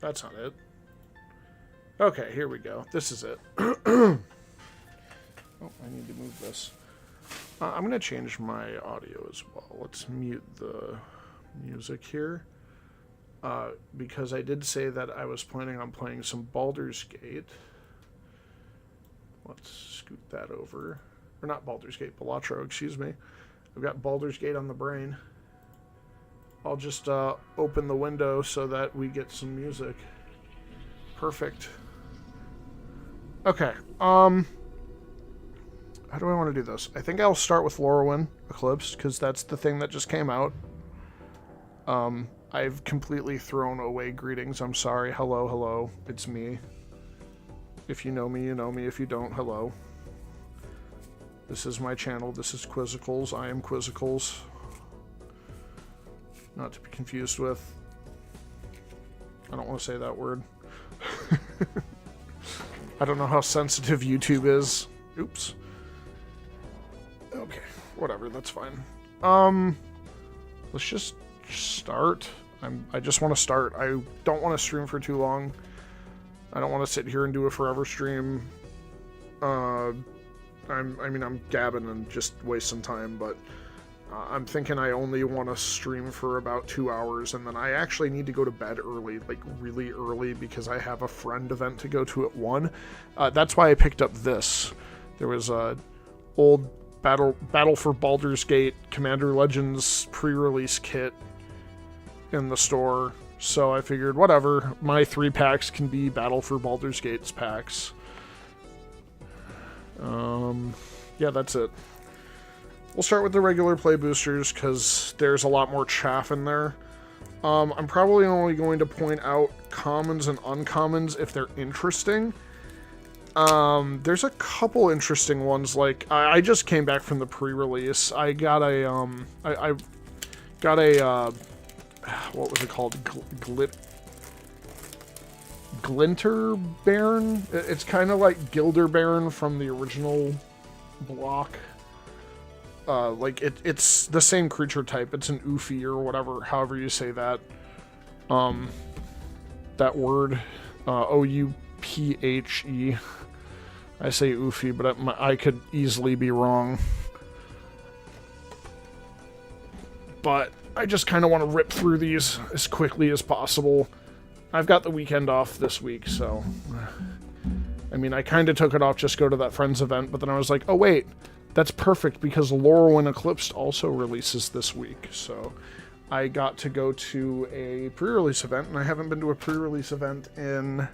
that's not it. Okay, here we go. This is it. Oh, I need to move this. I'm going to change my audio as well. Let's mute the music here. Because I did say that I was planning on playing some Baldur's Gate. Let's scoot that over. Or not Baldur's Gate, Balatro, excuse me. I've got Baldur's Gate on the brain. I'll just open the window so that we get some music. Perfect. Okay, how do I want to do this? I think I'll start with Lorwyn Eclipsed, because that's the thing that just came out. I've completely thrown away greetings. I'm sorry. Hello, hello. It's me. If you know me, you know me. If you don't, hello. This is my channel. This is Quizzicals. I am Quizzicals. Not to be confused with... I don't want to say that word. I don't know how sensitive YouTube is. Oops. Okay, whatever, that's fine. Let's just start. I just want to start. I don't want to stream for too long. I don't want to sit here and do a forever stream. I mean, I'm gabbing and just wasting time, but I'm thinking I only want to stream for about 2 hours, and then I actually need to go to bed early, like really early, because I have a friend event to go to at 1. That's why I picked up this. There was a old Battle for Baldur's Gate Commander Legends pre-release kit in the store, so I figured whatever, my 3 packs can be Battle for Baldur's Gate's packs. Yeah, that's it. We'll start with the regular play boosters, because there's a lot more chaff in there. I'm probably only going to point out commons and uncommons if they're interesting. There's a couple interesting ones, like, I just came back from the pre-release. I got a, I got a, what was it called? Glinter Baron? It's kind of like Gilder Baron from the original block. Like, it's the same creature type. It's an Oofy or whatever, however you say that. That word. O-U-P-H-E. I say Oofy, but I could easily be wrong. But I just kind of want to rip through these as quickly as possible. I've got the weekend off this week, so... I mean, I kind of took it off just to go to that Friends event, but then I was like, oh wait, that's perfect because Lorwyn Eclipsed also releases this week, so I got to go to a pre-release event, and I haven't been to a pre-release event in...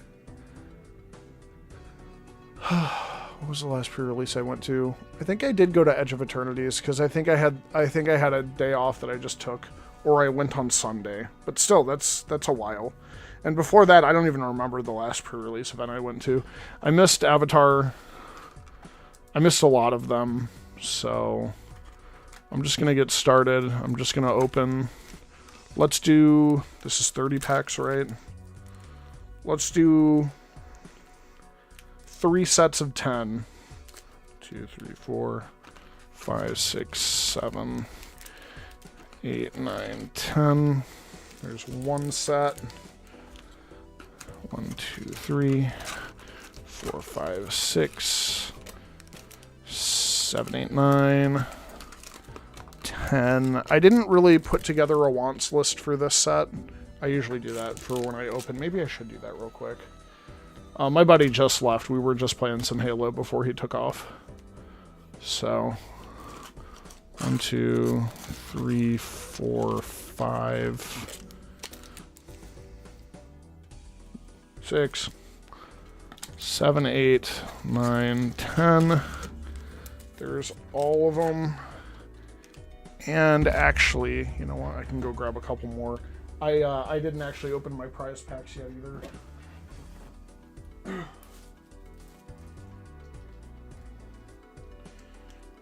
What was the last pre-release I went to? I think I did go to Edge of Eternities, because I think I had a day off that I just took, or I went on Sunday, but still, that's a while. And before that, I don't even remember the last pre-release event I went to. I missed Avatar. I missed a lot of them, so I'm just going to get started. I'm just going to open. Let's do, this is 30 packs, right? Let's do 3 sets of 10. 2, 3, 4, 5, 6, 7, 8, 9, 10. There's 1 set. 1, 2, 3, 4, 5, 6, 7, 8, 9, 10. I didn't really put together a wants list for this set. I usually do that for when I open. Maybe I should do that real quick. My buddy just left. We were just playing some Halo before he took off. So, 1, 2, 3, 4, 5... 6, 7, 8, 9, 10. There's all of them. And actually, you know what? I can go grab a couple more. I didn't actually open my prize packs yet either.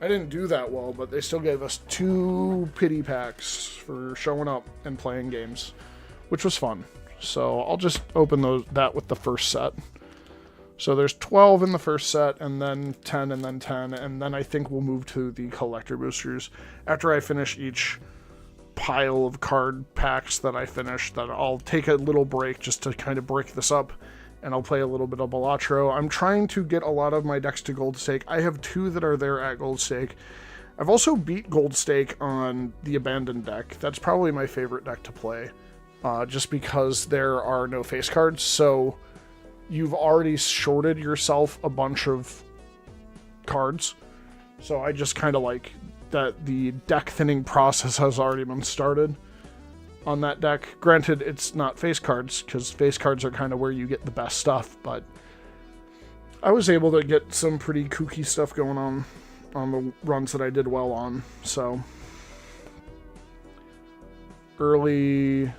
I didn't do that well, but they still gave us 2 pity packs for showing up and playing games, which was fun. So I'll just open that with the first set. So there's 12 in the first set, and then 10, and then 10, and then I think we'll move to the collector boosters after I finish each pile of card packs that I finished that I'll take a little break just to kind of break this up, and I'll play a little bit of Balatro. I'm trying to get a lot of my decks to Gold Stake. I have 2 that are there at Gold Stake. I've also beat Gold Stake on the Abandoned deck. That's probably my favorite deck to play, just because there are no face cards, so you've already shorted yourself a bunch of cards. So I just kind of like that the deck thinning process has already been started on that deck. Granted, it's not face cards, because face cards are kind of where you get the best stuff, but I was able to get some pretty kooky stuff going on the runs that I did well on. So early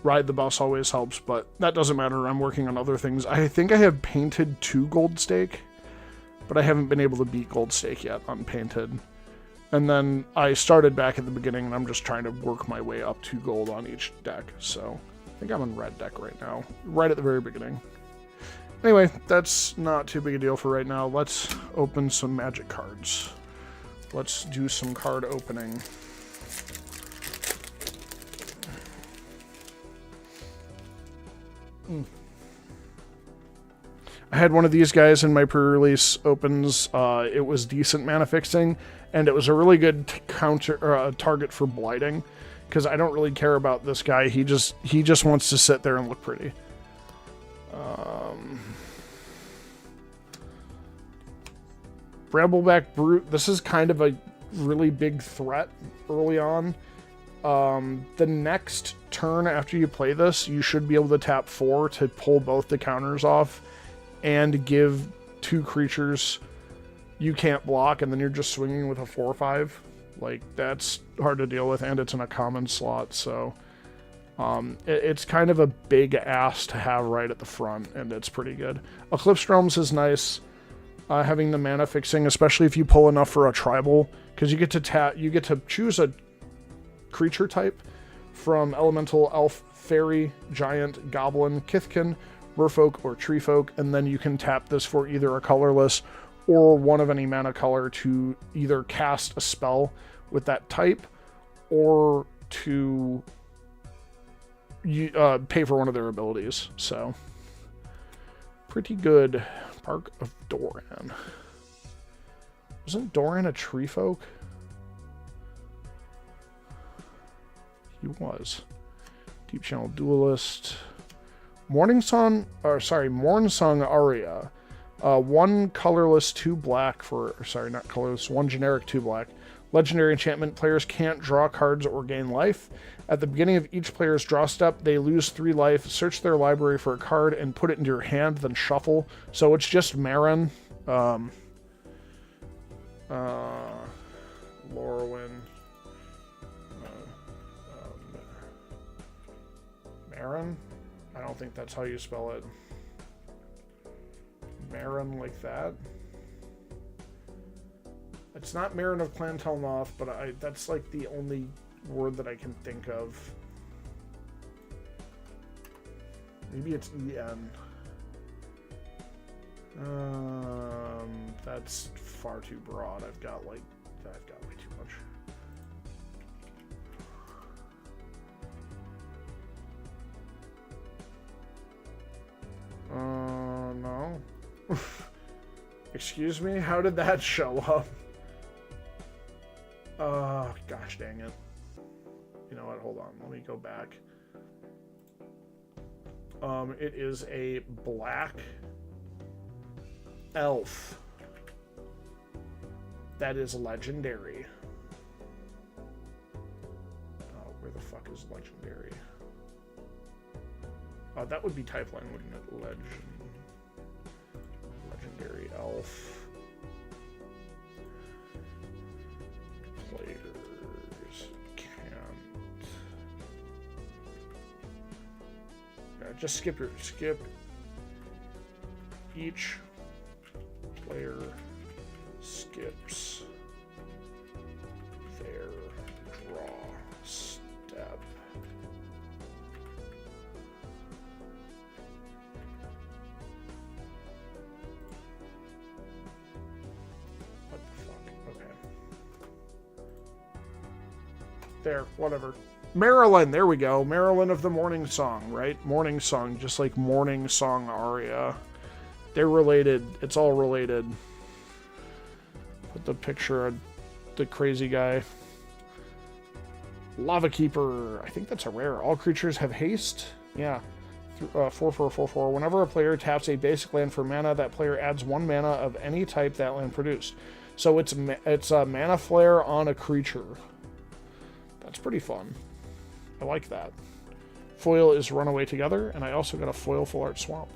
ride the bus always helps, but that doesn't matter. I'm working on other things. I think I have painted 2 Gold Stake, but I haven't been able to beat Gold Stake yet on painted. And then I started back at the beginning, and I'm just trying to work my way up to gold on each deck. So I think I'm on red deck right now, right at the very beginning. Anyway, that's not too big a deal for right now. Let's open some Magic cards. Let's do some card opening. I had one of these guys in my pre-release opens. It was decent mana fixing, and it was a really good target for blighting, because I don't really care about this guy. He just wants to sit there and look pretty. Brambleback Brute. This is kind of a really big threat early on. The next turn after you play this, you should be able to tap 4 to pull both the counters off and give 2 creatures you can't block, and then you're just swinging with a 4/5. Like, that's hard to deal with, and it's in a common slot, so it's kind of a big ass to have right at the front, and it's pretty good. Eclipsed Realms is nice, having the mana fixing, especially if you pull enough for a tribal, because you get to choose a creature type from Elemental, Elf, Fairy, Giant, Goblin, Kithkin, Merfolk, or Treefolk, and then you can tap this for either a colorless or one of any mana color to either cast a spell with that type or to pay for one of their abilities. So, pretty good. Park of Doran. Wasn't Doran a Treefolk? He was. Deep Channel Duelist. Mornsong Aria. 1 colorless, 2 black for... Sorry, not colorless. 1 generic, 2 black. Legendary enchantment. Players can't draw cards or gain life. At the beginning of each player's draw step, they lose 3 life. Search their library for a card and put it into your hand, then shuffle. So it's just Marin. Lorwyn. Marin? I don't think that's how you spell it. Marin like that. It's not Marin of Clan Telnoth, but that's like the only word that I can think of. Maybe it's E-N. That's far too broad. I've got way too much. No. Excuse me? How did that show up? Gosh dang it. You know what? Hold on. Let me go back. It is a black elf that is legendary. Oh, where the fuck is legendary? That would be Typeline, wouldn't it? Legendary elf. Players can't. Just skip each player skips their draw step. There, whatever. Marilyn, there we go. Marilyn of the Morning Song, right? Morning Song, just like Morning Song aria. They're related. It's all related. Put the picture of the crazy guy. Lava Keeper. I think that's a rare. All creatures have haste. Yeah. 4/4/4/4. Whenever a player taps a basic land for mana, that player adds 1 mana of any type that land produced. So it's a mana flare on a creature. That's pretty fun. I like that. Foil is Runaway Together, and I also got a foil Full Art Swamp.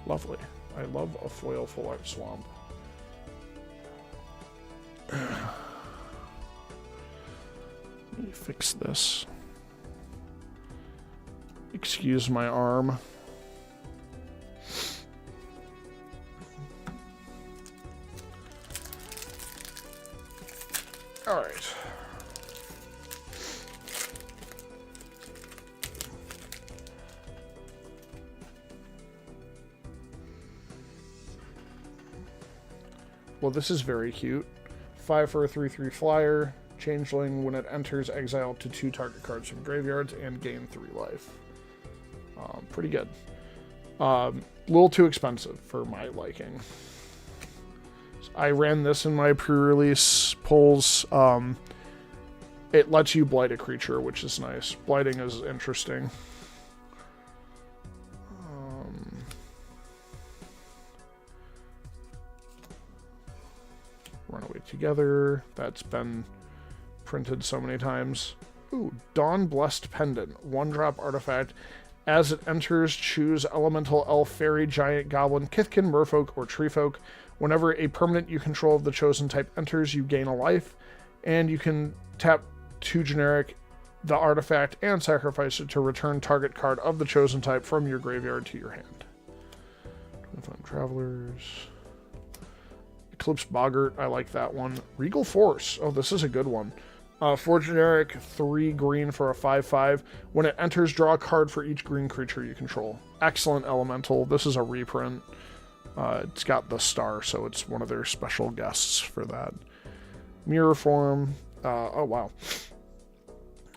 Lovely. I love a foil Full Art Swamp. Let me fix this. Excuse my arm. All right. Well, this is very cute. 5 for a 3/3 flyer. Changeling, when it enters, exile to 2 target cards from graveyards and gain 3 life. Pretty good. A little too expensive for my liking. I ran this in my pre-release polls. It lets you blight a creature, which is nice. Blighting is interesting. Runaway Together. That's been printed so many times. Ooh, Dawn Blessed Pendant. 1-drop artifact. As it enters, choose Elemental, Elf, Fairy, Giant, Goblin, Kithkin, Merfolk, or Treefolk. Whenever a permanent you control of the chosen type enters, you gain a life. And you can tap 2 generic, the artifact, and sacrifice it to return target card of the chosen type from your graveyard to your hand. 25 Travelers. Eclipsed Boggart, I like that one. Regal Force. Oh, this is a good one. 4 generic, 3 green for a 5/5. When it enters, draw a card for each green creature you control. Excellent elemental. This is a reprint. It's got the star, so it's one of their special guests for that. Mirror Form. Oh, wow.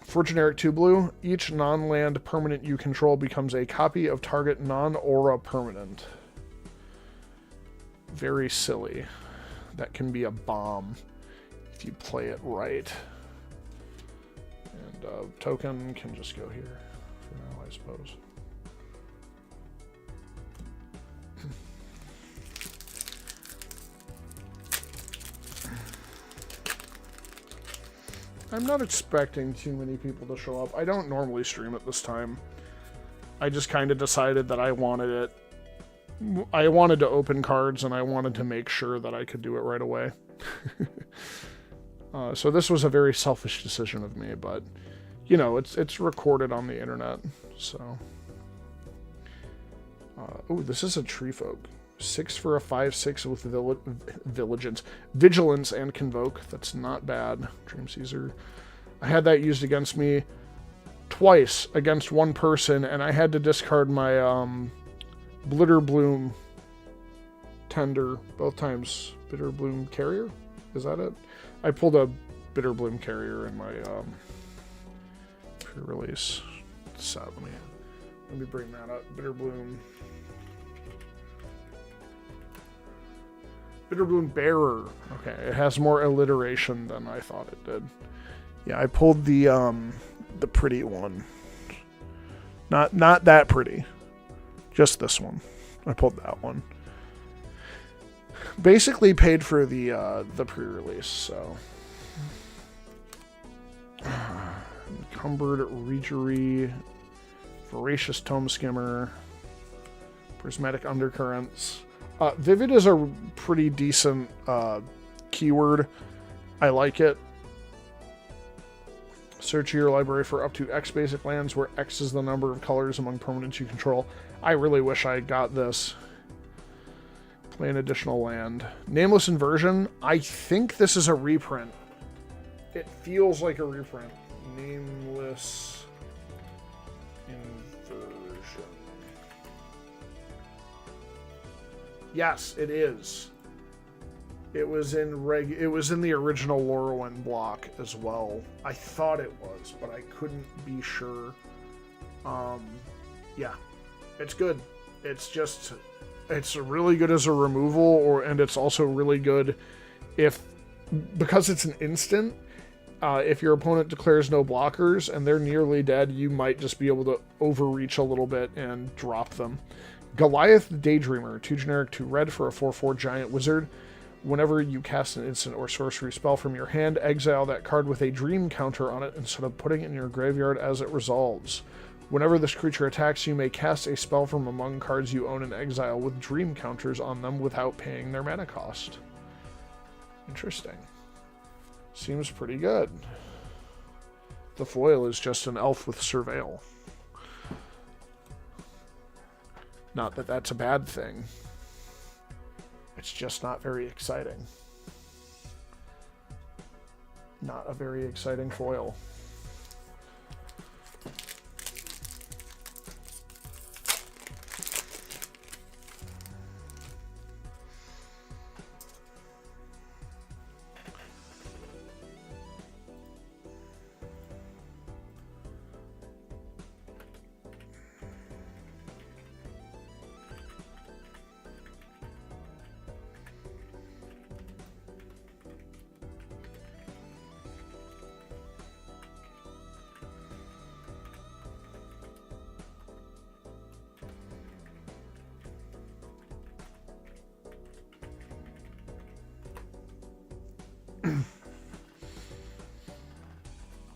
4 generic, 2 blue. Each non-land permanent you control becomes a copy of target non-aura permanent. Very silly. That can be a bomb if you play it right. And token can just go here for now, I suppose. I'm not expecting too many people to show up. I don't normally stream at this time. I just kind of decided that I wanted it. I wanted to open cards, and I wanted to make sure that I could do it right away. So this was a very selfish decision of me, but, you know, it's recorded on the internet, so. Oh, this is a Treefolk. 6 for a 5/6 with Vigilance and Convoke. That's not bad. Dream Caesar. I had that used against me twice against one person, and I had to discard my Bitterbloom Tender both times. Bitterbloom Carrier? Is that it? I pulled a Bitterbloom Carrier in my pre-release set. Let me bring that up. Bitterbloom Bearer. Okay, it has more alliteration than I thought it did. Yeah, I pulled the pretty one. Not that pretty. Just this one. I pulled that one. Basically paid for the pre-release, so. Encumbered Reejery, Voracious Tome Skimmer, Prismatic Undercurrents. Vivid is a pretty decent keyword. I like it. Search your library for up to X basic lands, where X is the number of colors among permanents you control. I really wish I got this. Play an additional land. Nameless Inversion. I think this is a reprint. It feels like a reprint. Nameless Inversion. Yes, it is. It was in the original Lorwyn block as well. I thought it was, but I couldn't be sure. Yeah, it's good. It's really good as a removal, and it's also really good because it's an instant. If your opponent declares no blockers and they're nearly dead, you might just be able to overreach a little bit and drop them. Goliath the Daydreamer, 2 generic, 2 red for a 4/4 giant wizard. Whenever you cast an instant or sorcery spell from your hand, exile that card with a dream counter on it instead of putting it in your graveyard as it resolves. Whenever this creature attacks, you may cast a spell from among cards you own in exile with dream counters on them without paying their mana cost. Interesting. Seems pretty good. The foil is just an elf with Surveil. Not that that's a bad thing. It's just not very exciting. Not a very exciting foil.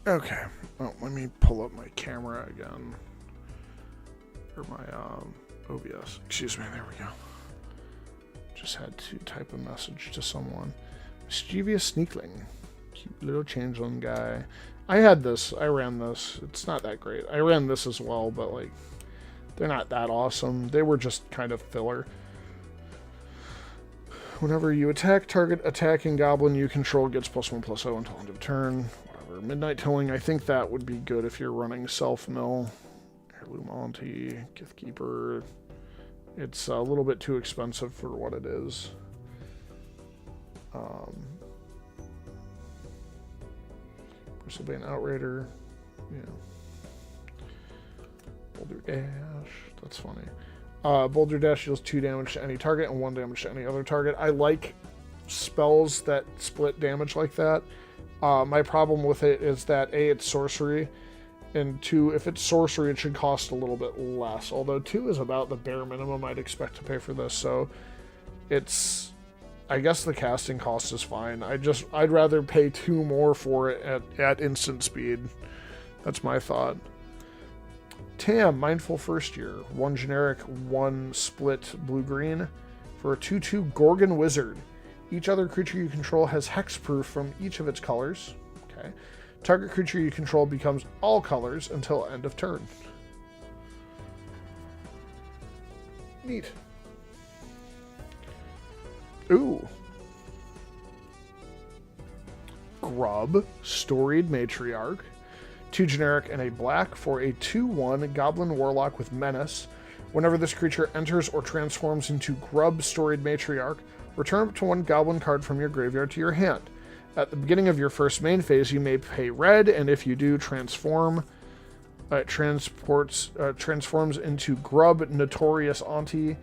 Okay, oh, let me pull up my camera again. Or my OBS. Excuse me, there we go. Just had to type a message to someone. Mischievous Sneakling. Cute little changeling guy. I had this. I ran this. It's not that great. I ran this as well, but like, they're not that awesome. They were just kind of filler. Whenever you attack, target attacking goblin you control gets +1/+0 until end of turn. Midnight Tilling, I think that would be good if you're running Self-Mill. Heirloom Auntie, Giftkeeper. It's a little bit too expensive for what it is. Bristlebane Outrider. Yeah. Baldur Dash. That's funny. Baldur Dash deals 2 damage to any target and 1 damage to any other target. I like spells that split damage like that. My problem with it is that A, it's sorcery, and 2, if it's sorcery, it should cost a little bit less. Although 2 is about the bare minimum I'd expect to pay for this, so it's, I guess the casting cost is fine. I'd rather pay 2 more for it at instant speed. That's my thought. Tam, Mindful First Year, 1 generic, 1 split blue-green for a 2/2 Gorgon Wizard. Each other creature you control has hexproof from each of its colors. Okay. Target creature you control becomes all colors until end of turn. Neat. Ooh. Grub, Storied Matriarch. 2 generic and a black for a 2/1 Goblin Warlock with Menace. Whenever this creature enters or transforms into Grub, Storied Matriarch, return up to 1 goblin card from your graveyard to your hand. At the beginning of your first main phase, you may pay red, and if you do, transforms into Grub Notorious Auntie.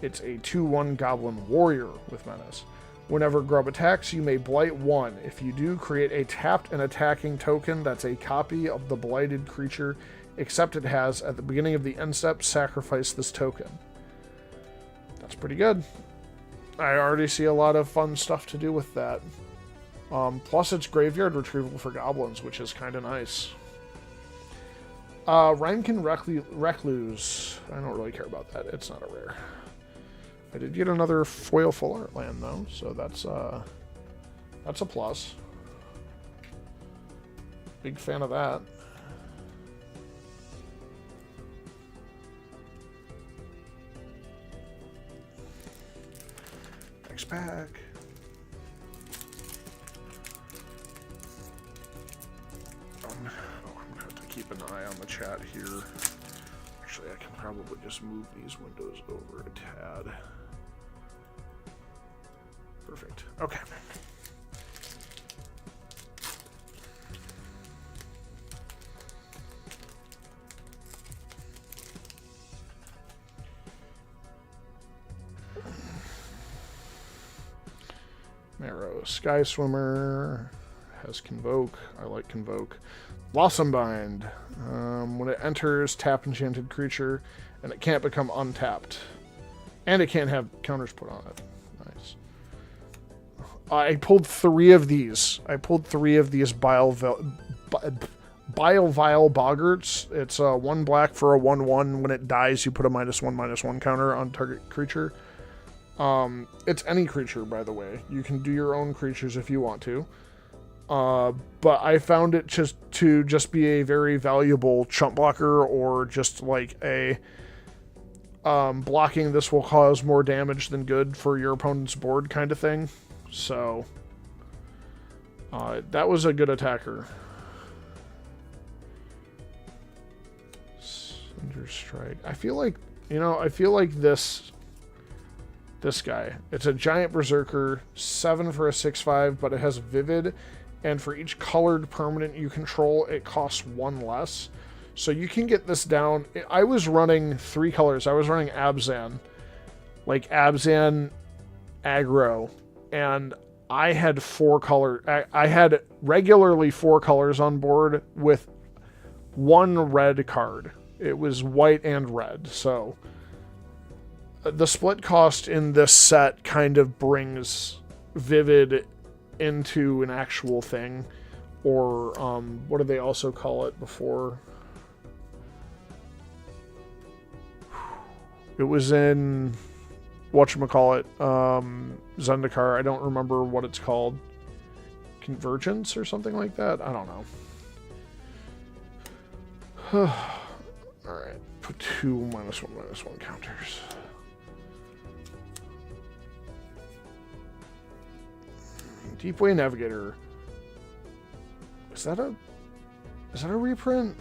It's a 2/1 Goblin Warrior with Menace. Whenever Grub attacks, you may blight 1. If you do, create a tapped and attacking token that's a copy of the blighted creature, except it has, at the beginning of the end step, sacrifice this token. That's pretty good. I already see a lot of fun stuff to do with that. Plus, it's graveyard retrieval for goblins, which is kind of nice. Rhymekin Recluse. I don't really care about that. It's not a rare. I did get another foil full art land, though, so that's a plus. Big fan of that. Next pack. I'm gonna have to keep an eye on the chat here. Actually, I can probably just move these windows over a tad. Perfect. Okay. Marrow. Sky Swimmer has Convoke. I like Convoke. Blossom Bind. When it enters, tap enchanted creature, and it can't become untapped. And it can't have counters put on it. Nice. I pulled 3 of these. I pulled 3 of these Bilevial Boggarts. It's 1 black for a 1/1. When it dies, you put a -1/-1 counter on target creature. It's any creature, by the way. You can do your own creatures if you want to. But I found it to be a very valuable chump blocker, or just like a blocking this will cause more damage than good for your opponent's board kind of thing. So that was a good attacker. Cinder Strike. I feel like this guy. It's a giant berserker, 7 for a 6/5, but it has Vivid, and for each colored permanent you control, it costs 1 less. So you can get this down. I was running 3 colors. I was running Abzan, like Abzan aggro, and I had 4 color. I had regularly 4 colors on board with 1 red card. It was white and red, so the split cost in this set kind of brings Vivid into an actual thing, or what do they also call it before? It was in whatchamacallit, Zendikar. I don't remember what it's called. Convergence or something like that? I don't know. Alright, put 2 -1/-1 counters. Deepway Navigator. Is that a reprint?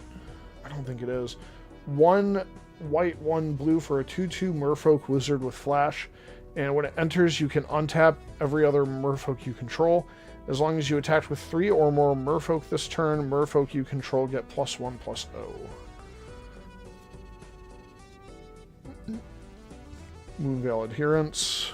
I don't think it is. 1 white, 1 blue for a 2/2 Merfolk Wizard with Flash, and when it enters, you can untap every other Merfolk you control. As long as you attack with 3 or more Merfolk this turn, Merfolk you control get +1/+0. Moonveil Adherence.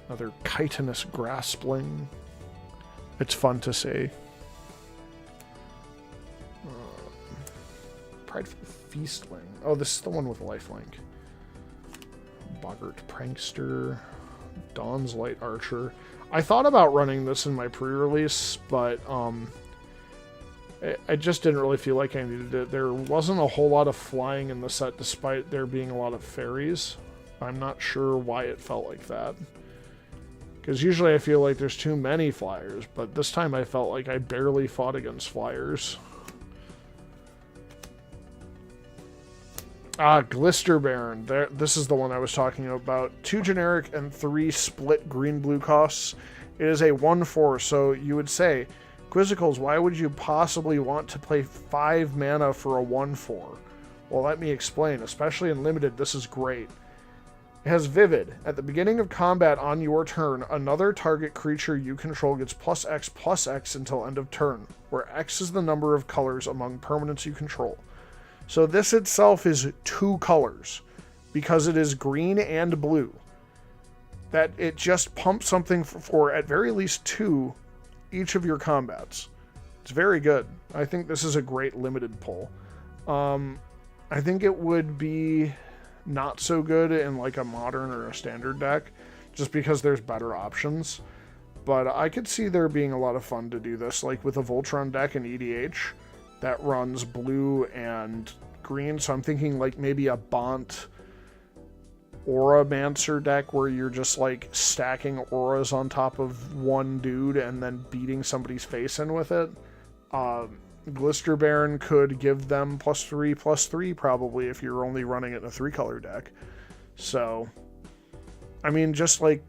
Another chitinous graspling. It's fun to say. Prideful Feastling. Oh, this is the one with lifelink. Boggart Prankster. Dawn's Light Archer. I thought about running this in my pre-release, but I just didn't really feel like I needed it. There wasn't a whole lot of flying in the set, despite there being a lot of fairies. I'm not sure why it felt like that. Because usually I feel like there's too many flyers, but this time I felt like I barely fought against flyers. Glister Baron. This is the one I was talking about. 2 generic and 3 split green-blue costs. It is a 1/4, so you would say, Quizzicals, why would you possibly want to play 5 mana for a 1/4? Well, let me explain. Especially in Limited, this is great. It has Vivid. At the beginning of combat on your turn, another target creature you control gets +X/+X until end of turn, where X is the number of colors among permanents you control. So this itself is 2 colors, because it is green and blue. That it just pumps something for at very least 2 each of your combats. It's very good. I think this is a great limited pull. I think it would be not so good in like a modern or a standard deck, just because there's better options. But I could see there being a lot of fun to do this, like with a Voltron deck in EDH that runs blue and green. So I'm thinking like maybe a Bont Auramancer deck where you're just like stacking auras on top of one dude and then beating somebody's face in with it. Glister Baron could give them +3/+3 probably if you're only running it in a 3-color deck. So, I mean, just like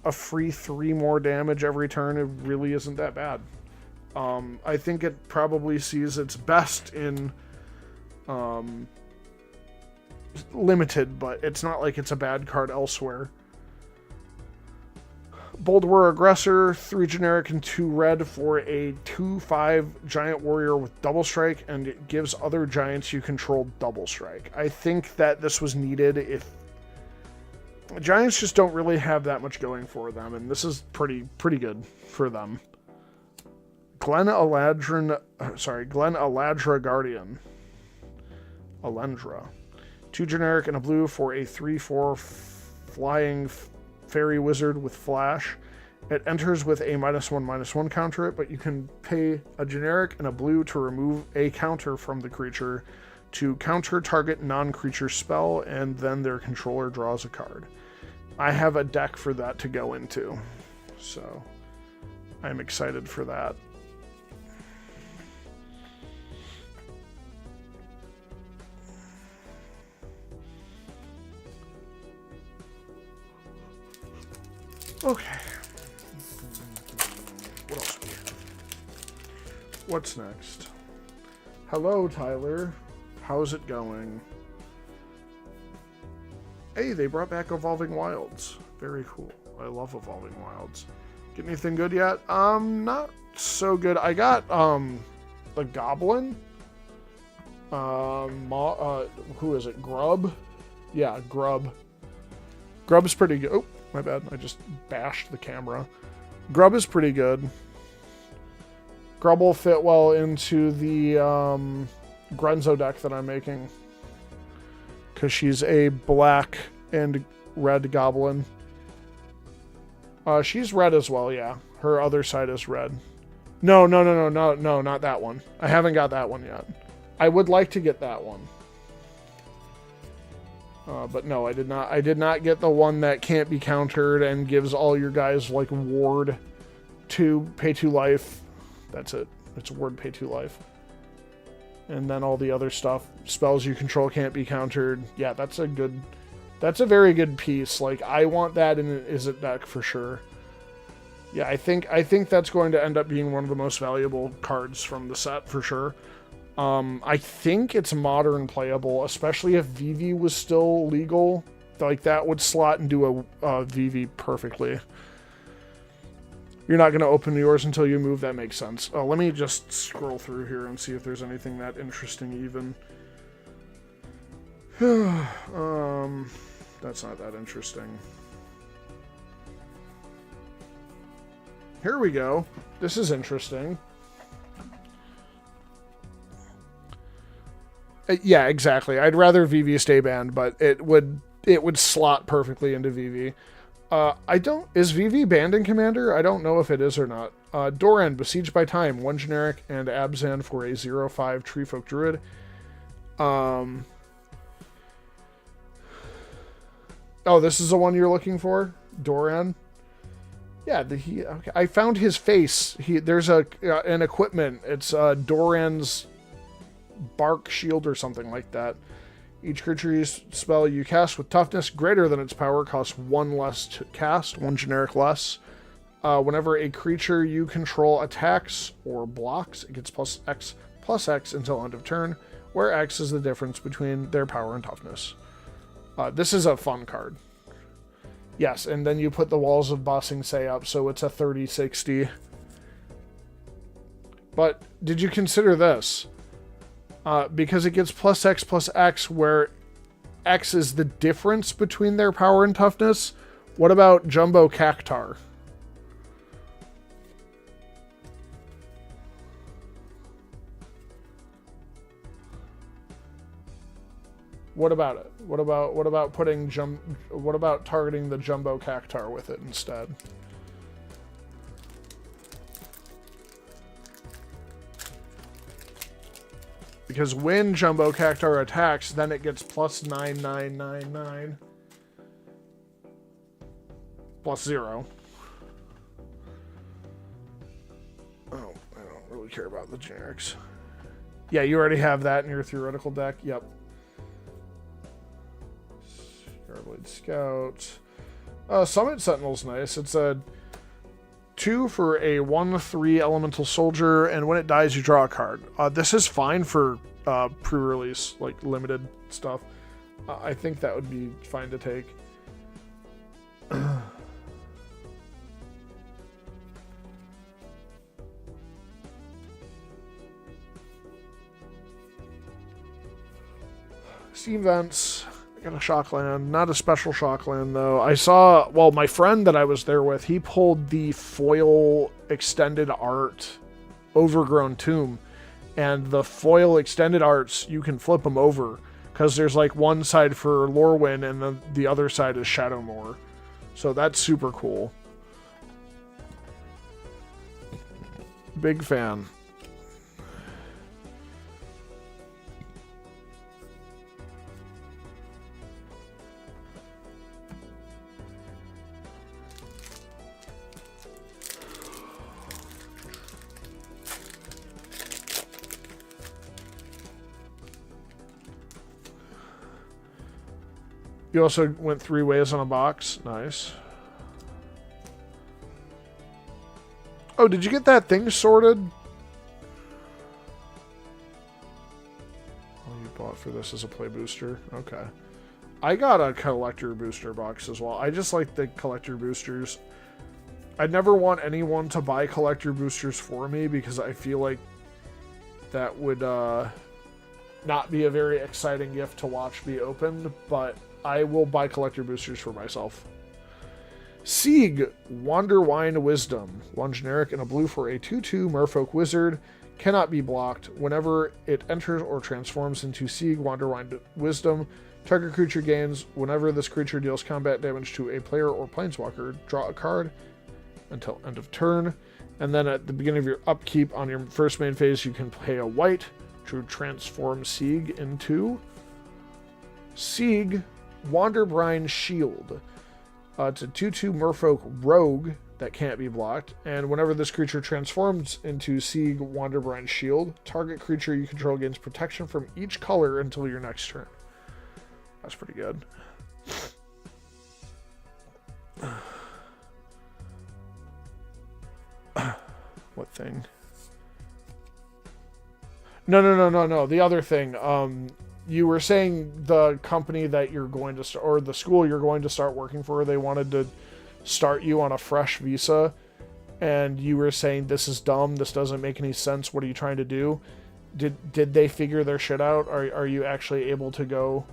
a free 3 more damage every turn, it really isn't that bad. I think it probably sees its best in limited, but it's not like it's a bad card elsewhere. Baldur Aggressor, 3 generic and 2 red for a 2/5 giant warrior with double strike, and it gives other giants you control double strike. I think that this was needed if giants just don't really have that much going for them, and this is pretty good for them. Glen Eladra Guardian. Alendra. 2 generic and a blue for a 3/4 flying fairy wizard with flash. It enters with a -1/-1 counter it, but you can pay a generic and a blue to remove a counter from the creature to counter target non-creature spell, and then their controller draws a card. I have a deck for that to go into, so I'm excited for that. Okay. What else do we have? What's next? Hello, Tyler. How's it going? Hey, they brought back Evolving Wilds. Very cool. I love Evolving Wilds. Get anything good yet? Not so good. I got, the Goblin. Who is it? Grub? Yeah, Grub. Grub's pretty good. Oh, my bad. I just bashed the camera. Grub is pretty good. Grub will fit well into the Grenzo deck that I'm making, because she's a black and red goblin. She's red as well, yeah. Her other side is red. No, not that one. I haven't got that one yet. I would like to get that one. But no, I did not. I did not get the one that can't be countered and gives all your guys like ward 2, pay 2 life. That's it. It's ward, pay 2 life. And then all the other stuff, spells you control can't be countered. Yeah, that's a very good piece. Like, I want that in an Izzet deck for sure. Yeah, I think that's going to end up being one of the most valuable cards from the set for sure. I think it's modern playable, especially if VV was still legal. Like, that would slot into a VV perfectly. You're not going to open yours until you move. That makes sense. Oh, let me just scroll through here and see if there's anything that interesting even. That's not that interesting. Here we go. This is interesting. Yeah, exactly. I'd rather VV stay banned, but it would slot perfectly into VV. Is VV banned in Commander? I don't know if it is or not. Doran, Besieged by Time, 1 generic, and Abzan for a 0/5 Treefolk Druid. Oh, this is the one you're looking for? Doran? Yeah, okay. I found his face. There's an equipment. It's Doran's Bark Shield or something like that. Each creature spell you cast with toughness greater than its power costs 1 less to cast, 1 generic less. Whenever a creature you control attacks or blocks, it gets +X until end of turn, where X is the difference between their power and toughness. This is a fun card. Yes, and then you put the Walls of Ba Sing Se up, so it's a 30/60. But did you consider this? Because it gets +X, where X is the difference between their power and toughness. What about Jumbo Cactar? What about it? What about targeting the Jumbo Cactar with it instead? Because when Jumbo Cactar attacks, then it gets +9/9/9/9 +0. Oh, I don't really care about the generics. Yeah, you already have that in your theoretical deck. Yep. Starblade Scout. Summit Sentinel's nice. It's a 2 for a 1/3 elemental soldier, and when it dies, you draw a card. This is fine for pre-release, like limited stuff. I think that would be fine to take. Steam Vents. I got a Shockland. Not a special Shockland, though. I saw... Well, my friend that I was there with, he pulled the foil extended art Overgrown Tomb. And the foil extended arts, you can flip them over. Because there's like one side for Lorwyn, and then the other side is Shadowmoor. So that's super cool. Big fan. You also went 3 ways on a box. Nice. Oh, did you get that thing sorted? Oh, you bought for this as a play booster. Okay. I got a collector booster box as well. I just like the collector boosters. I never want anyone to buy collector boosters for me because I feel like that would not be a very exciting gift to watch be opened, but I will buy collector boosters for myself. Sieg, Wanderwine Wisdom. 1 generic and a blue for a 2/2 Merfolk Wizard. Cannot be blocked. Whenever it enters or transforms into Sieg, Wanderwine Wisdom, target creature gains. Whenever this creature deals combat damage to a player or planeswalker, draw a card until end of turn. And then at the beginning of your upkeep on your first main phase, you can pay a white to transform Sieg into Sieg, Wanderbrine Shield. It's a 2/2 Merfolk Rogue that can't be blocked, and whenever this creature transforms into Sieg, Wanderbrine Shield, target creature you control gains protection from each color until your next turn. That's pretty good. What thing? No. The other thing. You were saying the company that you're going to start, or the school you're going to start working for, they wanted to start you on a fresh visa, and you were saying this is dumb, this doesn't make any sense, what are you trying to do? Did they figure their shit out? Are you actually able to go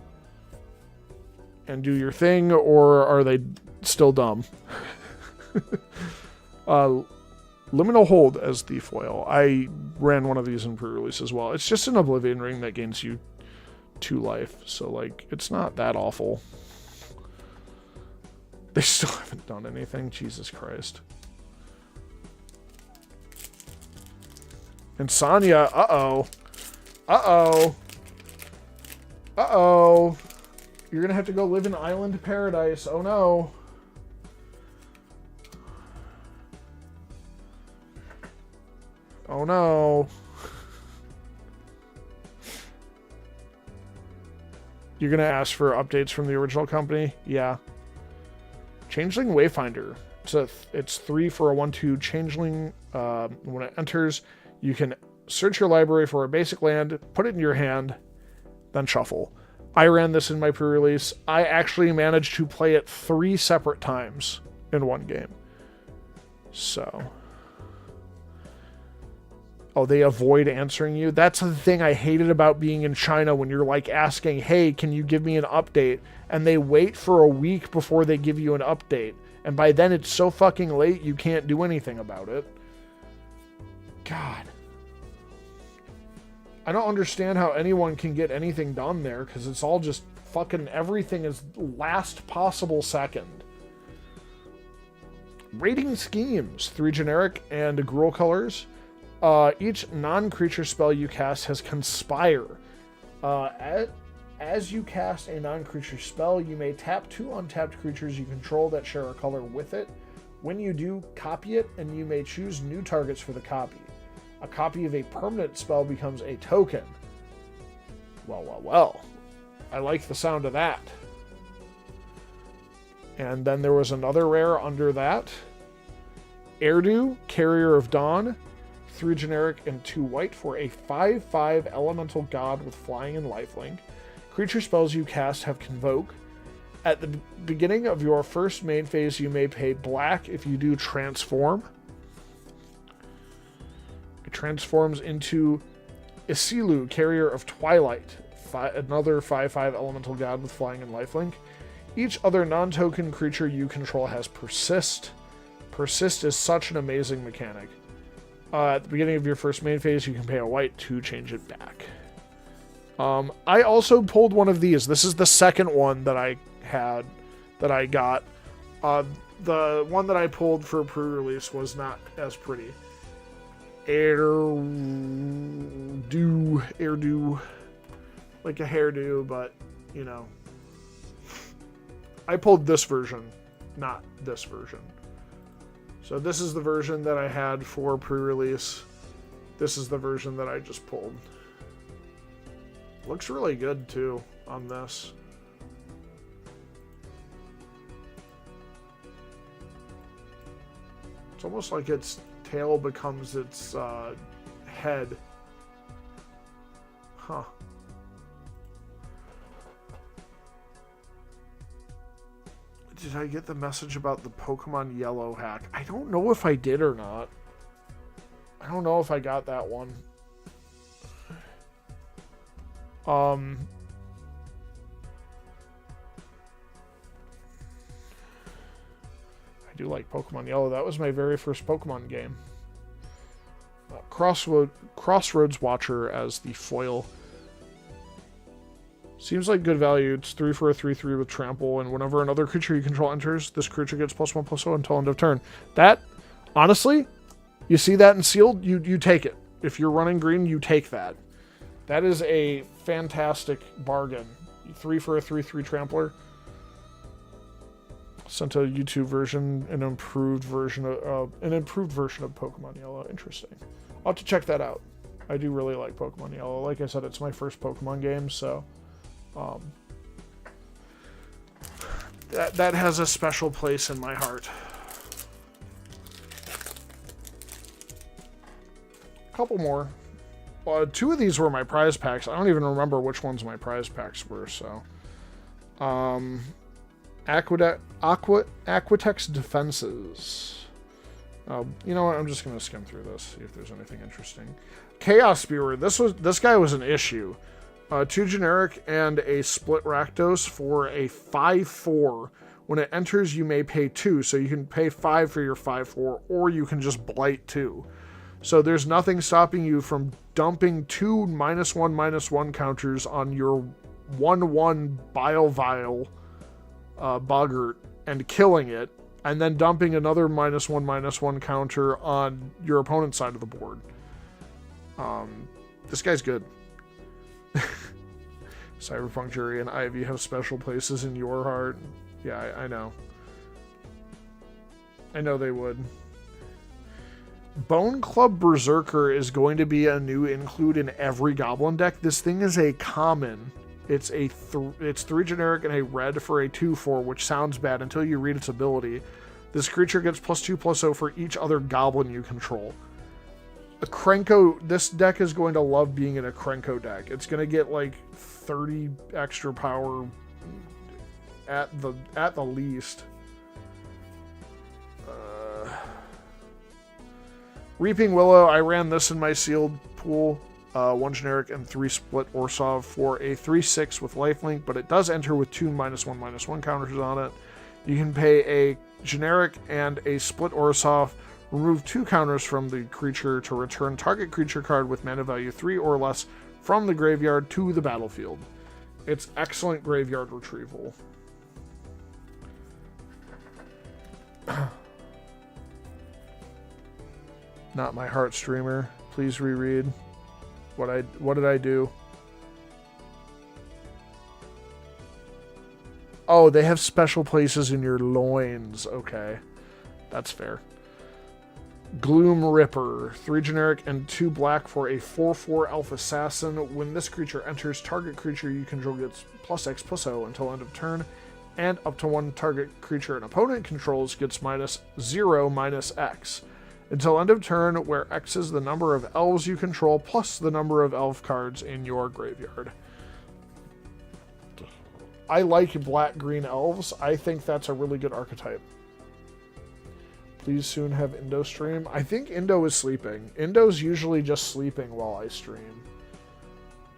and do your thing, or are they still dumb? Liminal Hold as the foil. I ran one of these in pre-release as well. It's just an Oblivion Ring that gains you 2 life, so like it's not that awful. They still haven't done anything. Jesus Christ. Insomnia. Uh-oh. You're gonna have to go live in Island Paradise. Oh no. Oh no. You're going to ask for updates from the original company? Yeah. Changeling Wayfinder. It's 3 for a 1/2 Changeling. When it enters, you can search your library for a basic land, put it in your hand, then shuffle. I ran this in my pre-release. I actually managed to play it 3 separate times in one game. So... Oh, they avoid answering you? That's the thing I hated about being in China, when you're like asking, hey, can you give me an update? And they wait for a week before they give you an update. And by then it's so fucking late you can't do anything about it. God. I don't understand how anyone can get anything done there, because it's all just fucking everything is last possible second. Rating Schemes. 3 generic and Gruul colors. Each non-creature spell you cast has Conspire. As you cast a non-creature spell, you may tap 2 untapped creatures you control that share a color with it. When you do, copy it, and you may choose new targets for the copy. A copy of a permanent spell becomes a token. Well. I like the sound of that. And then there was another rare under that. Erdu, Carrier of Dawn. 3 generic and 2 white for a 5/5 elemental god with flying and lifelink. Creature spells you cast have Convoke. At the beginning of your first main phase, you may pay black if you do Transform. It transforms into Isilu, Carrier of Twilight. Another 5/5 elemental god with flying and lifelink. Each other non-token creature you control has Persist. Persist is such an amazing mechanic. At the beginning of your first main phase, you can pay a white to change it back. I also pulled one of these. This is the second one that I got. The one that I pulled for pre-release was not as pretty. Erdu. Like a hairdo, but, you know. I pulled this version, not this version. So this is the version that I had for pre-release. This is the version that I just pulled. Looks really good, too, on this. It's almost like its tail becomes its head. Huh. Did I get the message about the Pokemon Yellow hack? I don't know if I did or not. I don't know if I got that one. I do like Pokemon Yellow. That was my very first Pokemon game. Crossroads Watcher as the foil. Seems like good value. It's 3 for a 3/3 with trample, and whenever another creature you control enters, this creature gets +1/+0 until end of turn. That, honestly, you see that in sealed, you take it. If you're running green, you take that. That is a fantastic bargain. 3 for a 3/3 trampler. Sent a YouTube version, an improved version of Pokemon Yellow. Interesting. I'll have to check that out. I do really like Pokemon Yellow. Like I said, it's my first Pokemon game, so that has a special place in my heart. A couple more. 2 of these were my prize packs. I don't even remember which ones my prize packs were, so. Aquatex Defenses. You know what? I'm just going to skim through this, see if there's anything interesting. Chaos Spewer. This guy was an issue. 2 generic and a split Rakdos for a 5/4. When it enters, you may pay 2, so you can pay 5 for your 5/4, or you can just blight 2. So there's nothing stopping you from dumping 2 -1/-1 counters on your 1/1 Bile Boggart and killing it, and then dumping another -1/-1 counter on your opponent's side of the board. This guy's good. Cyberpunk Jury and Ivy have special places in your heart. Yeah, I know. I know they would. Bone Club Berserker is going to be a new include in every Goblin deck. This thing is a common. It's 3 generic and a red for a 2/4, which sounds bad until you read its ability. This creature gets +2/+0 for each other Goblin you control. This deck is going to love being in a Krenko deck. It's going to get like 30 extra power at the least. Reaping Willow, I ran this in my sealed pool. 1 generic and 3 split Orsov for a 3/6 with lifelink, but it does enter with 2 -1/-1 counters on it. You can pay a generic and a split Orsov, remove 2 counters from the creature to return target creature card with mana value 3 or less from the graveyard to the battlefield. It's excellent graveyard retrieval. Not my heart streamer. Please reread. What did I do? Oh, they have special places in your loins. Okay. That's fair. Gloom Ripper, 3 generic and 2 black for a 4/4 elf assassin. When this creature enters, target creature you control gets +X/+0 until end of turn, and up to 1 target creature an opponent controls gets -0/-X until end of turn, where X is the number of elves you control plus the number of elf cards in your graveyard. I like black-green elves. I think that's a really good archetype. Please soon have Indo stream. I think Indo is sleeping. Indo's usually just sleeping while I stream.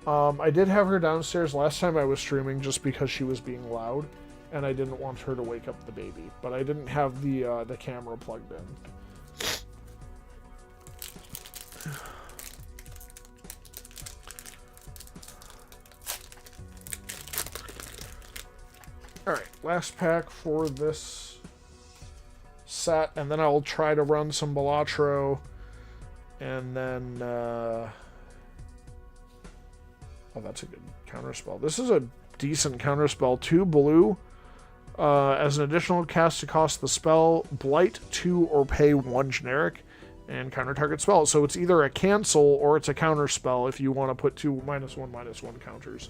I did have her downstairs last time I was streaming just because she was being loud, and I didn't want her to wake up the baby. But I didn't have the camera plugged in. Alright, last pack for this set, and then I'll try to run some Balatro, and then oh, that's a good counterspell. This is a decent counterspell. 2 blue as an additional cast to cost the spell, blight 2 or pay 1 generic, and counter target spell. So it's either a cancel or it's a counter spell if you want to put 2 -1/-1 counters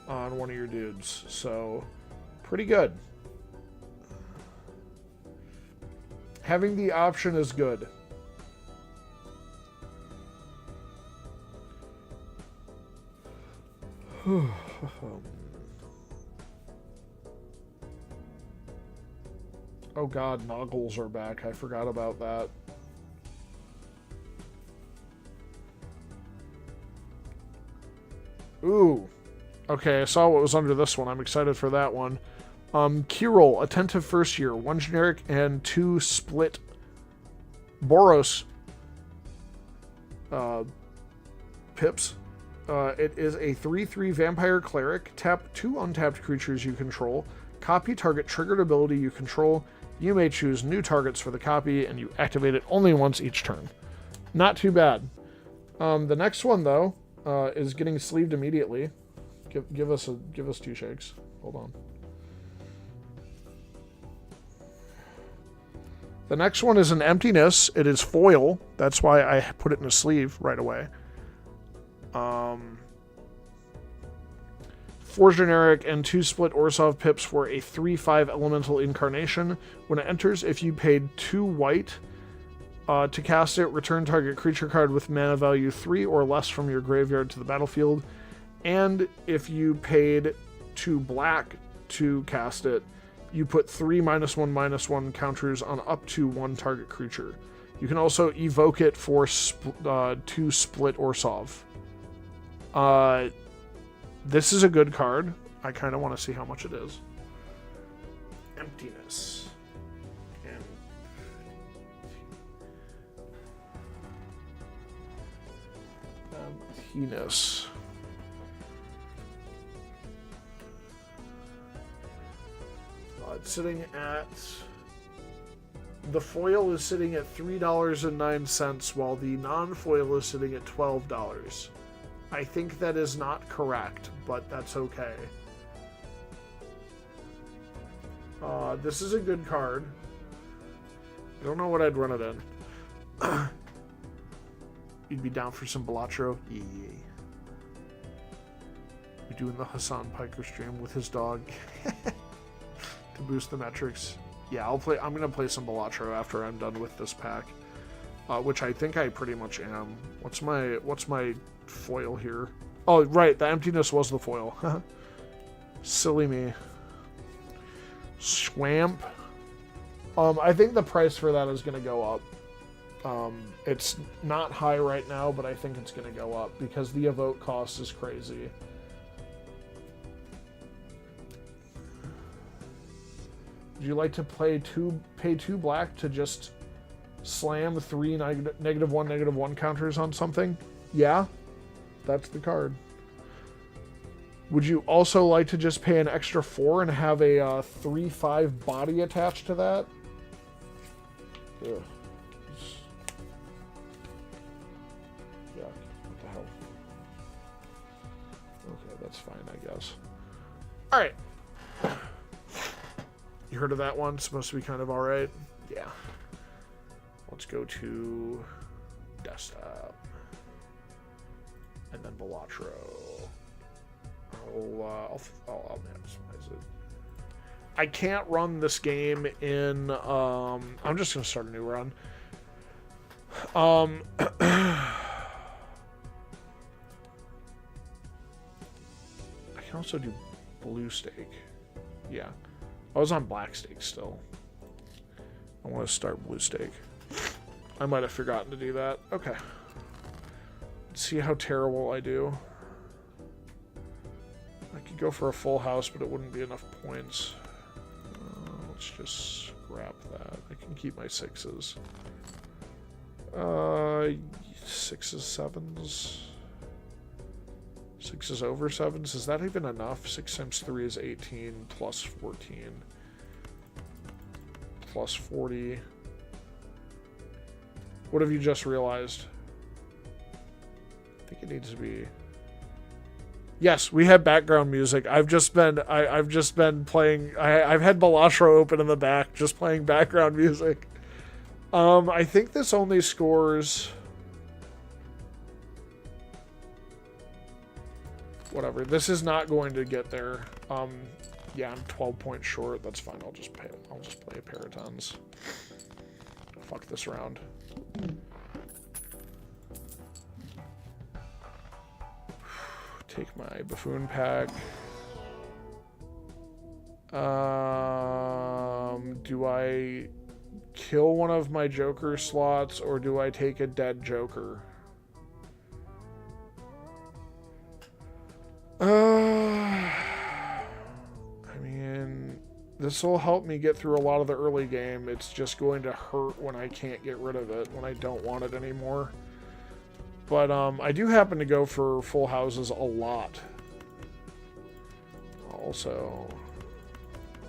on one of your dudes. So pretty good. Having the option is good. Oh god, Noggles are back. I forgot about that. Ooh. Okay, I saw what was under this one. I'm excited for that one. Kyril, Attentive First Year, 1 generic and 2 split Boros pips. It is a 3/3 Vampire Cleric. Tap 2 untapped creatures you control. Copy target triggered ability you control. You may choose new targets for the copy, and you activate it only once each turn. Not too bad. The next one, though, is getting sleeved immediately. Give us 2 shakes. Hold on. The next one is an Emptiness. It is foil. That's why I put it in a sleeve right away. 4 generic and 2 split Orzhov pips for a 3/5 elemental incarnation. When it enters, if you paid 2 white to cast it, return target creature card with mana value 3 or less from your graveyard to the battlefield. And if you paid 2 black to cast it, you put 3 -1/-1 counters on up to 1 target creature. You can also evoke it for 2 split Orzhov. This is a good card. I kind of want to see how much it is. Emptiness. Emptiness. It's sitting at... The foil is sitting at $3.09, while the non-foil is sitting at $12. I think that is not correct, but that's okay. This is a good card. I don't know what I'd run it in. You'd be down for some Balatro? Yeah. Be doing the Hassan Piker stream with his dog. To boost the metrics. Yeah, I'm gonna play some Balatro after I'm done with this pack. Which I think I pretty much am. What's my foil here? Oh, right, the Emptiness was the foil. Silly me. Swamp. I think the price for that is gonna go up. It's not high right now, but I think it's gonna go up because the evoke cost is crazy. Would you like to pay 2 black to just slam 3 -1/-1 counters on something? Yeah, that's the card. Would you also like to just pay an extra 4 and have a 3/5 body attached to that? Ugh. Yeah, what the hell? Okay, that's fine, I guess. Alright. You heard of that one? It's supposed to be kind of alright? Yeah. I'll let's go to desktop. And then Balatro. I'll maximize it. I can't run this game in, I'm just going to start a new run. I can also do blue stake. Yeah. I was on black stake still. I want to start blue stake. I might have forgotten to do that. Okay. Let's see how terrible I do. I could go for a full house, but it wouldn't be enough points. Let's just scrap that. I can keep my sixes. Sixes, sevens. Sixes over sevens. Is that even enough? 6 times 3 is 18 plus 14 plus 40. What have you just realized? I think it needs to be. Yes, we have background music. I've just been playing. I've had Balatro open in the back, just playing background music. I think this only scores. Whatever. This is not going to get there. Yeah, I'm 12 points short. That's fine. I'll just play Paratons. Fuck this round. Take my buffoon pack. Do I kill one of my joker slots or do I take a dead joker? I mean, this will help me get through a lot of the early game. It's just going to hurt when I can't get rid of it, when I don't want it anymore. But I do happen to go for full houses a lot. Also,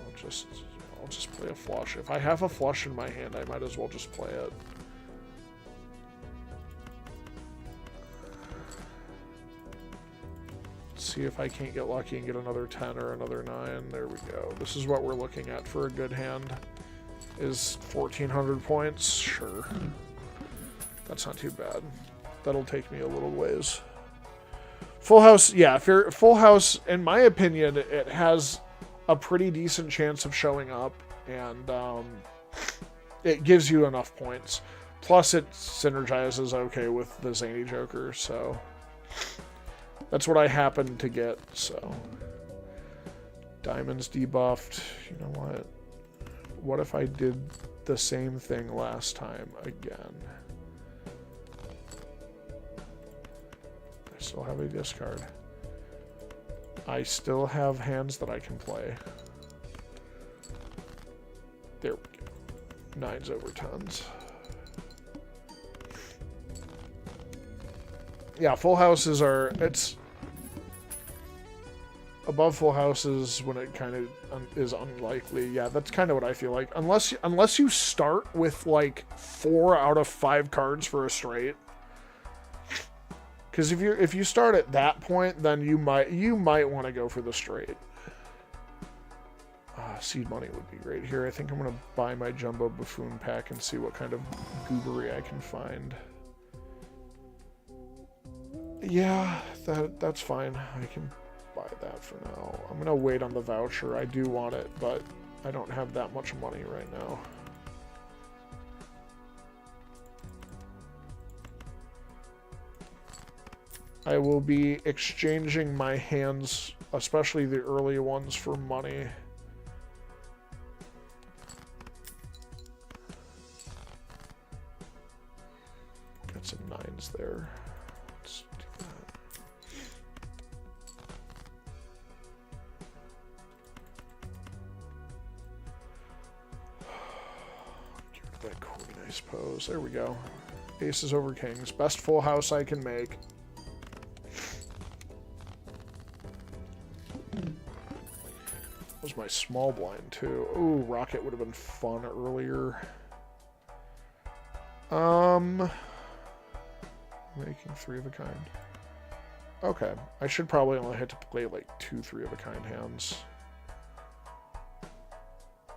I'll just play a flush. If I have a flush in my hand, I might as well just play it. Let's see if I can't get lucky and get another 10 or another 9. There we go. This is what we're looking at for a good hand. Is 1,400 points? Sure. That's not too bad. That'll take me a little ways. Full house, yeah. Full house, in my opinion, it has a pretty decent chance of showing up, and it gives you enough points. Plus, it synergizes okay with the Zany Joker, so that's what I happened to get. So Diamond's debuffed. You know what? What if I did the same thing last time again? I still have a discard. I still have hands that I can play. There we go. 9s over 10s. Yeah, full houses are... It's... Above full houses when it kind of is unlikely. Yeah, that's kind of what I feel like. Unless you start with like 4 out of 5 cards for a straight. Because if you start at that point, then you might want to go for the straight. Seed money would be great here. I think I'm going to buy my jumbo buffoon pack and see what kind of goobery I can find. Yeah, that's fine. I can buy that for now. I'm going to wait on the voucher. I do want it, but I don't have that much money right now. I will be exchanging my hands, especially the early ones, for money. Got some 9s there. Let's do that. Get rid of that Queen, I suppose. There we go. Aces over kings. Best full house I can make. Was my small blind too. Ooh, rocket would have been fun earlier. Making 3 of a kind. Okay, I should probably only have to play like 2 3 of a kind hands.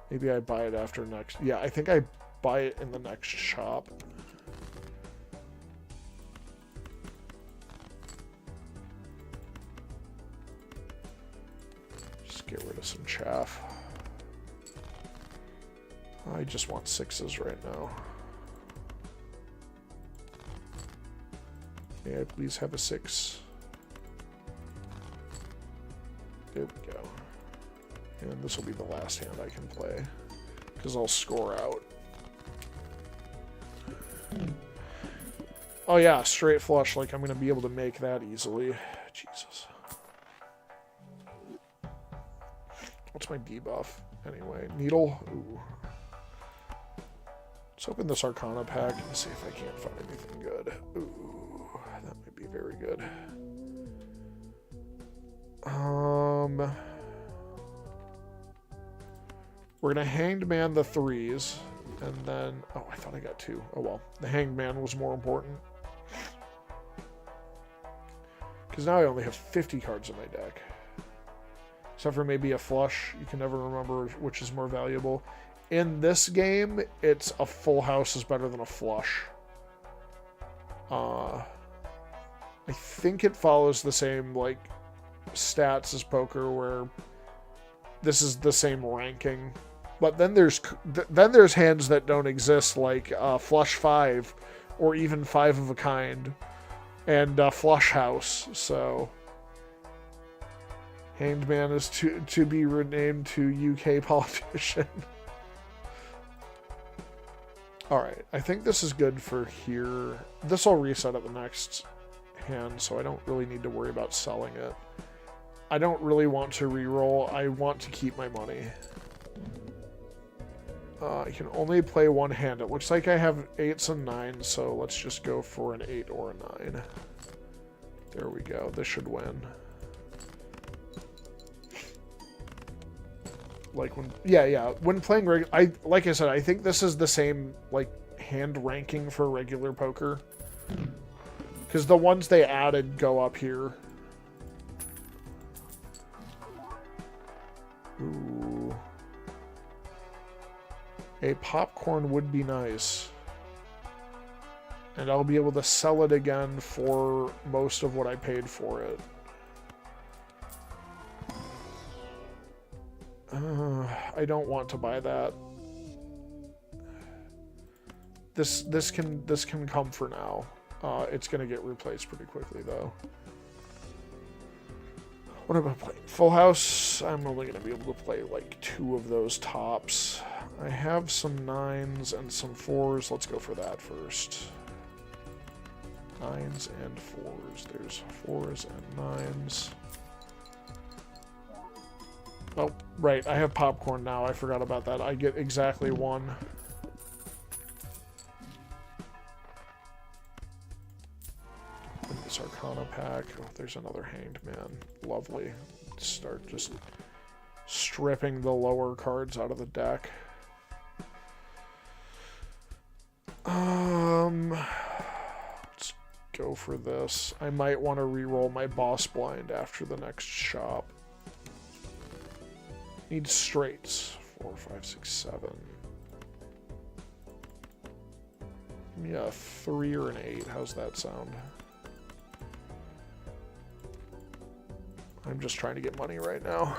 Maybe I buy it after next. Yeah, I think I buy it in the next shop. Just get rid of some chaff. I just want 6s right now. May I please have a 6? There we go. And this will be the last hand I can play, because I'll score out. Oh yeah, straight flush, like I'm going to be able to make that easily. Jesus. What's my debuff? Anyway, needle. Ooh. Let's open this Arcana pack and see if I can't find anything good. Ooh, that might be very good. We're going to Hanged Man the 3s, and then... Oh, I thought I got 2. Oh, well. The Hanged Man was more important. Because now I only have 50 cards in my deck. Except for maybe a flush. You can never remember which is more valuable. In this game, it's a full house is better than a flush. I think it follows the same, like, stats as poker, where this is the same ranking. But then there's hands that don't exist, like flush 5, or even 5 of a kind, and flush house. So Hanged Man is to be renamed to UK politician. All right, I think this is good for here. This will reset at the next hand, so I don't really need to worry about selling it. I don't really want to reroll. I want to keep my money. I can only play one hand. It looks like I have 8s and 9s, so let's just go for an 8 or a 9. There we go. This should win. Like when, yeah. When playing like I said, I think this is the same like hand ranking for regular poker, because the ones they added go up here. Ooh. A popcorn would be nice. And I'll be able to sell it again for most of what I paid for it. I don't want to buy that. This can come for now. It's gonna get replaced pretty quickly though. What am I playing? Full House? I'm only gonna be able to play like 2 of those tops. I have some 9s and some 4s. Let's go for that first. 9s and 4s. There's 4s and 9s. Oh, right. I have popcorn now. I forgot about that. I get exactly 1. This Arcana pack. Oh, there's another Hanged Man. Lovely. Start just stripping the lower cards out of the deck. Let's go for this. I might want to re-roll my boss blind after the next shop. Need straights. 4, 5, 6, 7. Give me a 3 or an 8. How's that sound? I'm just trying to get money right now.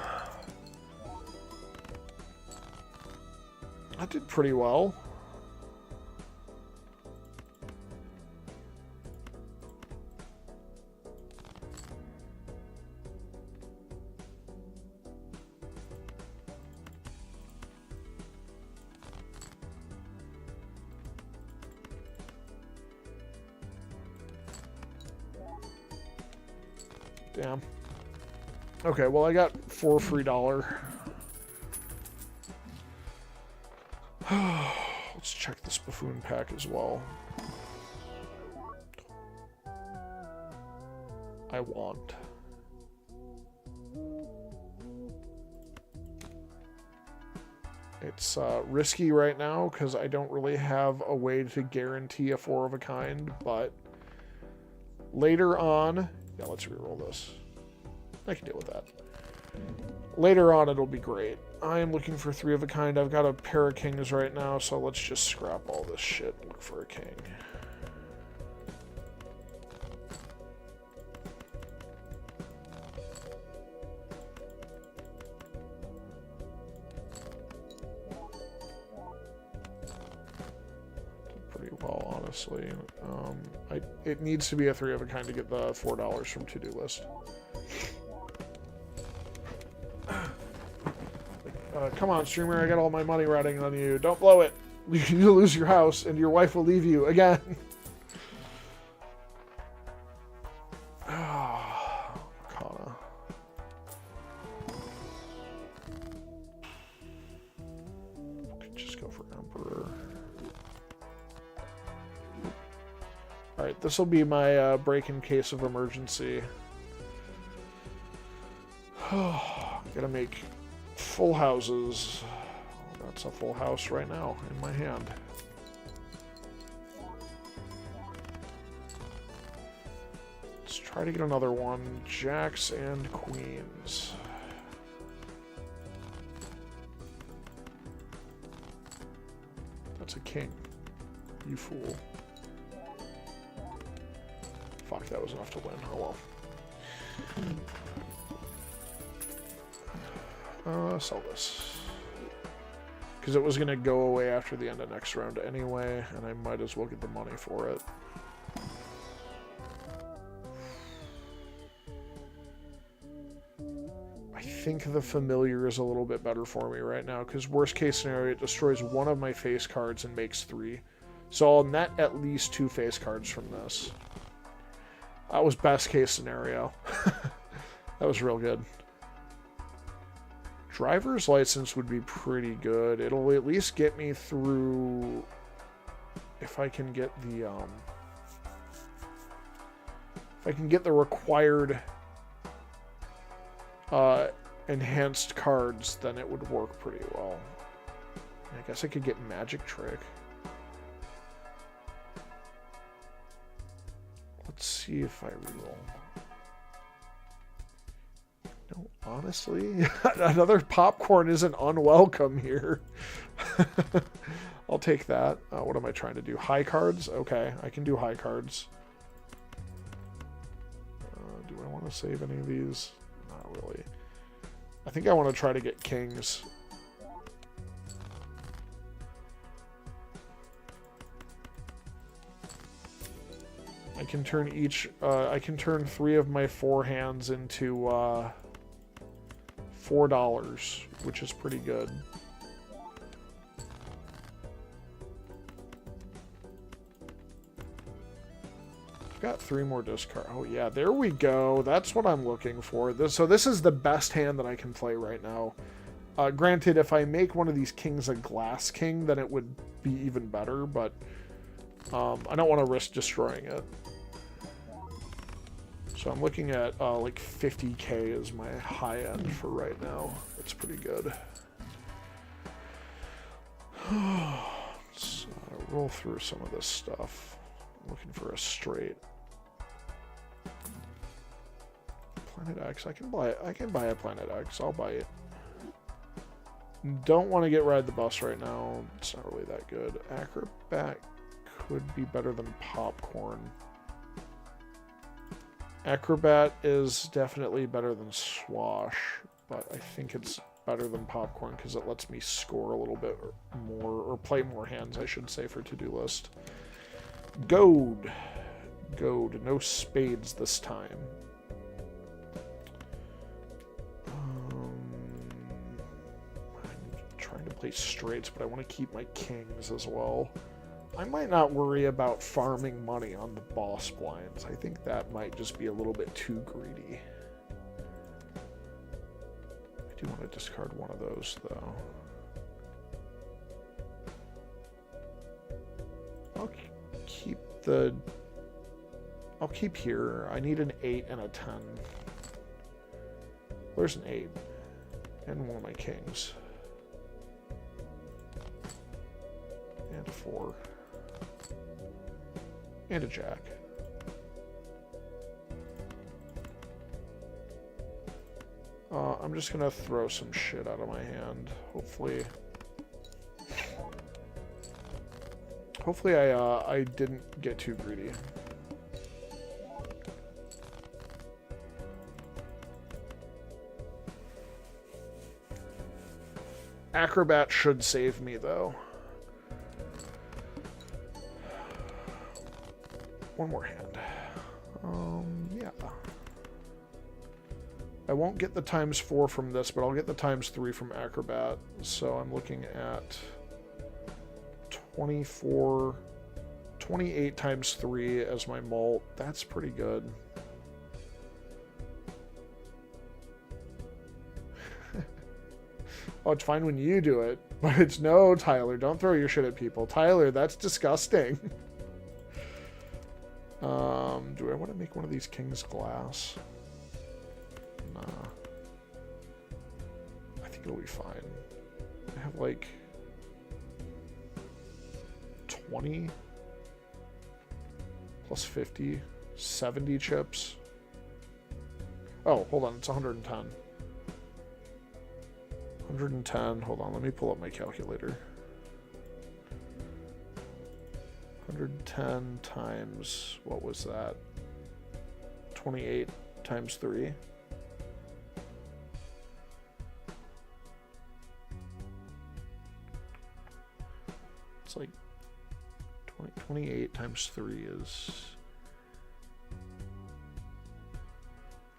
That did pretty well. Damn. Okay, well, I got 4 free dollar. Let's check this buffoon pack as well. I want. It's risky right now because I don't really have a way to guarantee a 4 of a kind, but later on... Yeah, let's reroll this. I can deal with that. Later on, it'll be great. I am looking for 3 of a kind. I've got a pair of kings right now, so let's just scrap all this shit and look for a king. Pretty well, honestly. It needs to be a 3 of a kind to get the $4 from to-do list. Come on, streamer, I got all my money riding on you. Don't blow it. You'll lose your house, and your wife will leave you again. Kana. Could just go for Emperor. Alright, this will be my break in case of emergency. Gotta make full houses. That's a full house right now in my hand. Let's try to get another one. Jacks and queens. That's a king. You fool. Fuck, that was enough to win. Oh well. Sell this. Because it was going to go away after the end of next round anyway, and I might as well get the money for it. I think the familiar is a little bit better for me right now, because worst case scenario, it destroys one of my face cards and makes 3. So I'll net at least 2 face cards from this. That was best case scenario. That was real good. Driver's license would be pretty good. It'll at least get me through if I can get the required enhanced cards, then it would work pretty well. I guess I could get magic trick. Let's see if I reroll. No, honestly, another popcorn isn't unwelcome here. I'll take that. What am I trying to do? High cards? Okay, I can do high cards. Do I want to save any of these? Not really. I think I want to try to get kings. I can turn I can turn 3 of my 4 hands into $4, which is pretty good. I've got 3 more discard. Oh yeah, there we go. That's what I'm looking for. So this is the best hand that I can play right now. Granted, if I make one of these kings a glass king, then it would be even better, but I don't want to risk destroying it. So I'm looking at like 50k is my high end for right now. That's pretty good. Let's roll through some of this stuff. I'm looking for a straight. Planet X. I can buy a Planet X. I'll buy it. Don't want to get Ride the Bus right now. It's not really that good. Acrobat could be better than Popcorn. Acrobat is definitely better than Swash, but I think it's better than Popcorn because it lets me score a little bit more, or play more hands, I should say, for to-do list. Goad. Goad. No spades this time. I'm trying to play straights, but I want to keep my kings as well. I might not worry about farming money on the boss blinds. I think that might just be a little bit too greedy. I do want to discard one of those, though. I'll keep here. I need an 8 and a 10. Where's an 8? And one of my kings. And a 4. And a jack. I'm just gonna throw some shit out of my hand. Hopefully I didn't get too greedy. Acrobat should save me, though. One more hand. Yeah. I won't get the ×4 from this, but I'll get the ×3 from Acrobat. So I'm looking at 24, 28 ×3 as my mult. That's pretty good. Oh, it's fine when you do it, but it's no, Tyler. Don't throw your shit at people. Tyler, that's disgusting. Do I want to make one of these King's Glass? Nah. I think it'll be fine. I have like 20 plus 50, 70 chips. Oh, hold on. It's 110. 110. Hold on. Let me pull up my calculator. 110 times, what was that? 28 times 3. It's like 28 times 3 is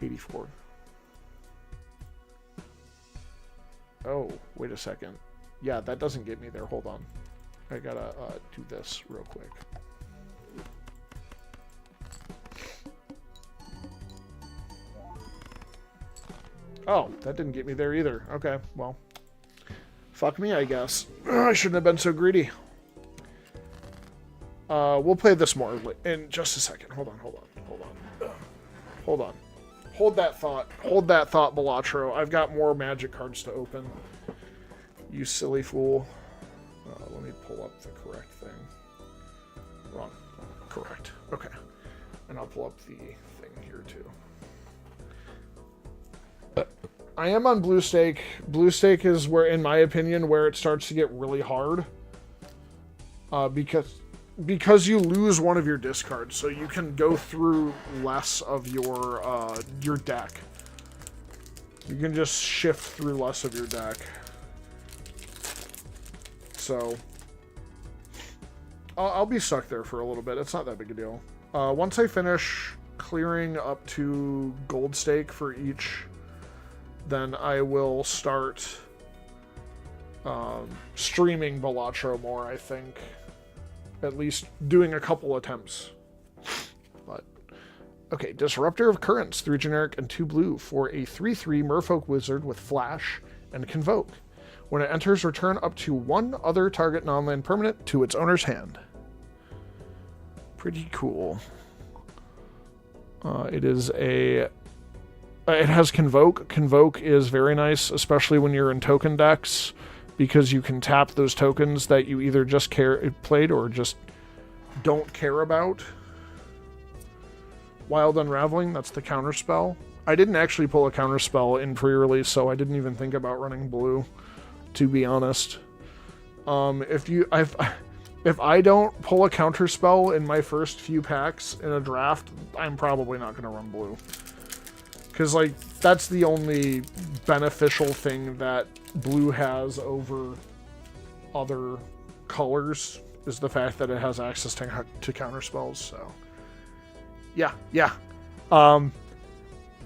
84. Oh, wait a second. Yeah, that doesn't get me there. Hold on. I gotta do this real quick. Oh, that didn't get me there either. Okay, well. Fuck me, I guess. I shouldn't have been so greedy. We'll play this more in just a second. Hold on. Hold that thought. Hold that thought, Balatro. I've got more magic cards to open. You silly fool. Let me pull up the correct thing. Wrong. Correct. Okay. And I'll pull up the thing here too. I am on Blue Stake. Blue Stake is where, in my opinion, where it starts to get really hard. Because you lose one of your discards, so you can go through less of your deck. You can just shift through less of your deck. So I'll be stuck there for a little bit. It's not that big a deal. Once I finish clearing up to gold stake for each, then I will start streaming Balatro more, I think. At least doing a couple attempts. But okay, Disruptor of Currents, 3 generic and 2 blue for a 3/3 Merfolk Wizard with Flash and Convoke. When it enters, return up to 1 other target non-land permanent to its owner's hand. Pretty cool. It has Convoke. Convoke is very nice, especially when you're in token decks, because you can tap those tokens that you either just played or just don't care about. Wild Unraveling, that's the counterspell. I didn't actually pull a counterspell in pre-release, so I didn't even think about running blue, to be honest. If I don't pull a counterspell in my first few packs in a draft, I'm probably not going to run blue. Because, like, that's the only beneficial thing that blue has over other colors, is the fact that it has access to counterspells. So, yeah.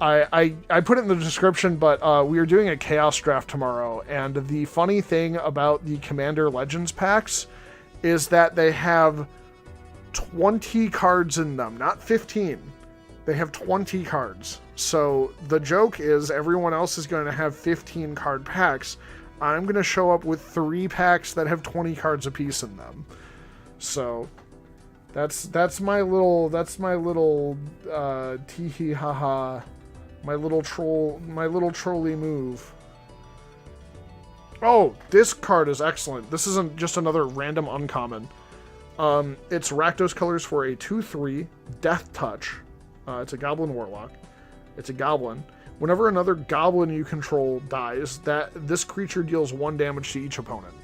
I put it in the description, but we are doing a Chaos draft tomorrow, and the funny thing about the Commander Legends packs is that they have 20 cards in them, not 15. They have 20 cards. So the joke is everyone else is going to have 15 card packs. I'm going to show up with 3 packs that have 20 cards apiece in them. So that's my little tee hee ha ha, my little trolley move. Oh, this card is excellent. This isn't just another random uncommon. It's Rakdos colors for a 2/3 Death Touch. It's a Goblin Warlock. It's a goblin. Whenever another goblin you control dies, this creature deals 1 damage to each opponent.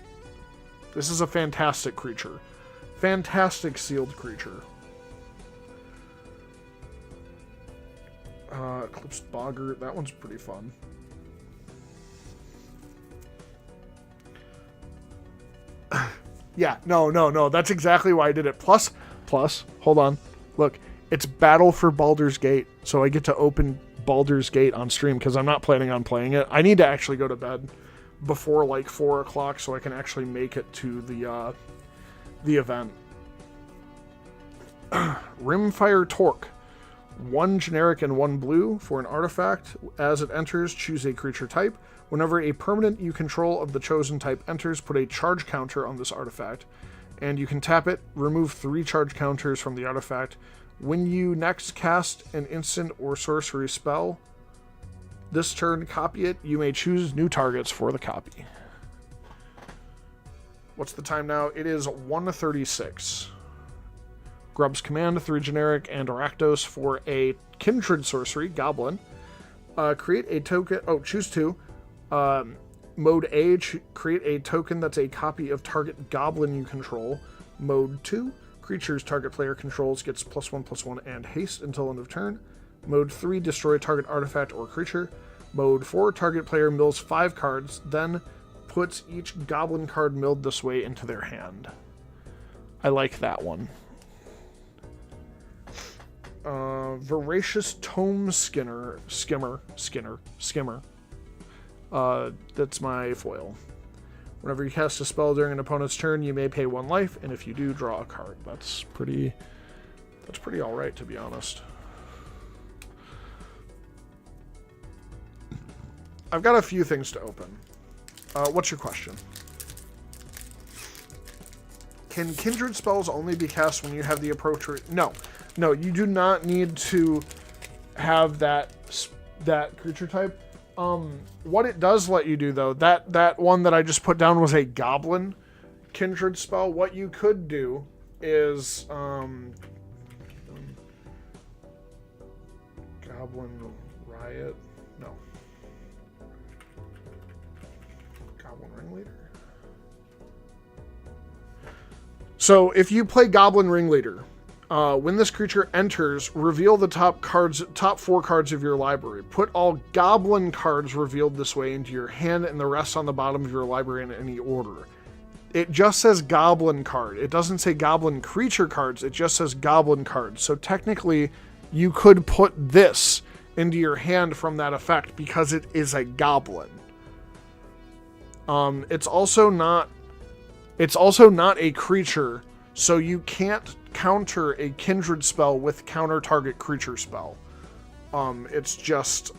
This is a fantastic creature. Fantastic sealed creature. Eclipsed Boggart, that one's pretty fun. Yeah, no, that's exactly why I did it. Plus, hold on. Look, it's Battle for Baldur's Gate, so I get to open Baldur's Gate on stream because I'm not planning on playing it. I need to actually go to bed before like 4 o'clock so I can actually make it to the event. Rimfire Torque. 1 generic and 1 blue for an artifact. As it enters, choose a creature type. Whenever a permanent you control of the chosen type enters, put a charge counter on this artifact. And you can tap it, remove 3 charge counters from the artifact. When you next cast an instant or sorcery spell, this turn copy it. You may choose new targets for the copy. What's the time now? It is 1:36. Grub's Command, 3 generic, and Arachdos for a Kindred sorcery, Goblin. Create a token... Oh, choose 2. Mode A, create a token that's a copy of target Goblin you control. Mode 2, creatures target player controls gets +1/+1 and haste until end of turn. Mode 3, destroy target artifact or creature. Mode 4, target player mills 5 cards, then puts each Goblin card milled this way into their hand. I like that one. Voracious Tome Skimmer. That's my foil. Whenever you cast a spell during an opponent's turn, you may pay 1 life, and if you do, draw a card. That's pretty alright, to be honest. I've got a few things to open. What's your question? Can kindred spells only be cast when you have the appropriate... No, you do not need to have that creature type. What it does let you do, though, that one that I just put down was a goblin kindred spell. What you could do is Goblin Riot. No. Goblin Ringleader. So if you play Goblin Ringleader, when this creature enters, reveal the top 4 cards of your library. Put all Goblin cards revealed this way into your hand and the rest on the bottom of your library in any order. It just says Goblin card. It doesn't say Goblin creature cards. It just says Goblin cards. So technically, you could put this into your hand from that effect because it is a Goblin. It's also not a creature, so you can't counter a kindred spell with counter target creature spell. It's just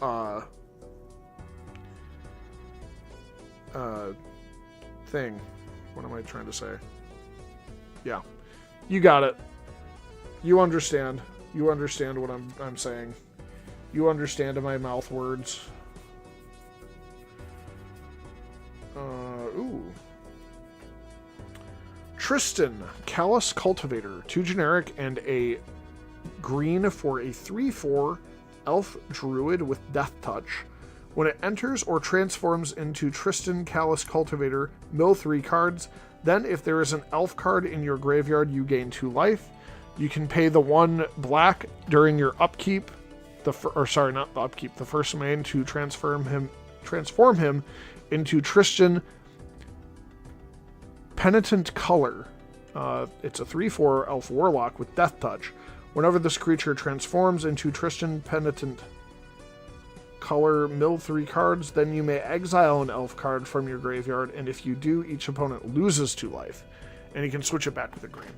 thing. What am I trying to say? Yeah, you got it. You understand. You understand what I'm saying. You understand in my mouth words. Ooh. Tristan, Callous Cultivator, 2 generic and a green for a 3/4 elf druid with Death Touch. When it enters or transforms into Tristan, Callous Cultivator, mill 3 cards. Then if there is an elf card in your graveyard, you gain 2 life. You can pay the 1 black during your upkeep, the first main to transform him into Tristan Penitent Color. It's a 3/4 elf warlock with Death Touch. Whenever this creature transforms into Tristan Penitent Color, mill 3 cards, then you may exile an elf card from your graveyard, and if you do, each opponent loses 2 life. And you can switch it back to the green.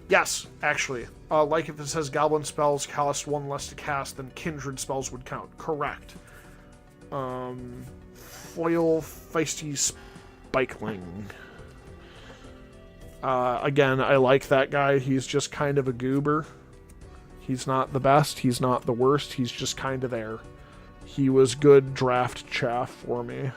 Yes, actually. Like if it says Goblin spells cost 1 less to cast, then kindred spells would count. Correct. Foil Feisty Spikeling. Again, I like that guy. He's just kind of a goober. He's not the best. He's not the worst. He's just kind of there. He was good draft chaff for me.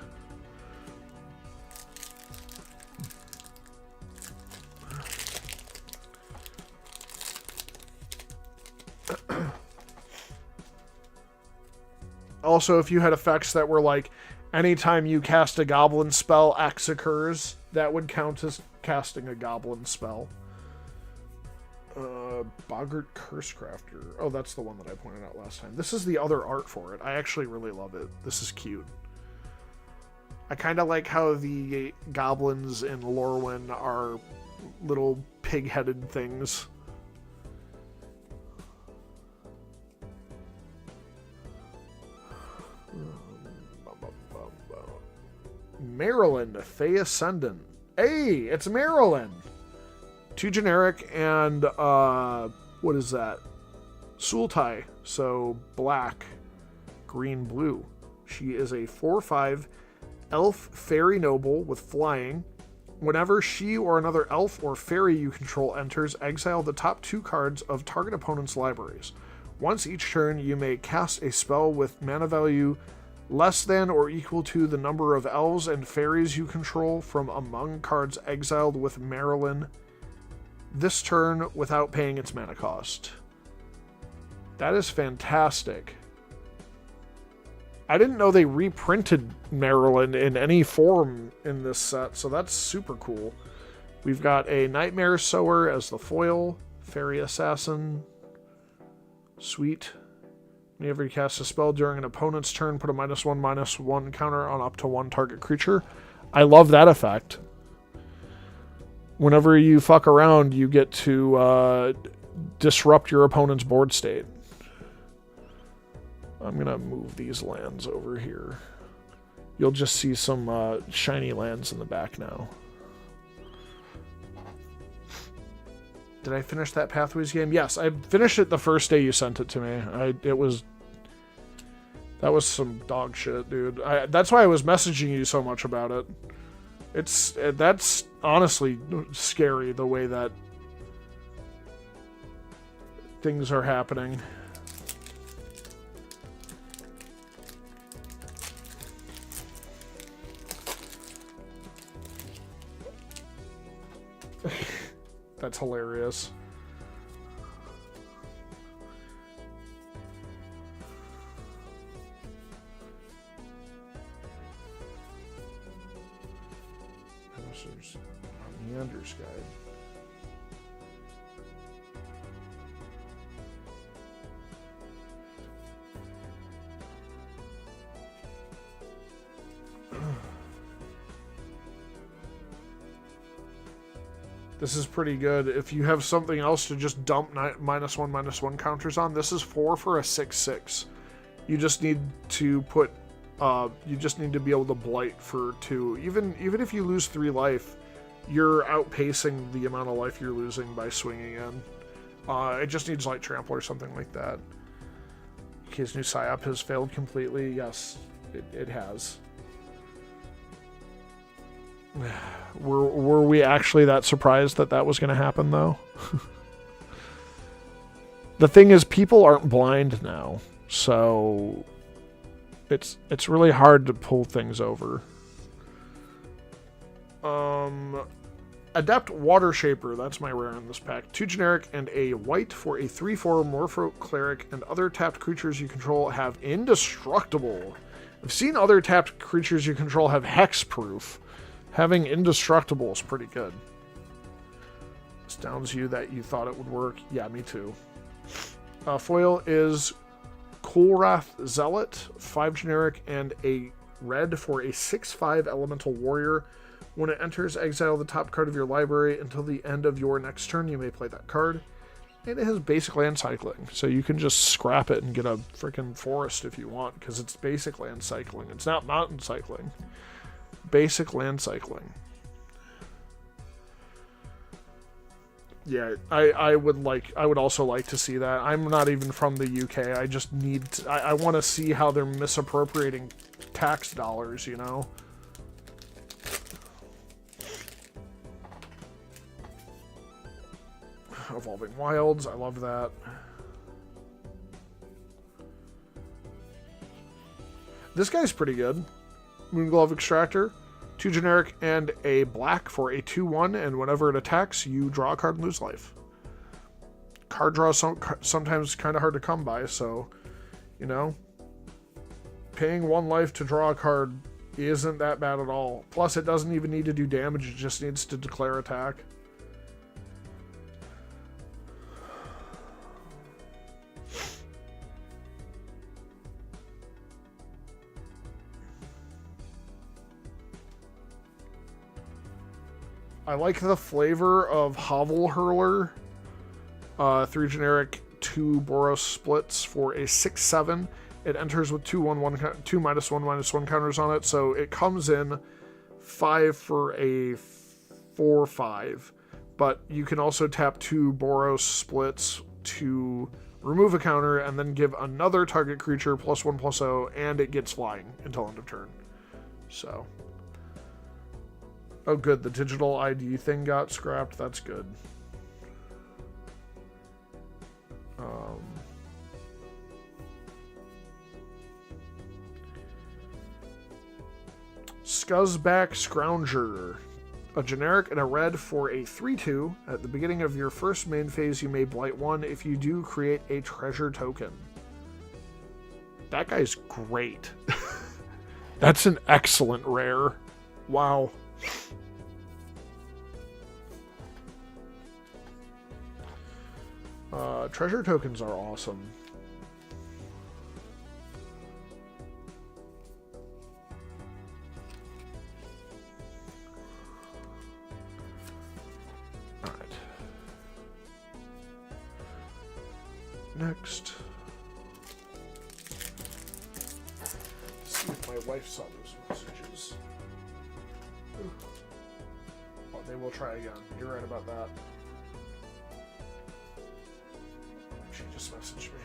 Also, if you had effects that were like, anytime you cast a goblin spell, X occurs, that would count as casting a goblin spell. Boggart Cursecrafter. Oh, that's the one that I pointed out last time. This is the other art for it. I actually really love it. This is cute. I kind of like how the goblins in Lorwyn are little pig-headed things. Maryland, Fey Ascendant. Hey, it's Maryland! 2 generic and, what is that? Sultai. So, black, green, blue. She is a 4/5 elf fairy noble with flying. Whenever she or another elf or fairy you control enters, exile the top 2 cards of target opponent's libraries. Once each turn, you may cast a spell with mana value less than or equal to the number of elves and fairies you control from among cards exiled with Marilyn this turn without paying its mana cost. That is fantastic. I didn't know they reprinted Marilyn in any form in this set, so that's super cool. We've got a Nightmare Sower as the foil, Fairy Assassin. Sweet. Whenever you cast a spell during an opponent's turn, put a -1/-1 counter on up to 1 target creature. I love that effect. Whenever you fuck around, you get to disrupt your opponent's board state. I'm going to move these lands over here. You'll just see some shiny lands in the back now. Did I finish that Pathways game? Yes, I finished it the first day you sent it to me. That was some dog shit, dude. That's why I was messaging you so much about it. That's honestly scary, the way that things are happening. That's hilarious. Meander's Guide. This is pretty good. If you have something else to just dump -1/-1 counters on, this is 4 for a 6/6. You just need to put, you just need to be able to blight for 2. Even if you lose 3 life, you're outpacing the amount of life you're losing by swinging in. It just needs Light Trample or something like that. In case new PSYOP has failed completely, yes, it has. Were we actually that surprised that was going to happen, though? The thing is, people aren't blind now, so it's really hard to pull things over. Adept Water Shaper, that's my rare in this pack. 2 generic and a white for a 3/4 Morpho Cleric, and other tapped creatures you control have Indestructible. I've seen other tapped creatures you control have Hexproof. Having Indestructible is pretty good. Astounds you that you thought it would work. Yeah, me too. Foil is Kolrath Zealot, 5 generic and a red for a 6/5 Elemental Warrior. When it enters, exile the top card of your library until the end of your next turn. You may play that card. And it has basic land cycling, so you can just scrap it and get a freaking forest if you want, because it's basic land cycling. It's not mountain cycling. Basic land cycling. Yeah, I would also like to see that. I'm not even from the UK. I just need to, I want to see how they're misappropriating tax dollars, you know? Evolving Wilds, I love that. This guy's pretty good. Moonglove Extractor, 2 generic and a black for a 2/1, and whenever it attacks, you draw a card and lose life. Card draw is sometimes kind of hard to come by, so, you know. paying 1 life to draw a card isn't that bad at all. Plus, it doesn't even need to do damage, it just needs to declare attack. I like the flavor of Hovel Hurler. 3 generic, 2 Boros splits for a 6/7. It enters with 2 -1/-1 counters on it, so it comes in 5 for a 4/5. But you can also tap 2 Boros splits to remove a counter and then give another target creature +1/+0, and it gets flying until end of turn. So. Oh, good. The digital ID thing got scrapped. That's good. Scuzzback Scrounger. A generic and a red for a 3/2. At the beginning of your first main phase, you may blight 1. If you do, create a treasure token. That guy's great. That's an excellent rare. Wow. Treasure tokens are awesome. Alright. Next. Let's see if my wife saw those messages. Oh, they will try again. You're right about that. She just messaged me.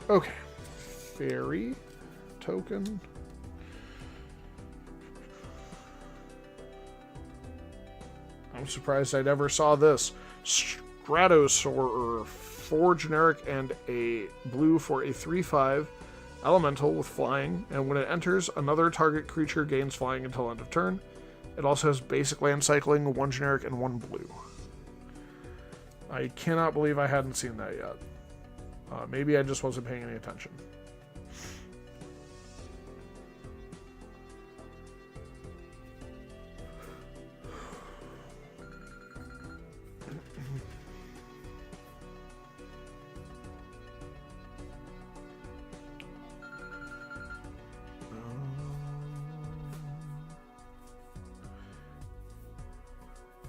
Okay. Fairy token. I'm surprised I never saw this. Stratosaur, 4 generic and a blue for a 3/5 elemental with flying, and when it enters, another target creature gains flying until end of turn. It also has basic land cycling, 1 generic and 1 blue. I cannot believe I hadn't seen that yet. Maybe I just wasn't paying any attention.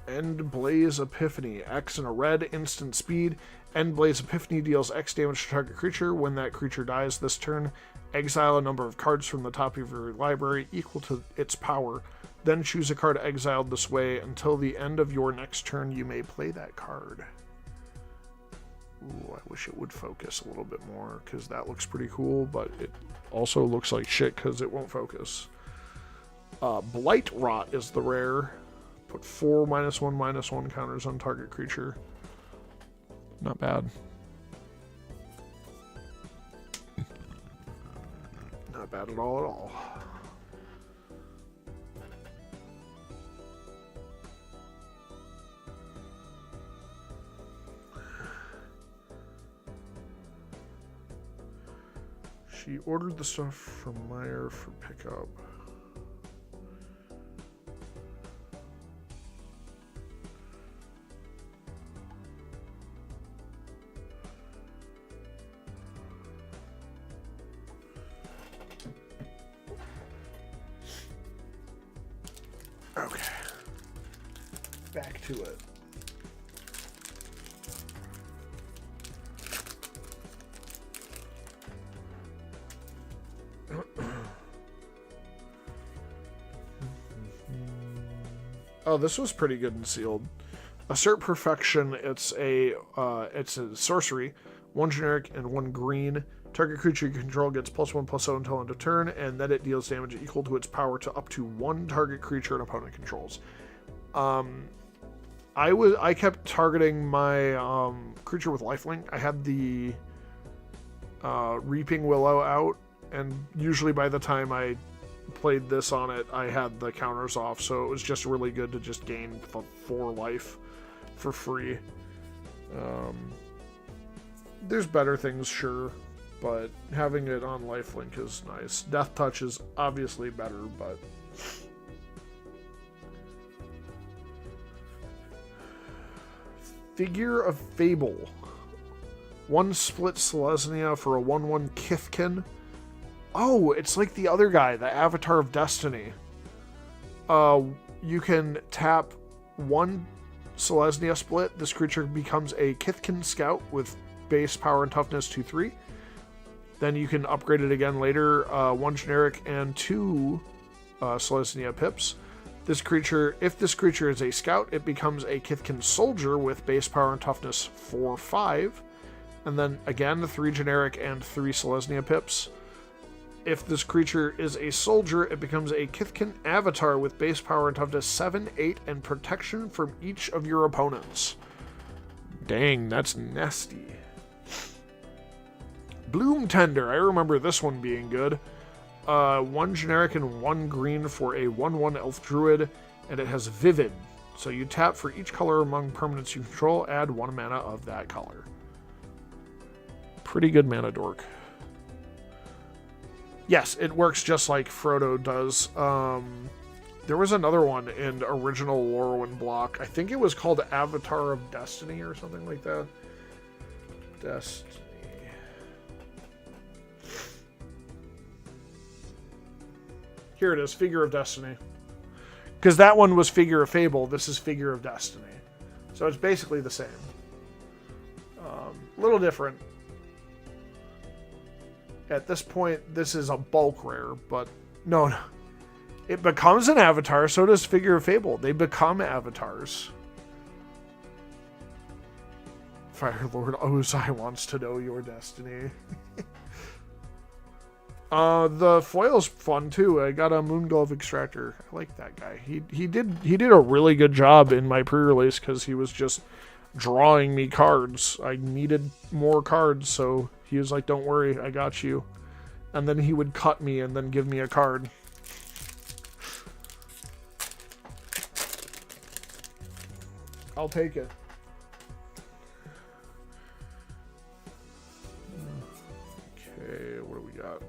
Endblaze Epiphany. X and a red, instant speed. Endblaze Epiphany deals X damage to target creature. When that creature dies this turn, exile a number of cards from the top of your library equal to its power. Then choose a card exiled this way. Until the end of your next turn, you may play that card. Ooh, I wish it would focus a little bit more, because that looks pretty cool, but it also looks like shit because it won't focus. Blight Rot is the rare. Put 4 -1/-1 counters on target creature. Not bad. Not bad at all. She ordered the stuff from Meyer for pickup. Okay. Back to it. Oh, this was pretty good and sealed. Assert Perfection. It's a sorcery. 1 generic and 1 green. Target creature you control gets +1/+0 until end of turn, and then it deals damage equal to its power to up to 1 target creature an opponent controls. I kept targeting my creature with lifelink. I had the Reaping Willow out, and usually by the time I played this on it, I had the counters off, so it was just really good to just gain 4 life for free. There's better things, sure, but having it on lifelink is nice. Death Touch is obviously better, but... Figure of Fable. 1 split Selesnya for a 1/1 Kithkin. Oh, it's like the other guy, the Avatar of Destiny. You can tap 1 Selesnya split. This creature becomes a Kithkin Scout with base power and toughness 2/3. Then you can upgrade it again later. 1 generic and 2 Selesnya pips. This creature, if this creature is a scout, it becomes a Kithkin Soldier with base power and toughness 4/5. And then again, 3 generic and 3 Selesnya pips. If this creature is a soldier, it becomes a Kithkin Avatar with base power and toughness 7, 8, and protection from each of your opponents. Dang, that's nasty. Bloom Tender. I remember this one being good. 1 generic and 1 green for a 1/1 Elf Druid, and it has Vivid. So you tap for each color among permanents you control, add 1 mana of that color. Pretty good mana dork. Yes, it works just like Frodo does. There was another one in original Lorwyn block. I think it was called Avatar of Destiny or something like that. Destiny. Here it is, Figure of Destiny. Because that one was Figure of Fable, this is Figure of Destiny. So it's basically the same. A little different. At this point, this is a bulk rare, but no. It becomes an avatar, so does Figure of Fable. They become avatars. Fire Lord Ozai wants to know your destiny. The foil's fun too. I got a Moonglove Extractor. I like that guy. He did a really good job in my pre-release because he was just drawing me cards. I needed more cards, so he was like, "Don't worry, I got you." And then he would cut me and then give me a card. I'll take it. Okay, what do we got?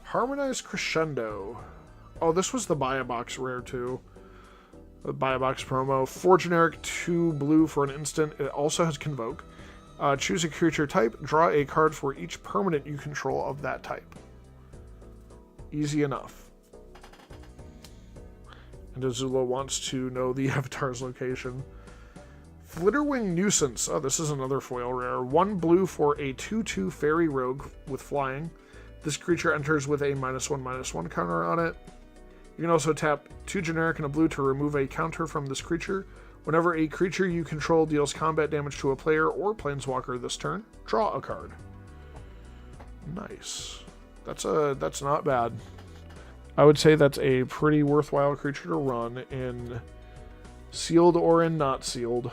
Harmonized Crescendo. Oh, this was the Buy a Box rare too. The Buy a Box promo. 4 generic, 2 blue for an instant. It also has Convoke. Choose a creature type. Draw a card for each permanent you control of that type. Easy enough. And Azula wants to know the avatar's location. Flitterwing Nuisance. Oh, this is another foil rare. 1 blue for a 2/2 fairy rogue with flying. This creature enters with a -1/-1 counter on it. You can also tap 2 generic and a blue to remove a counter from this creature. Whenever a creature you control deals combat damage to a player or planeswalker this turn, draw a card. Nice. That's not bad. I would say that's a pretty worthwhile creature to run in sealed or in not sealed.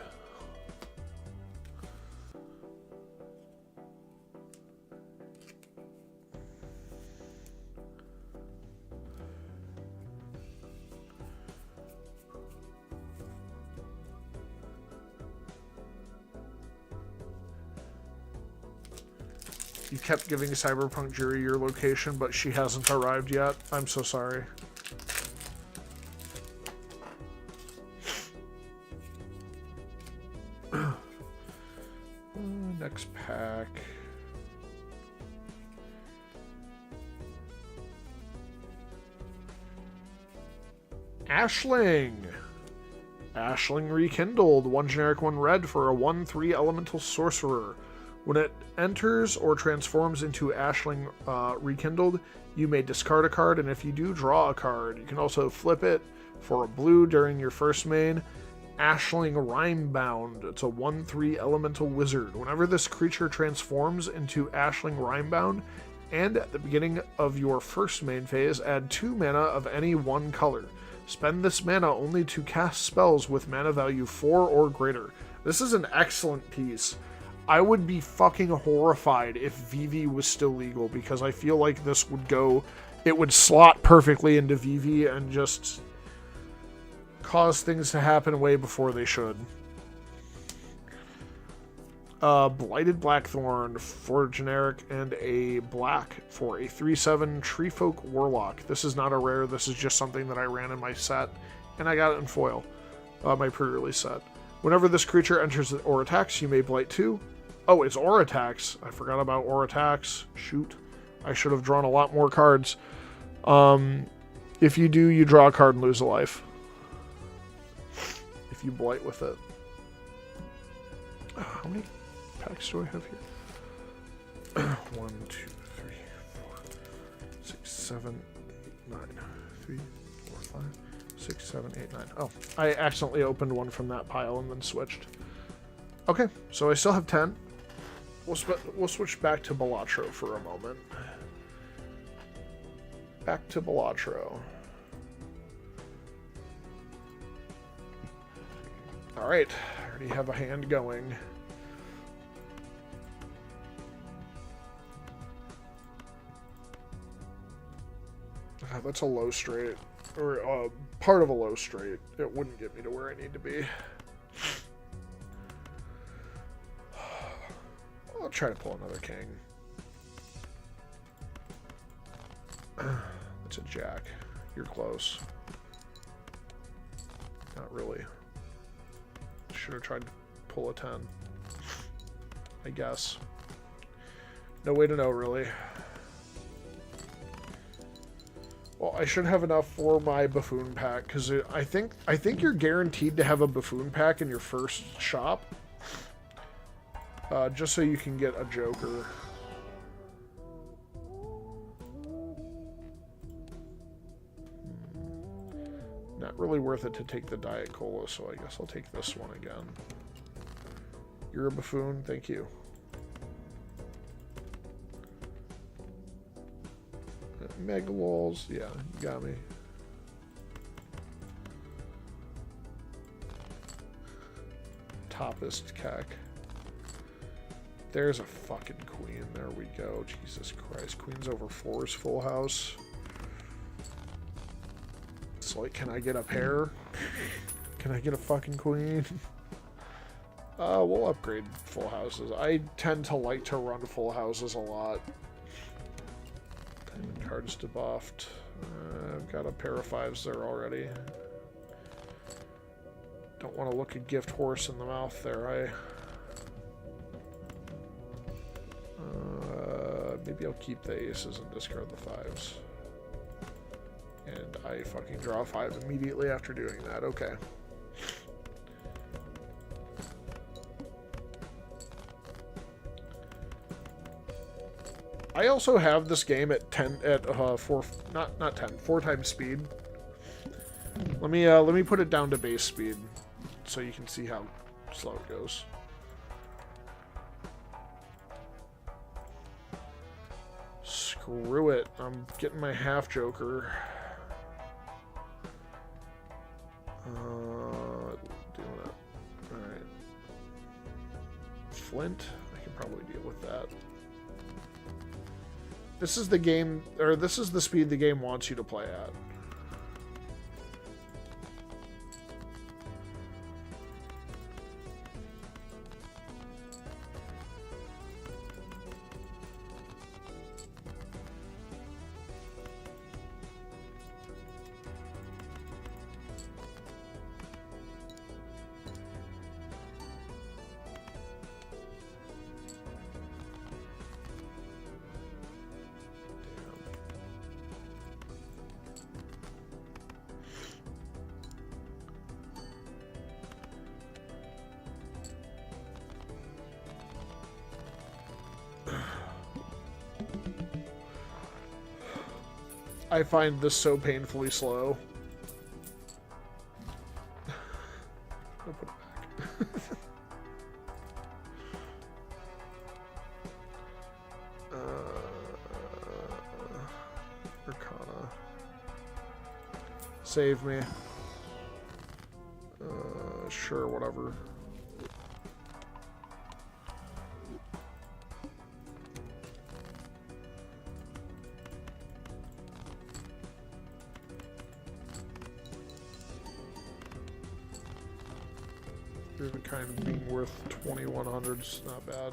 You kept giving Cyberpunk Jury your location, but she hasn't arrived yet. I'm so sorry. Next pack. Ashling. Ashling Rekindled. 1 generic, 1 red for a 1/3 elemental sorcerer. When it enters or transforms into Ashling Rekindled, you may discard a card, and if you do, draw a card. You can also flip it for a blue during your first main. Ashling Rhymebound. It's a 1/3 elemental wizard. Whenever this creature transforms into Ashling Rhymebound, and at the beginning of your first main phase, add 2 mana of any one color. Spend this mana only to cast spells with mana value 4 or greater. This is an excellent piece. I would be fucking horrified if VV was still legal, because I feel like this would go... It would slot perfectly into VV and just cause things to happen way before they should. Blighted Blackthorn for generic and a black for a 3/7 Treefolk Warlock. This is not a rare, this is just something that I ran in my set, and I got it in foil, my pre-release set. Whenever this creature enters or attacks, you may blight 2. Oh, it's aura attacks. I forgot about aura attacks. Shoot. I should have drawn a lot more cards. If you do, you draw a card and lose a life. If you blight with it. How many packs do I have here? 1, 2, 3, 4, 6, 7, 8, 9. 3, 4, 5, 6, 7, 8, 9. Oh, I accidentally opened one from that pile and then switched. Okay, so I still have 10. We'll switch back to Balatro for a moment. Back to Balatro. Alright, I already have a hand going. That's a low straight. Or part of a low straight. It wouldn't get me to where I need to be. I'll try to pull another king. It's a jack. You're close. Not really. Should have tried to pull a 10. I guess. No way to know, really. Well, I should have enough for my buffoon pack, because I think you're guaranteed to have a buffoon pack in your first shop. Just so you can get a Joker. Not really worth it to take the Diet Cola, so I guess I'll take this one again. You're a buffoon, thank you. Mega walls, yeah, you got me. Toppest Keck. There's a fucking queen. There we go. Jesus Christ. Queen's over 4's full house. It's like, can I get a pair? Can I get a fucking queen? We'll upgrade full houses. I tend to like to run full houses a lot. Diamond cards debuffed. I've got a pair of 5s there already. Don't want to look a gift horse in the mouth there, maybe I'll keep the aces and discard the 5s. And I fucking draw a 5 immediately after doing that. Okay. I also have this game at 4 times speed. Let me put it down to base speed so you can see how slow it goes. Screw it. I'm getting my half Joker. Doing it. Alright. Flint. I can probably deal with that. This is the game, or this is the speed the game wants you to play at. I find this so painfully slow. I'll put it back. Arcana. Save me. Sure, whatever. Even kind of being worth 2,100 is not bad.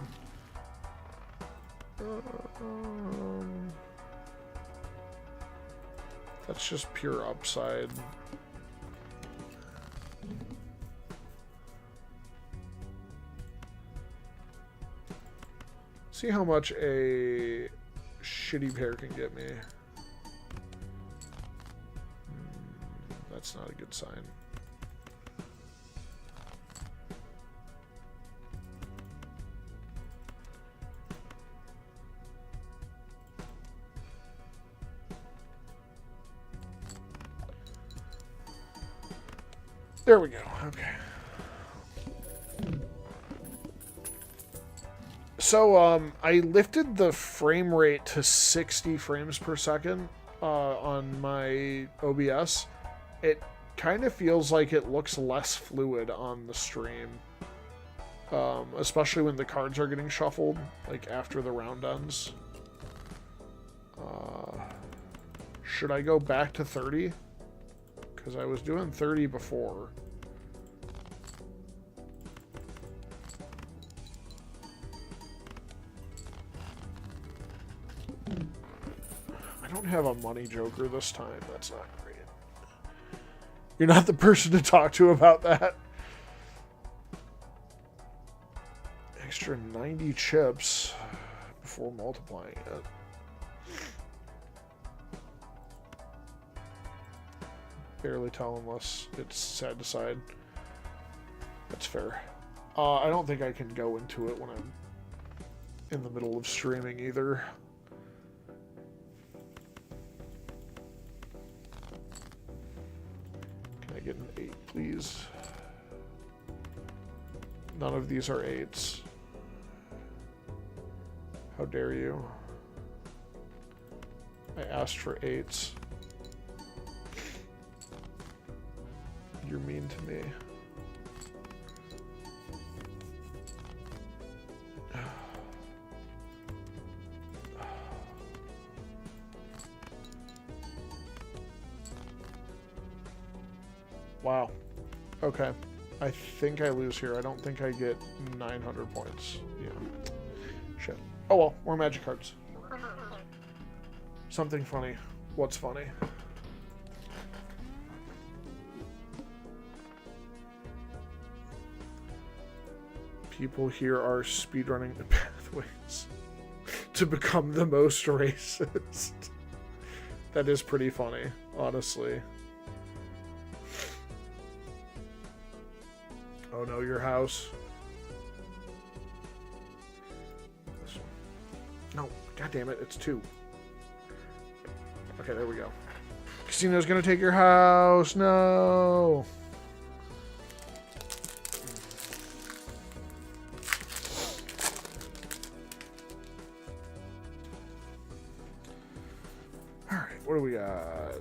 That's just pure upside. See how much a shitty pair can get me. That's not a good sign. There we go. Okay. So, I lifted the frame rate to 60 frames per second on my OBS. It kind of feels like it looks less fluid on the stream, especially when the cards are getting shuffled, like after the round ends. Should I go back to 30? Because I was doing 30 before. I don't have a money joker this time. That's not great. You're not the person to talk to about that. Extra 90 chips before multiplying it. Barely tell unless it's side to side. That's fair. I don't think I can go into it when I'm in the middle of streaming either. Can I get an 8, please? None of these are 8s. How dare you? I asked for 8s. You're mean to me. Wow. Okay. I think I lose here. I don't think I get 900 points. Yeah. Shit. Oh well, more magic cards. Something funny. What's funny? People here are speedrunning the pathways to become the most racist. That is pretty funny, honestly. Oh no, your house. This one. No, god damn it, it's 2. Okay, there we go. Casino's gonna take your house. No. What do we got?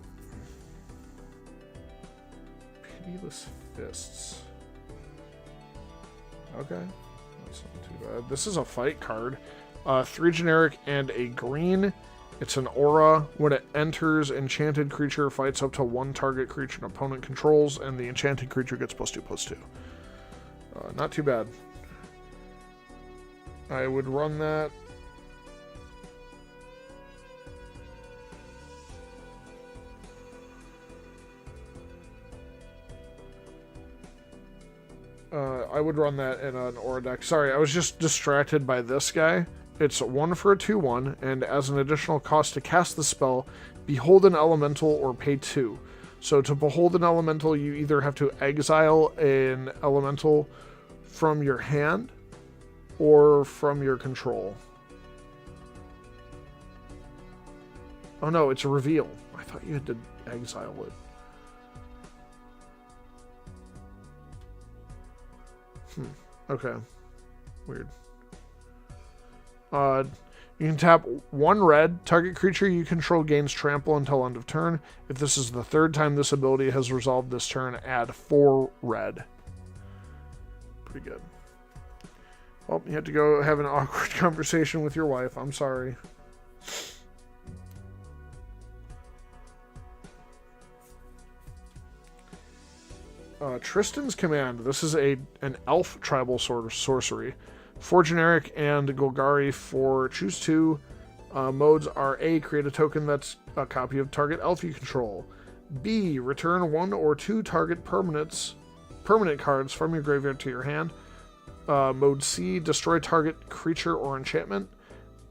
Pitiless Fists. Okay. That's not too bad. This is a fight card. 3 generic and a green. It's an aura. When it enters, enchanted creature fights up to 1 target creature an opponent controls, and the enchanted creature gets +2/+2. Not too bad. I would run that. I would run that in an aura deck. Sorry, I was just distracted by this guy. It's 1 for a 2/1, and as an additional cost to cast the spell, behold an elemental or pay 2. So to behold an elemental, you either have to exile an elemental from your hand or from your control. Oh no, it's a reveal. I thought you had to exile it. Okay. Weird. You can tap 1 red. Target creature you control gains trample until end of turn. If this is the 3rd time this ability has resolved this turn, add 4 red. Pretty good. Well, you have to go have an awkward conversation with your wife. I'm sorry. Tristan's Command. This is an elf tribal sorcery. 4 generic and Golgari for choose 2. Modes are A, create a token that's a copy of target elf you control. B, return 1 or 2 target permanent cards from your graveyard to your hand. Mode C, destroy target creature or enchantment.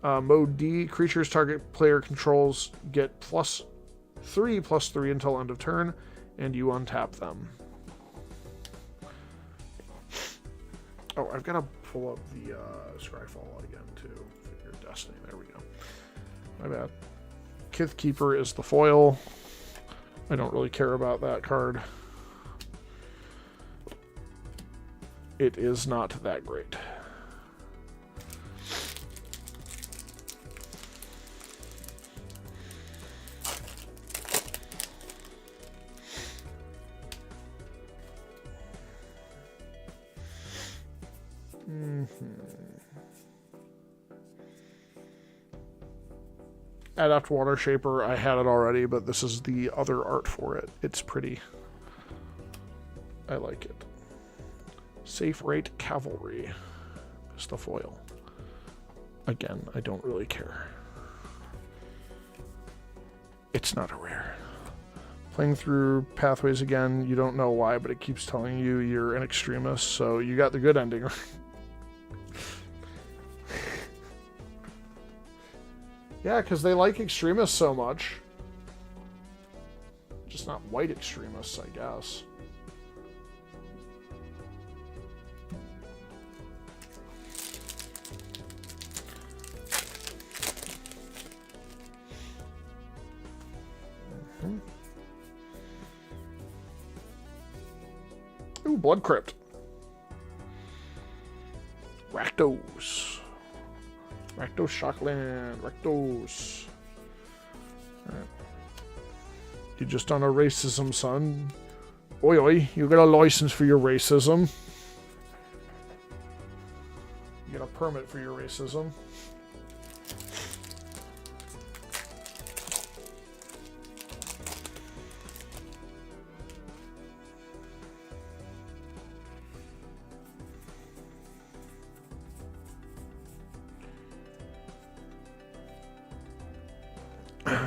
Mode D, creatures target player controls get +3/+3 until end of turn, and you untap them. Oh, I've got to pull up the Scryfall again, too. Figure of Destiny. There we go. My bad. Kith Keeper is the foil. I don't really care about that card. It is not that great. Adapt Water Shaper, I had it already, but this is the other art for it. It's pretty. I like it. Safe Rate Cavalry is the foil. Again, I don't really care. It's not a rare. Playing through Pathways again, you don't know why, but it keeps telling you you're an extremist, so you got the good ending. Yeah, because they like extremists so much. Just not white extremists, I guess. Ooh, Blood Crypt. Rakdos. Rakdos Shockland. Rakdos. Alright. You just done a racism, son. Oi, oi. You got a license for your racism. You get a permit for your racism.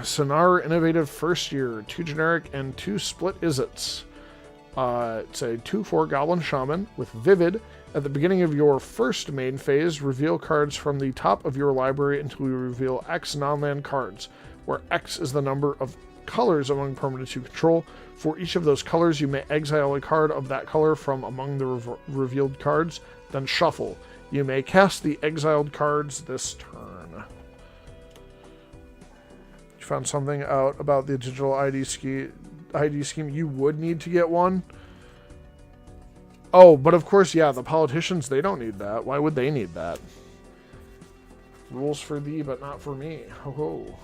Sonar Innovative First Year, 2 generic and 2 split Izzets. It's a 2/4 Goblin Shaman with Vivid. At the beginning of your first main phase, reveal cards from the top of your library until you reveal X non-land cards, where X is the number of colors among permanents you control. For each of those colors, you may exile a card of that color from among the revealed cards, then shuffle. You may cast the exiled cards this turn. Found something out about the digital ID scheme. You would need to get one. Oh, but of course, yeah, the politicians, they don't need that. Why would they need that? Rules for thee, but not for me. Ho ho.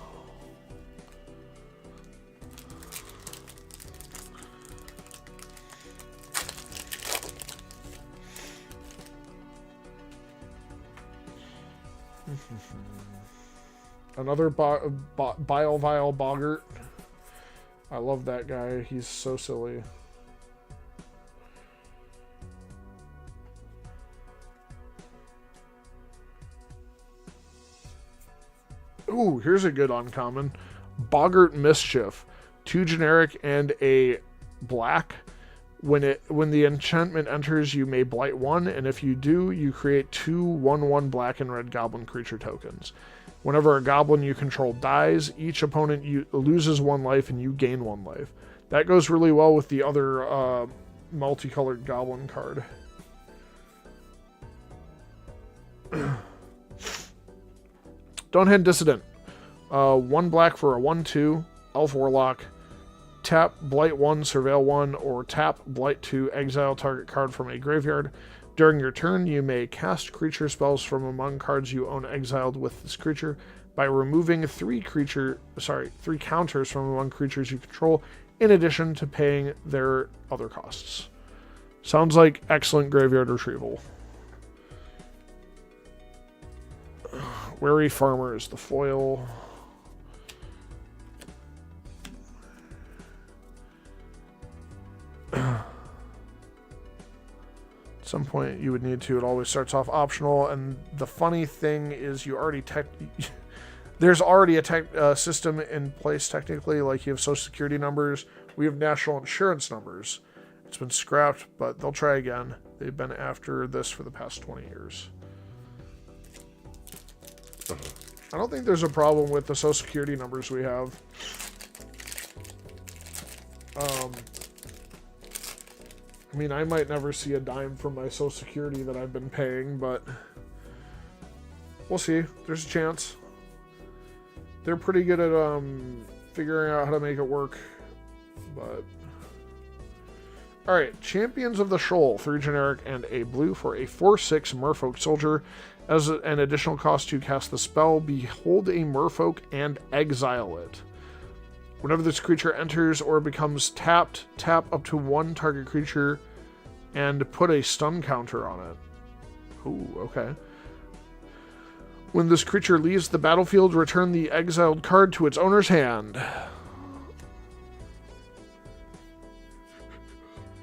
Another Bile Vile Boggart. I love that guy. He's so silly. Ooh, here's a good uncommon. Boggart Mischief. 2 generic and a black. When the enchantment enters, you may blight 1, and if you do, you create 2 1/1 black and red goblin creature tokens. Whenever a goblin you control dies, each opponent loses 1 life and you gain 1 life. That goes really well with the other multicolored goblin card. Stonehead Dissident. 1 black for a 1/2, Elf Warlock. Tap Blight 1, Surveil 1, or tap Blight 2, exile target card from a graveyard. During your turn, you may cast creature spells from among cards you own exiled with this creature by removing three counters from among creatures you control, in addition to paying their other costs. Sounds like excellent graveyard retrieval. Wary Farmer is the foil. At some point you would need to. It always starts off optional, and the funny thing is you already there's already a system in place technically, like you have social security numbers. We have national insurance numbers. It's been scrapped, but they'll try again. They've been after this for the past 20 years. I don't think there's a problem with the social security numbers we have. I mean, I might never see a dime from my social security that I've been paying, but we'll see. There's a chance. They're pretty good at figuring out how to make it work, but... Alright, Champions of the Shoal, 3 generic and a blue for a 4/6 Merfolk Soldier. As an additional cost to cast the spell, behold a Merfolk and exile it. Whenever this creature enters or becomes tapped, tap up to one target creature and put a stun counter on it. Ooh, okay. When this creature leaves the battlefield, return the exiled card to its owner's hand.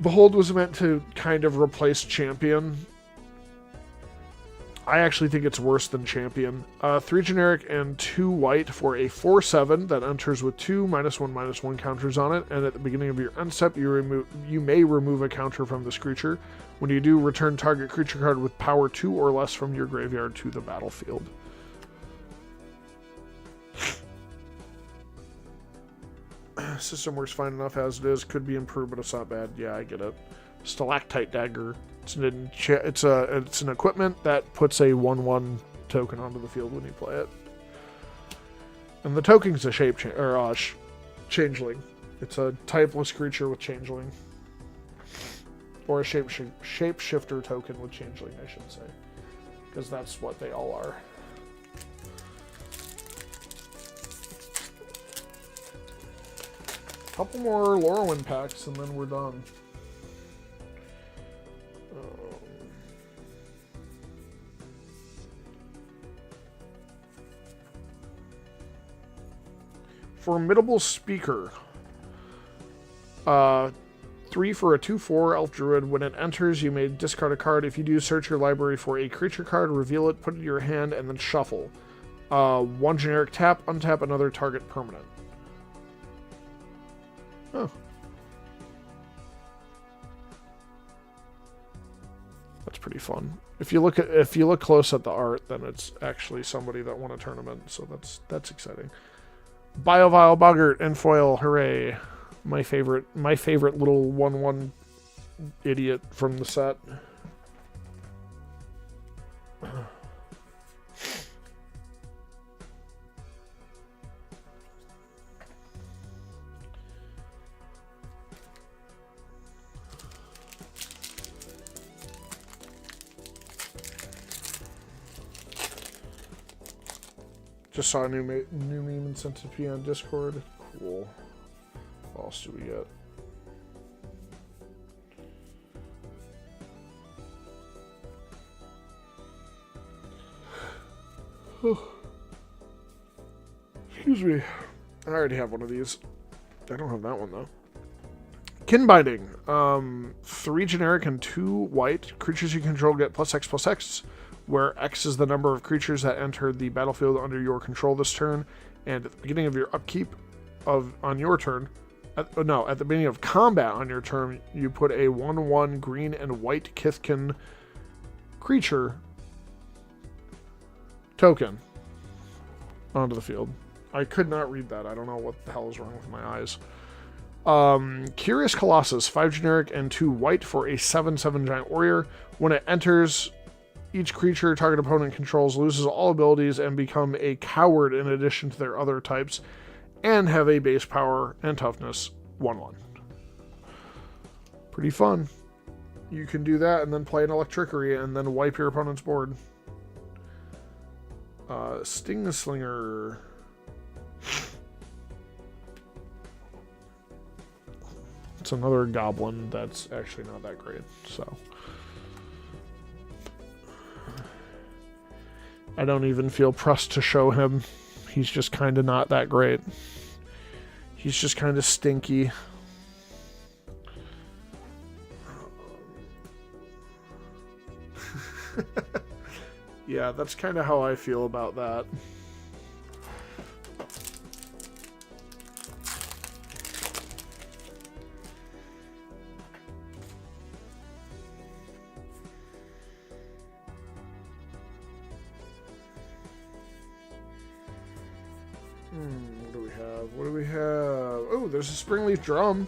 Behold was meant to kind of replace Champion. I actually think it's worse than Champion. 3 generic and 2 white for a 4/7 that enters with 2 -1/-1 counters on it, and at the beginning of your end step, you may remove a counter from this creature. When you do, return target creature card with power 2 or less from your graveyard to the battlefield. System works fine enough as it is. Could be improved, but it's not bad. Yeah, I get it. Stalactite Dagger. It's an equipment that puts a 1/1 token onto the field when you play it. And the token's a changeling. It's a typeless creature with changeling. Or a shapeshifter token with changeling, I should say. Because that's what they all are. Couple more Lorwyn packs and then we're done. Formidable Speaker. 3 for a 2/4 Elf Druid. When it enters, you may discard a card. If you do, search your library for a creature card, reveal it, put it in your hand, and then shuffle. 1 generic tap, untap another target permanent. Oh. That's pretty fun. If you look close at the art, then it's actually somebody that won a tournament, so that's exciting. Biovile Boggart and foil, hooray. My favorite little 1/1 idiot from the set. Just saw a new meme and sent it to me on Discord. Cool. What else do we get? Excuse me. I already have one of these. I don't have that one though. Kinbinding. 3 generic and 2 white. Creatures you control get +X/+X, where X is the number of creatures that entered the battlefield under your control this turn, and at the beginning of your upkeep on your turn, at the beginning of combat on your turn, you put a 1/1 green and white Kithkin creature token onto the field. I could not read that. I don't know what the hell is wrong with my eyes. Curious Colossus, 5 generic and 2 white for a 7/7 giant warrior. When it enters, each creature target opponent controls loses all abilities and become a coward in addition to their other types, and have a base power and toughness 1/1. Pretty fun. you can do that and then play an Electrickery and then wipe your opponent's board. Sting Slinger. It's another goblin that's actually not that great, so. I don't even feel pressed to show him. He's just kind of not that great. He's just kind of stinky. Yeah, that's kind of how I feel about that. What do we have? What do we have? Oh, there's a Springleaf Drum.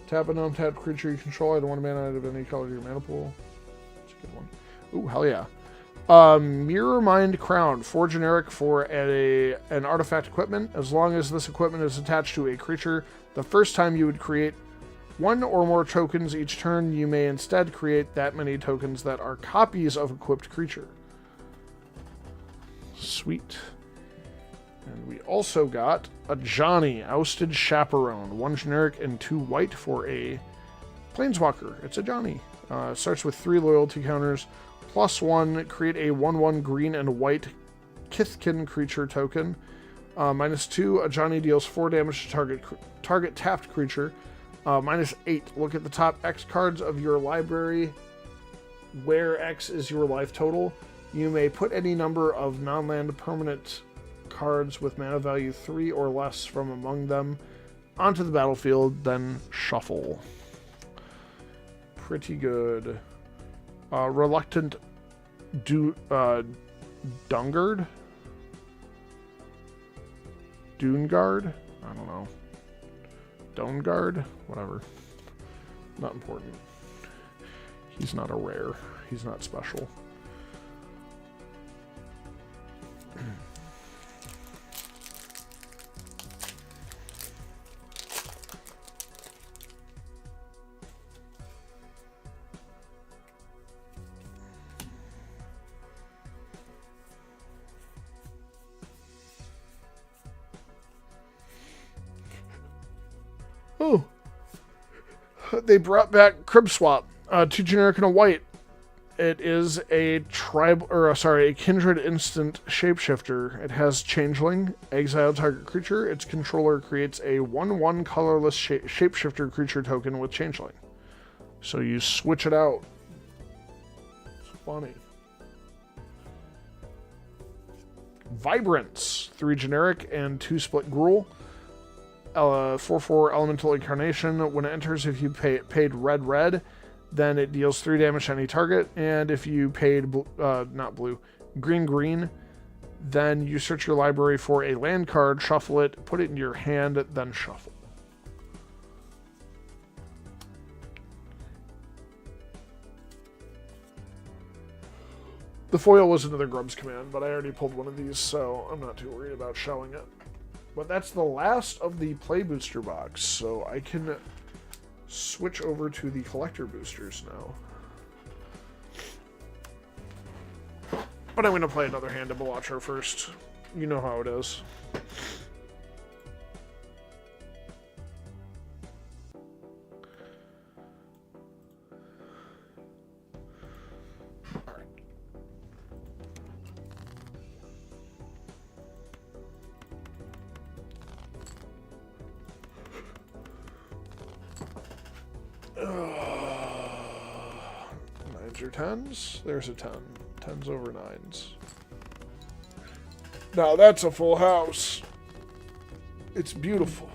Tap an untapped creature you control. I don't want a mana out of any color to your mana pool. That's a good one. Ooh, hell yeah. Mirror Mind Crown. 4 generic for an artifact equipment. As long as this equipment is attached to a creature, the first time you would create 1 or more tokens each turn, you may instead create that many tokens that are copies of equipped creature. Sweet. And we also got a Johnny, Ousted Chaperone. 1 generic and 2 white for a Planeswalker. It's a Johnny. Starts with 3 loyalty counters. +1, create a 1/1 green and white Kithkin creature token. -2, a Johnny deals 4 damage to target tapped creature. -8, look at the top X cards of your library, where X is your life total. You may put any number of non-land permanent cards with mana value 3 or less from among them onto the battlefield, then shuffle. Pretty good. Reluctant Dungard? Doongard? I don't know. Doangard? Whatever. Not important. He's not a rare. He's not special. Oh, they brought back Crib Swap. 2 generic and a white. It is a a kindred instant shapeshifter. It has Changeling, exile target creature. Its controller creates a 1/1 colorless shapeshifter creature token with Changeling. So you switch it out. It's funny. Vibrance. 3 generic and 2 split Gruul. 4/4 Elemental Incarnation. When it enters, if you paid red, then it deals 3 damage to any target. And if you paid green, then you search your library for a land card, shuffle it, put it in your hand, then shuffle. The foil was another Grub's Command, but I already pulled one of these, so I'm not too worried about showing it. But that's the last of the Play Booster box, so I can switch over to the Collector Boosters now. But I'm going to play another hand of Balatro first. You know how it is. Nines or tens? There's a 10. 10s over 9s. Now that's a full house. It's beautiful.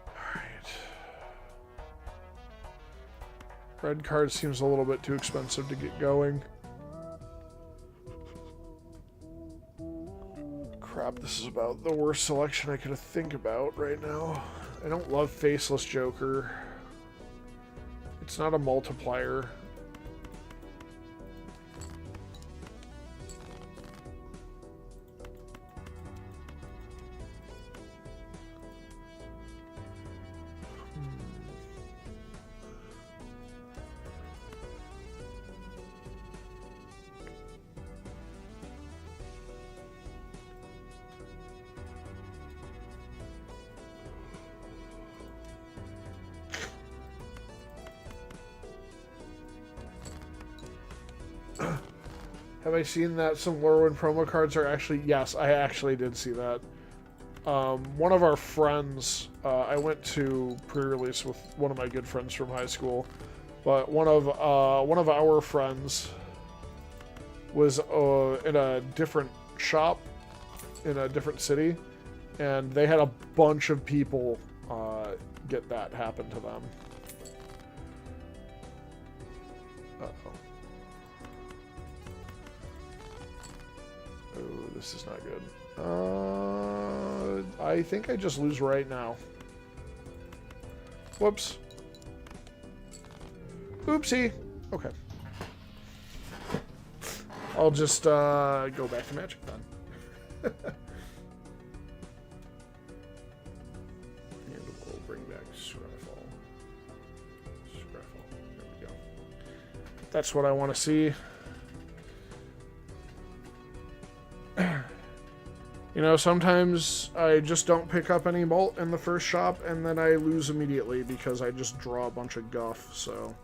Alright. Red card seems a little bit too expensive to get going. Crap, this is about the worst selection I could think about right now. I don't love Faceless Joker. It's not a multiplier. Have I seen that some Lorwyn promo cards are actually... Yes, I actually did see that. One of our friends, I went to pre-release with one of my good friends from high school, but one of our friends was in a different shop in a different city, and they had a bunch of people get that happen to them. Uh-oh. Oh, this is not good. I think I just lose right now. Whoops. Oopsie. Okay. I'll just go back to Magic then. And we'll bring back Scryfall. Scryfall. There we go. That's what I want to see. You know, sometimes I just don't pick up any Bolt in the first shop, and then I lose immediately because I just draw a bunch of guff, so...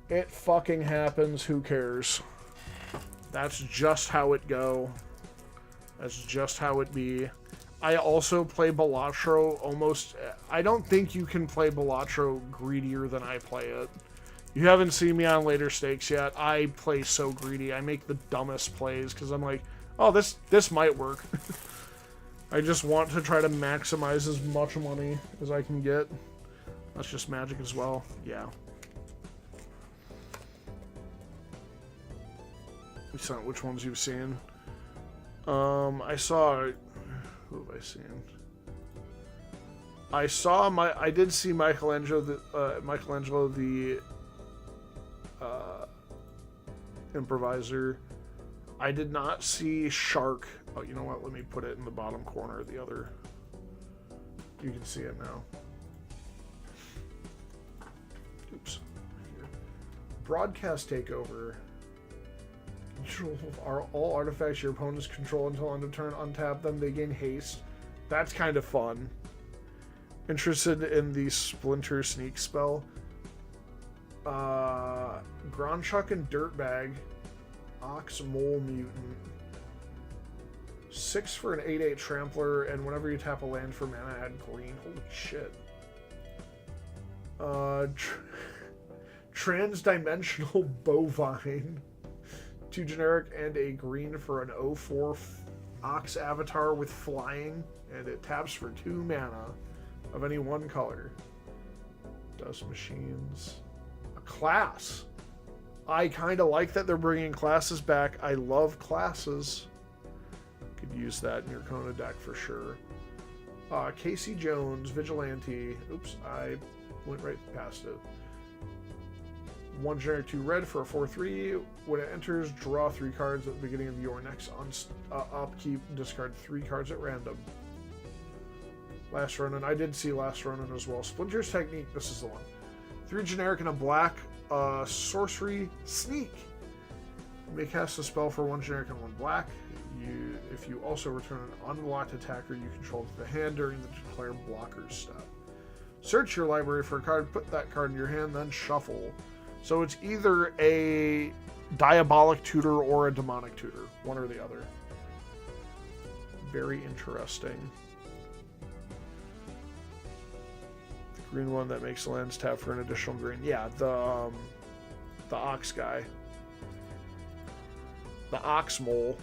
It fucking happens, who cares? That's just how it go. That's just how it be. I also play Balatro almost... I don't think you can play Balatro greedier than I play it. You haven't seen me on later stakes yet. I play so greedy. I make the dumbest plays because I'm like, oh, this might work. I just want to try to maximize as much money as I can get. That's just Magic as well. Yeah. It's not which ones you've seen. I saw... Who have I seen? I did see Michelangelo the improviser. I did not see Shark. Oh, you know what? Let me put it in the bottom corner of the other. You can see it now. Oops. Broadcast takeover. Control all artifacts your opponents control until end of turn. Untap them. They gain haste. That's kind of fun. Interested in the Splinter Sneak spell. Grandchuck and Dirtbag. Ox Mole Mutant. 6 for an 8/8 Trampler, and whenever you tap a land for mana, add green. Holy shit. Transdimensional Bovine. 2 generic and a green for an 0/4 Ox Avatar with flying, and it taps for 2 mana of any one color. Dust Machines. A class. I kind of like that they're bringing classes back. I love classes. Could use that in your Kona deck for sure. Casey Jones, Vigilante. Oops, I went right past it. 1 generic 2 red for a 4/3. When it enters, draw 3 cards at the beginning of your next upkeep. Discard 3 cards at random. Last Ronin. I did see Last Ronin as well. Splinter's Technique. This is the one. 3 generic and a black. Sorcery Sneak. You may cast a spell for 1 generic and 1 black. If you also return an unblocked attacker you control to the hand during the declare blockers step. Search your library for a card, put that card in your hand, then shuffle. So it's either a Diabolic Tutor or a Demonic Tutor. One or the other. Very interesting. The green one that makes lands tap for an additional green. Yeah, the Ox guy. The Ox Mole.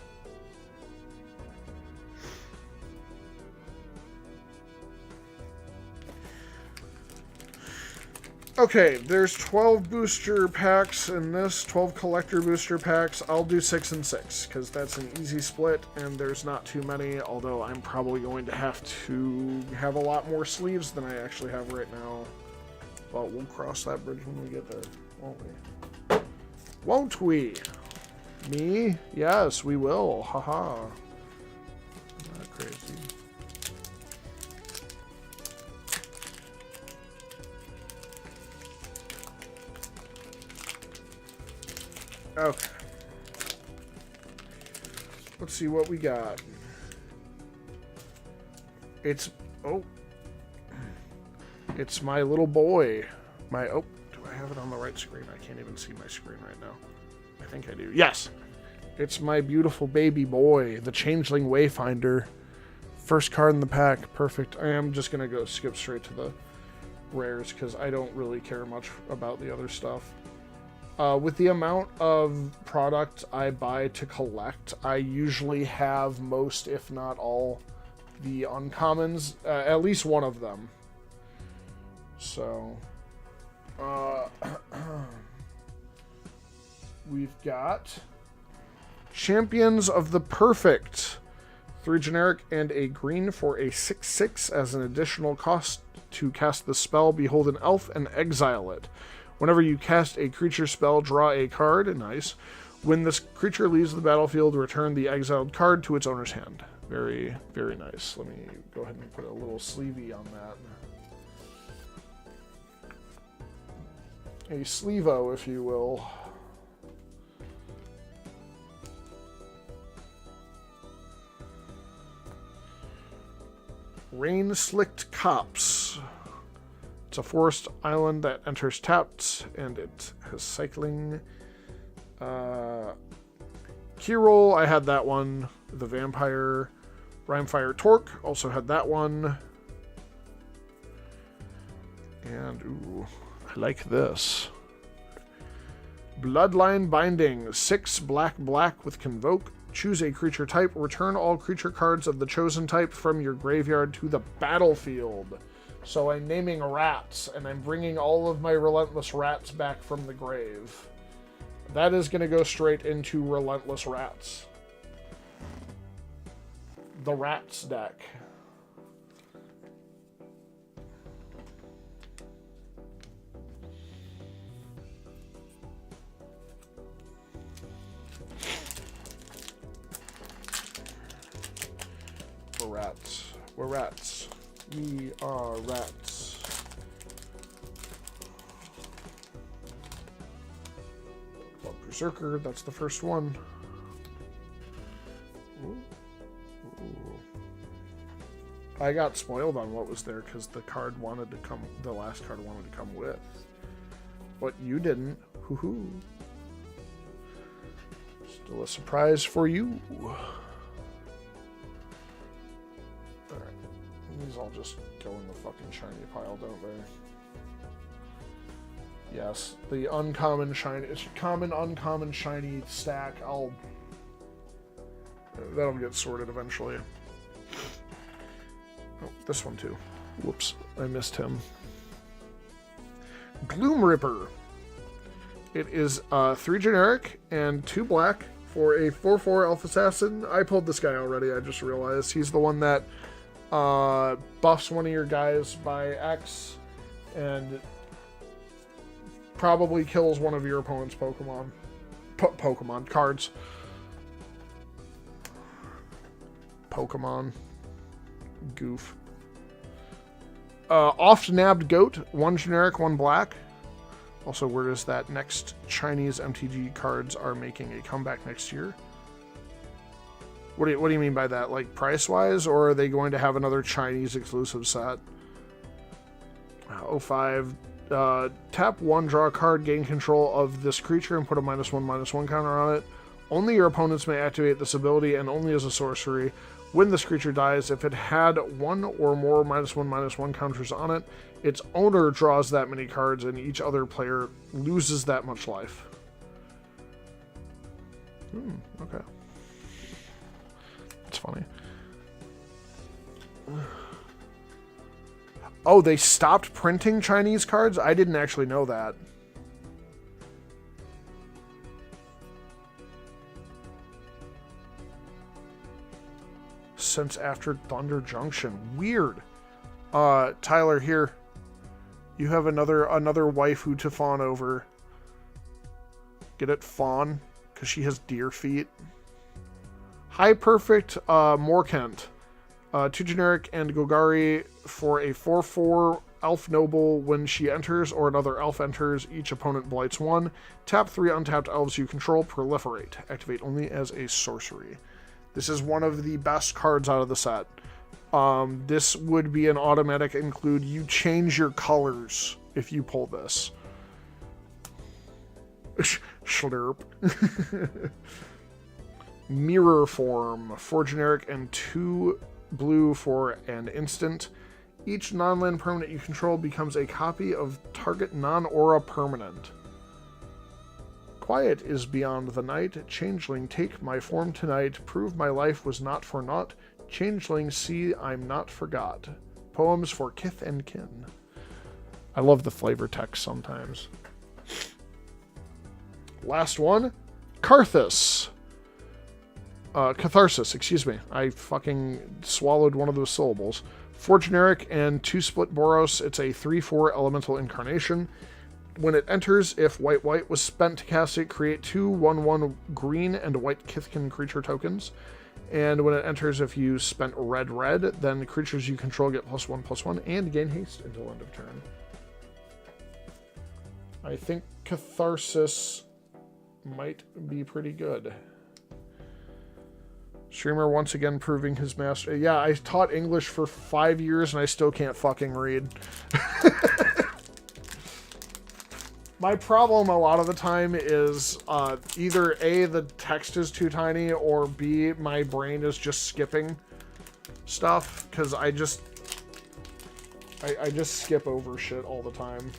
Okay, there's 12 booster packs in this, 12 collector booster packs. I'll do 6 and 6, because that's an easy split, and there's not too many, although I'm probably going to have a lot more sleeves than I actually have right now. But we'll cross that bridge when we get there, won't we? Won't we? Me? Yes, we will. Haha. Not crazy. Okay. Let's see what we got. It's my little boy. Do I have it on the right screen? I can't even see my screen right now. I think I do. Yes! It's my beautiful baby boy, the Changeling Wayfinder. First card in the pack. Perfect. I am just going to go skip straight to the rares because I don't really care much about the other stuff. With the amount of product I buy to collect, I usually have most, if not all, the uncommons. At least one of them. So... we've got Champions of the Perfect. 3 generic and a green for a 6/6 as an additional cost to cast the spell. Behold an elf and exile it. Whenever you cast a creature spell, draw a card. Nice. When this creature leaves the battlefield, return the exiled card to its owner's hand. Very, very nice. Let me go ahead and put a little sleevey on that. A sleevo, if you will. Rain-Slicked Copse. It's a forest island that enters tapped, and it has cycling. Keyroll, I had that one. The Vampire. Rhymefire Torque, also had that one. And, ooh, I like this. Bloodline Binding. 6 black with Convoke. Choose a creature type. Return all creature cards of the chosen type from your graveyard to the battlefield. So I'm naming rats, and I'm bringing all of my Relentless Rats back from the grave. That is going to go straight into Relentless Rats. The Rats deck. We're rats. We're rats. We are rats. Club Berserker, that's the first one. Ooh. Ooh. I got spoiled on what was there because the card wanted to come, the last card wanted to come with. But you didn't. Hoo-hoo. Still a surprise for you. These all just go in the fucking shiny pile, don't they? Yes, the uncommon shiny, it's common, uncommon, shiny stack. That'll get sorted eventually. Oh, this one too. Whoops, I missed him. Gloom Ripper. It is 3 generic and 2 black for a 4/4 Elf Assassin. I pulled this guy already, I just realized. He's the one that buffs one of your guys by X and probably kills one of your opponent's Pokemon. Pokemon cards. Pokemon. Goof. Oft-nabbed Goat. 1 generic, 1 black. Also, where is that next Chinese MTG cards are making a comeback next year? What do you mean by that? Like price-wise, or are they going to have another Chinese exclusive set? 05. Tap 1, draw a card, gain control of this creature, and put a -1/-1 counter on it. Only your opponents may activate this ability, and only as a sorcery. When this creature dies, if it had 1 or more -1/-1 counters on it, its owner draws that many cards, and each other player loses that much life. Okay. That's funny. Oh, they stopped printing Chinese cards? I didn't actually know that. Since after Thunder Junction. Weird. Tyler, here. You have another waifu to fawn over. Get it, fawn? Because she has deer feet. High Perfect Morkent. 2 generic and Gogari for a 4/4 Elf Noble. When she enters or another elf enters, each opponent blights 1. Tap 3 untapped elves you control, proliferate. Activate only as a sorcery. This is one of the best cards out of the set. This would be an automatic include. You change your colors if you pull this. Schlurp. Mirror form. 4 generic and 2 blue for an instant. Each non-land permanent you control becomes a copy of target non-aura permanent. Quiet is beyond the night. Changeling, take my form tonight. Prove my life was not for naught. Changeling, see I'm not forgot. Poems for kith and kin. I love the flavor text sometimes. Last one. Catharsis, excuse me. I fucking swallowed one of those syllables. 4 generic and 2 split Boros. It's a 3/4 elemental incarnation. When it enters, if white was spent to cast it, create 2 1/1 green and white Kithkin creature tokens. And when it enters, if you spent red, then creatures you control get +1/+1 and gain haste until end of turn. I think Catharsis might be pretty good. Streamer once again proving his master. Yeah, I taught English for 5 years and I still can't fucking read. My problem a lot of the time is either A, the text is too tiny, or B, my brain is just skipping stuff, because I just skip over shit all the time.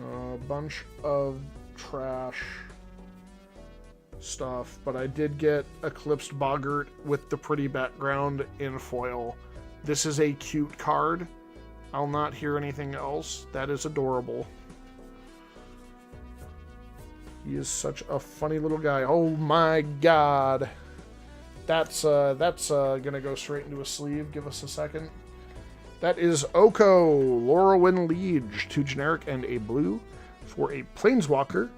A bunch of trash stuff, but I did get Eclipsed Boggart with the pretty background in foil. This is a cute card. I'll not hear anything else. That is adorable. He is such a funny little guy. Oh my god. That's gonna go straight into a sleeve. Give us a second. That is Oko, Lorwyn Liege, 2 generic and a blue for a planeswalker.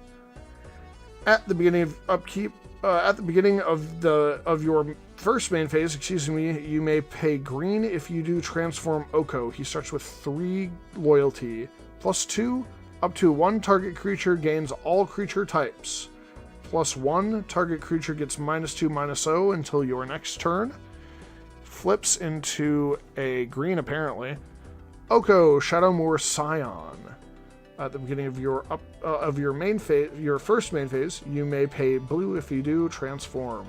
At the beginning of upkeep, at the beginning of your first main phase, excuse me, you may pay green if you do transform Oko. He starts with 3 loyalty, +2, up to 1 target creature gains all creature types. +1, target creature gets -2/-0 until your next turn. Flips into a green apparently. Oko, Shadowmoor Scion. At the beginning of your main phase, your first main phase, you may pay blue if you do transform.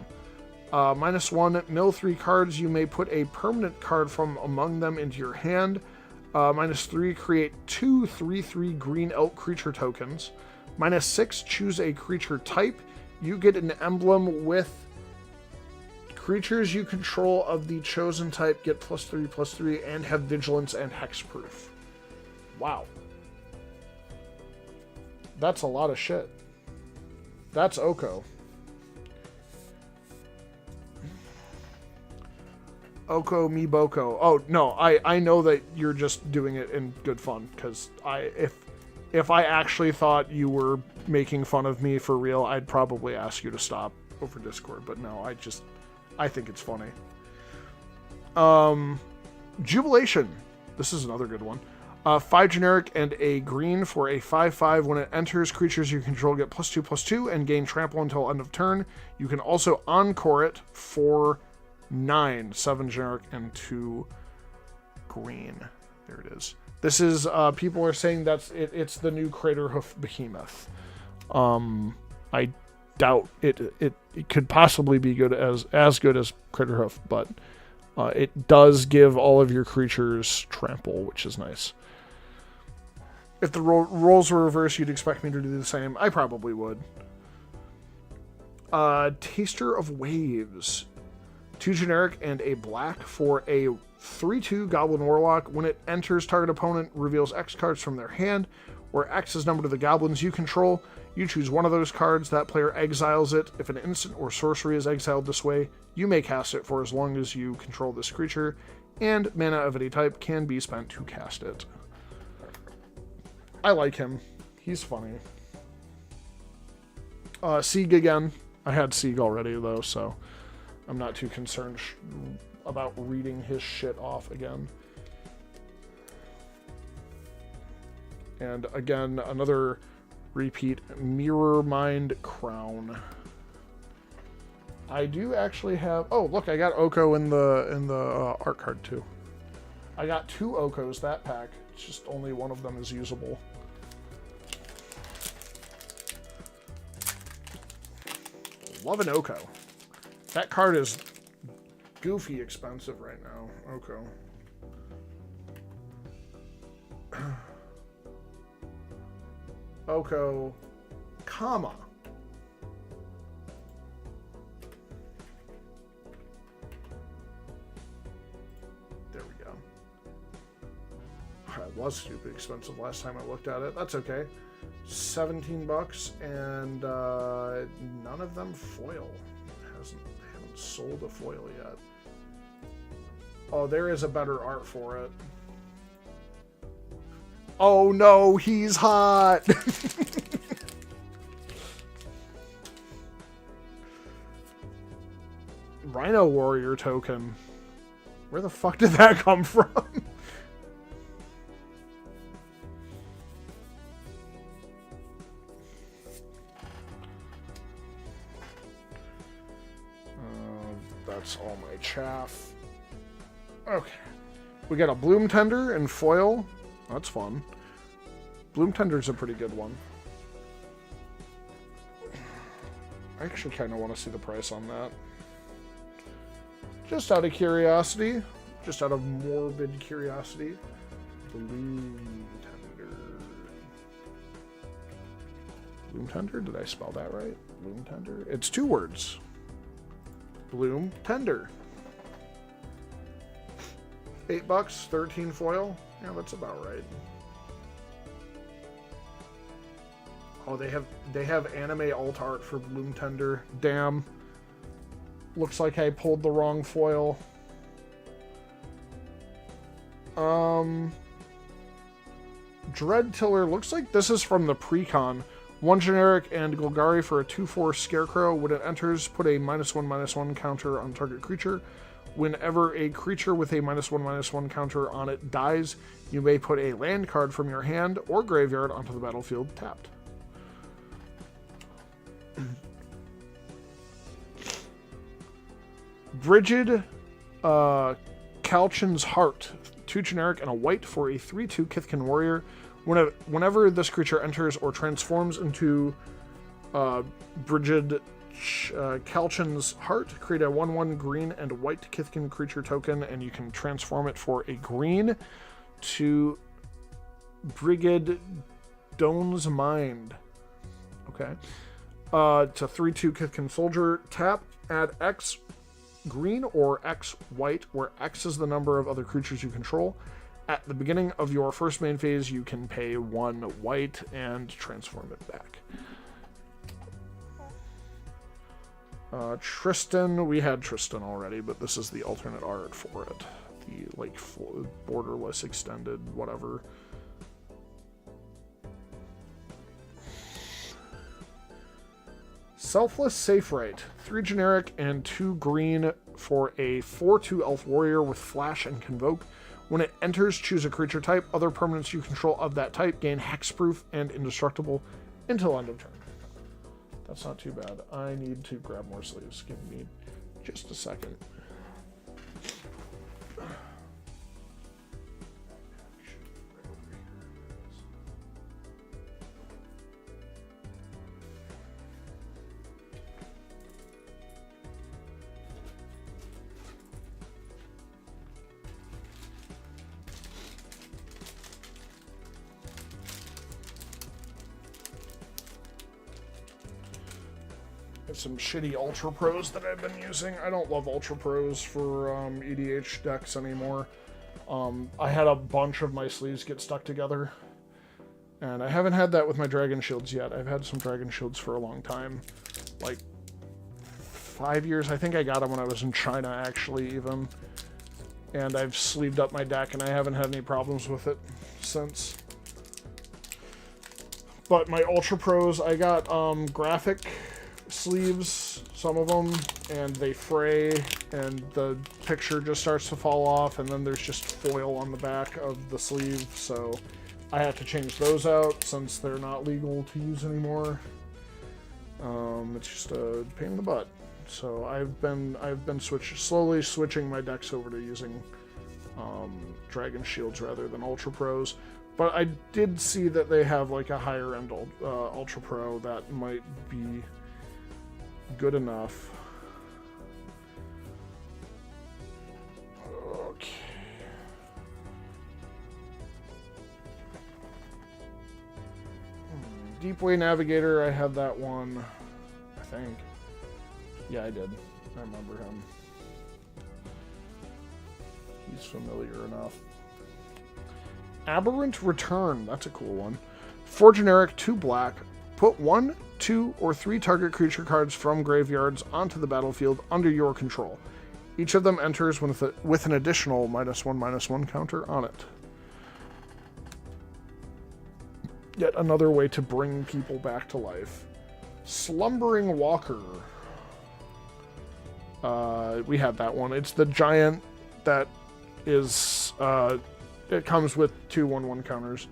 -1, mill 3 cards. You may put a permanent card from among them into your hand. -3, create 2 3/3 green elk creature tokens. -6, choose a creature type. You get an emblem with creatures you control of the chosen type get +3/+3 and have vigilance and hexproof. Wow. That's a lot of shit. That's Oko. Oko mi boko. Oh no, I know that you're just doing it in good fun, because if I actually thought you were making fun of me for real, I'd probably ask you to stop over Discord. But no, I think it's funny. Jubilation. This is another good one. 5 generic and a green for a 5/5. When it enters, creatures you control get +2/+2 and gain trample until end of turn. You can also encore it for 9. 7 generic and 2 green. There it is. This is, people are saying it's the new Craterhoof Behemoth. I doubt it could possibly be good as good as Craterhoof, but it does give all of your creatures trample, which is nice. If the roles were reversed, you'd expect me to do the same. I probably would. Taster of Waves. 2 generic and a black for a 3/2 Goblin Warlock. When it enters, target opponent reveals X cards from their hand, where X is number to the goblins you control. You choose one of those cards. That player exiles it. If an instant or sorcery is exiled this way, you may cast it for as long as you control this creature, and mana of any type can be spent to cast it. I like him. He's funny. Sieg again. I had Sieg already, though, so I'm not too concerned about reading his shit off again. And again, another repeat, Mirror Mind Crown. I do actually have... Oh, look, I got Oko in the art card, too. I got 2 Okos that pack. It's just only one of them is usable. Love an Oko. That card is goofy expensive right now. Oko. Oko, comma. There we go. It was stupid expensive last time I looked at it. That's okay. $17 and none of them foil. They haven't sold a foil yet. Oh, there is a better art for it. Oh no, he's hot! Rhino Warrior token. Where the fuck did that come from? That's all my chaff. Okay. We got a Bloom Tender and foil. That's fun. Bloom Tender's a pretty good one. I actually kind of want to see the price on that. Just out of curiosity. Just out of morbid curiosity. Bloom Tender. Bloom Tender? Did I spell that right? Bloom Tender? It's 2 words. Bloom Tender. $8, 13 foil. Yeah, that's about right. Oh, they have anime alt art for Bloom Tender. Damn. Looks like I pulled the wrong foil. Dread Tiller. Looks like this is from the Precon. 1 generic and Golgari for a 2/4 Scarecrow. When it enters, put a -1/-1 counter on target creature. Whenever a creature with a -1/-1 counter on it dies, you may put a land card from your hand or graveyard onto the battlefield tapped. Brigid Calchin's Heart. 2 generic and a white for a 3/2 Kithkin Warrior. Whenever this creature enters or transforms into Brigid Calchin's Heart, create a 1/1 green and white Kithkin creature token, and you can transform it for a green to Brigid Doan's Mind. Okay. It's a 3/2 Kithkin Soldier. Tap, add X green or X white, where X is the number of other creatures you control. At the beginning of your first main phase, you can pay 1 white and transform it back. Tristan, we had Tristan already, but this is the alternate art for it. The, like, borderless extended, whatever. Selfless Safe Right. 3 generic and 2 green for a 4/2 Elf Warrior with Flash and Convoke. When it enters, choose a creature type. Other permanents you control of that type gain hexproof and indestructible until end of turn. That's not too bad. I need to grab more sleeves. Give me just a second. Some shitty Ultra Pros that I've been using. I don't love Ultra Pros for EDH decks anymore. I had a bunch of my sleeves get stuck together, and I haven't had that with my Dragon Shields yet. I've had some Dragon Shields for a long time, like 5 years. I think I got them when I was in China, actually, even. And I've sleeved up my deck, and I haven't had any problems with it since. But my Ultra Pros, I got graphic sleeves, some of them, and they fray, and the picture just starts to fall off, and then there's just foil on the back of the sleeve, so I have to change those out since they're not legal to use anymore. It's just a pain in the butt. So I've been slowly switching my decks over to using Dragon Shields rather than Ultra Pros. But I did see that they have like a higher end Ultra Pro that might be good enough. Okay. Deepway Navigator, I had that one, I think. Yeah, I did. I remember him. He's familiar enough. Aberrant Return, that's a cool one. 4 generic, 2 black. Put 1, 2, or 3 target creature cards from graveyards onto the battlefield under your control. Each of them enters with an additional -1/-1 counter on it. Yet another way to bring people back to life. Slumbering Walker. We had that one. It's the giant that is... it comes with 2 1/1 counters.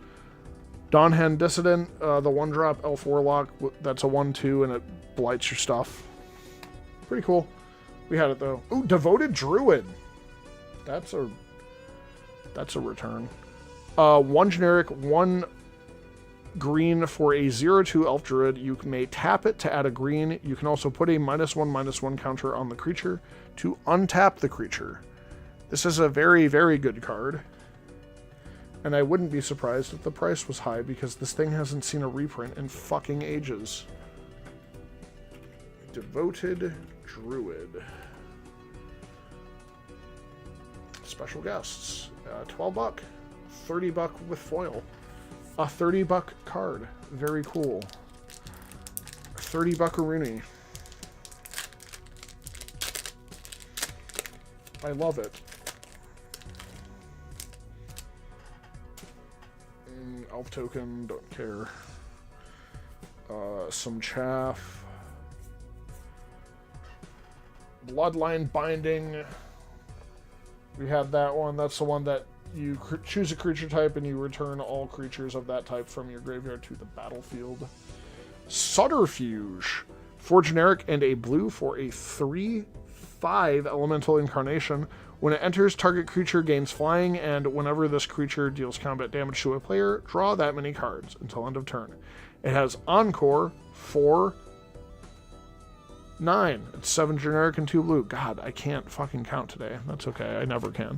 Dawnhand Dissident, the 1-drop Elf Warlock, that's a 1/2 and it blights your stuff. Pretty cool. We had it though. Ooh, Devoted Druid. That's a return. 1 generic, 1 green for a 0/2 Elf Druid. You may tap it to add a green. You can also put a -1/-1 counter on the creature to untap the creature. This is a very, very good card. And I wouldn't be surprised if the price was high because this thing hasn't seen a reprint in fucking ages. Devoted Druid. Special guests. $12. $30 with foil. A $30 card. Very cool. $30 Rooney. I love it. Elf token, don't care. Some chaff. Bloodline Binding. We had that one. That's the one that you choose a creature type and you return all creatures of that type from your graveyard to the battlefield. Subterfuge. 4 generic and a blue for a 3/5 elemental incarnation. When it enters, target creature gains flying, and whenever this creature deals combat damage to a player, draw that many cards until end of turn. It has Encore for 9. It's 7 generic and 2 blue. God, I can't fucking count today. That's okay. I never can.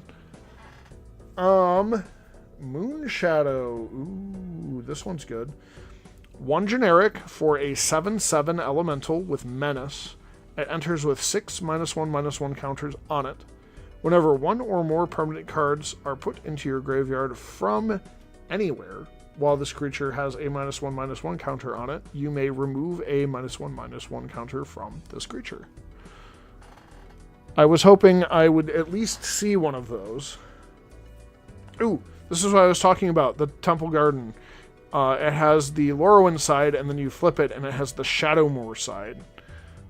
Moonshadow. Ooh, this one's good. 1 generic for a 7/7 elemental with Menace. It enters with 6 -1/-1 counters on it. Whenever 1 or more permanent cards are put into your graveyard from anywhere, while this creature has a -1/-1 counter on it, you may remove a -1/-1 counter from this creature. I was hoping I would at least see one of those. Ooh, this is what I was talking about, the Temple Garden. It has the Lorwyn side, and then you flip it, and it has the Shadowmoor side.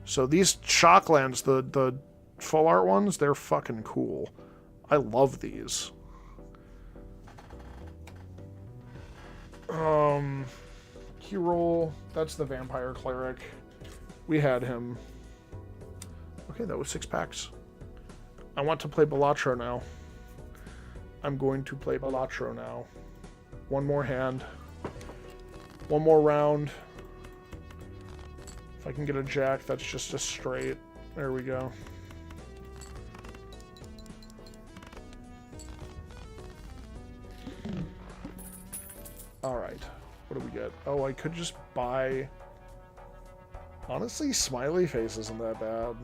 So these Shocklands, the full art ones, they're fucking cool. I love these. Keyroll, that's the Vampire Cleric. We had him. Okay, that was 6 packs. I want to play Balatro now. I'm going to play Balatro now. One more hand. One more round. If I can get a jack, that's just a straight. There we go. Alright. What do we get? Oh, I could just buy... Honestly, Smiley Face isn't that bad.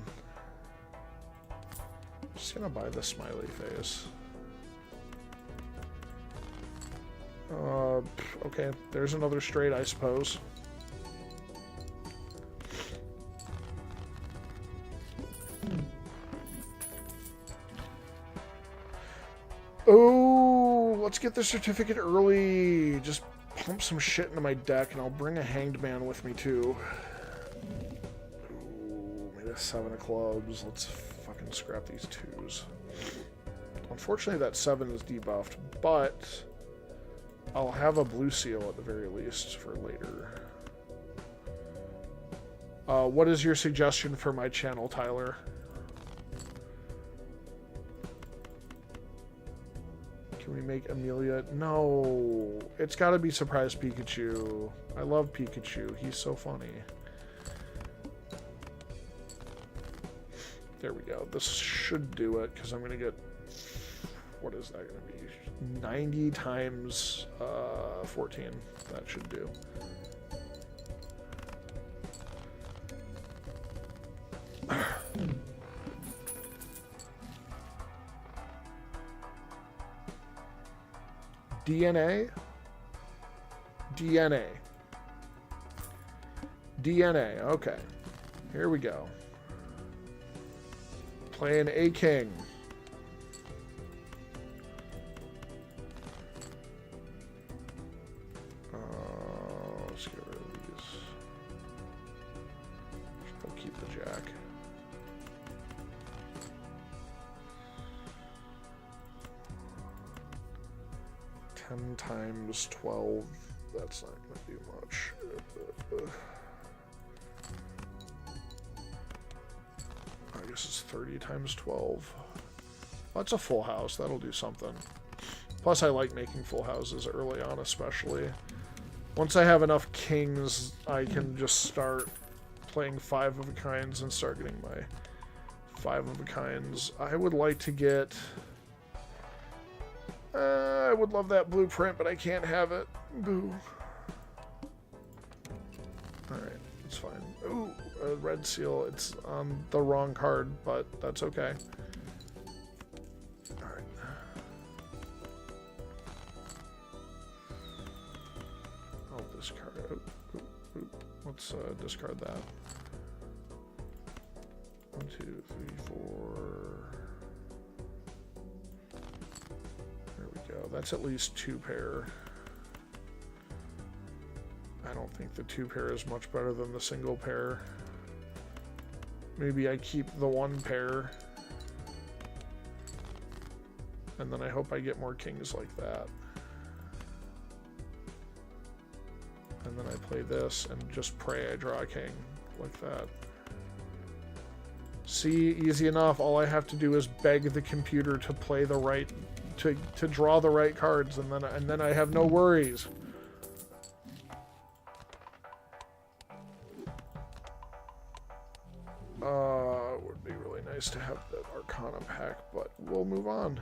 I'm just gonna buy the Smiley Face. Okay, there's another straight, I suppose. Oh, let's get the certificate early. Just pump some shit into my deck, and I'll bring a Hanged Man with me, too. Ooh, made a 7 of clubs. Let's fucking scrap these 2s. Unfortunately, that 7 is debuffed, but I'll have a blue seal at the very least for later. What is your suggestion for my channel, Tyler? Can we make Amelia? No. It's got to be Surprise Pikachu. I love Pikachu. He's so funny. There we go. This should do it, because I'm going to get... What is that going to be? 90 times 14. That should do. DNA? DNA. DNA. Okay. Here we go. Playing a king. Let's get rid of these. I'll keep the jack. Ten times 12. That's not going to do much. I guess it's 30 times 12. That's a full house. That'll do something. Plus, I like making full houses early on, especially. Once I have enough kings, I can just start playing 5-of-a-kinds and start getting my 5-of-a-kinds. I would like to get... I would love that blueprint, but I can't have it. Boo. Alright, it's fine. Ooh, a red seal. It's on the wrong card, but that's okay. Alright. I'll discard it. Let's discard that. 1, 2, 3, 4... That's at least 2 pair. I don't think the 2 pair is much better than the single pair. Maybe I keep the 1 pair. And then I hope I get more kings like that. And then I play this and just pray I draw a king like that. See, easy enough. All I have to do is beg the computer to play the right... To draw the right cards, and then I have no worries. It would be really nice to have that Arcana pack, but we'll move on.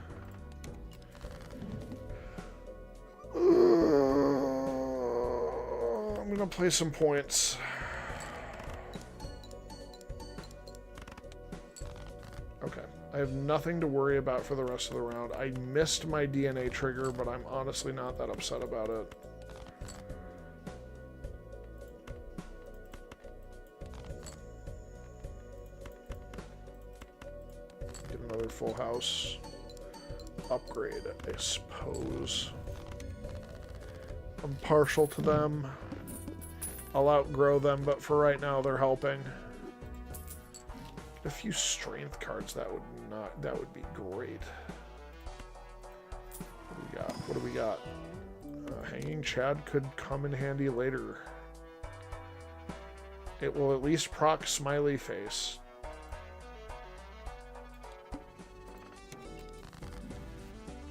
I'm gonna play some points. Okay. I have nothing to worry about for the rest of the round. I missed my DNA trigger, but I'm honestly not that upset about it. Get another full house. Upgrade, I suppose. I'm partial to them. I'll outgrow them, but for right now, they're helping. A few strength cards, that would be great. What do we got? Hanging Chad could come in handy later. It will at least proc Smiley Face.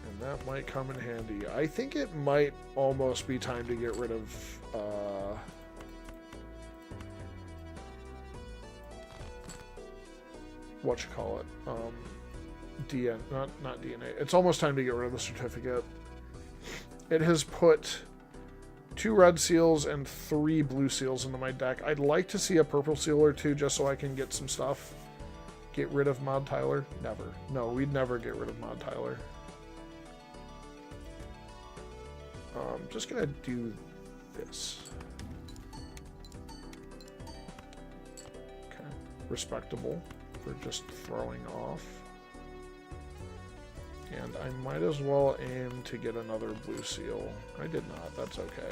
And that might come in handy. I think it might almost be time to get rid of what you call it, not DNA. It's almost time to get rid of the certificate. It has put 2 red seals and 3 blue seals into my deck. I'd like to see a purple seal or 2 just so I can get some stuff. Get rid of Mod Tyler? Never. No, we'd never get rid of Mod Tyler. I'm just gonna do this. Okay, respectable. For just throwing off. And I might as well aim to get another blue seal. I did not, that's okay.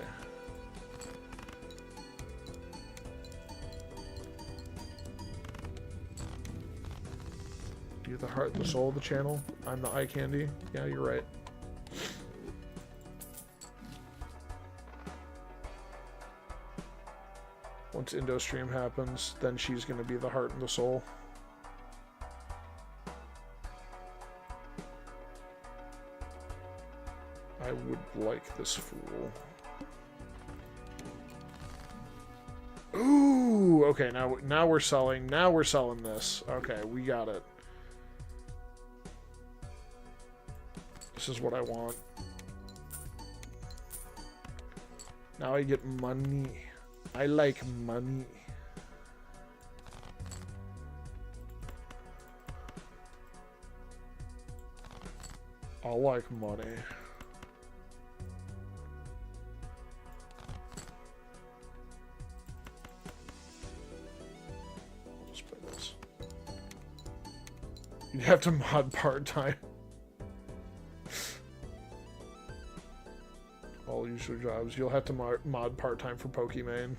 You're the heart and the soul of the channel. I'm the eye candy. Yeah, you're right. Once IndoStream happens, then she's going to be the heart and the soul. would like this fool. Ooh, okay, now we're selling. Now we're selling this. Okay, we got it. This is what I want. Now I get money. I like money. I like money. Let's play this. You'd have to mod part-time. All user jobs. You'll have to mod part-time for Pokemon.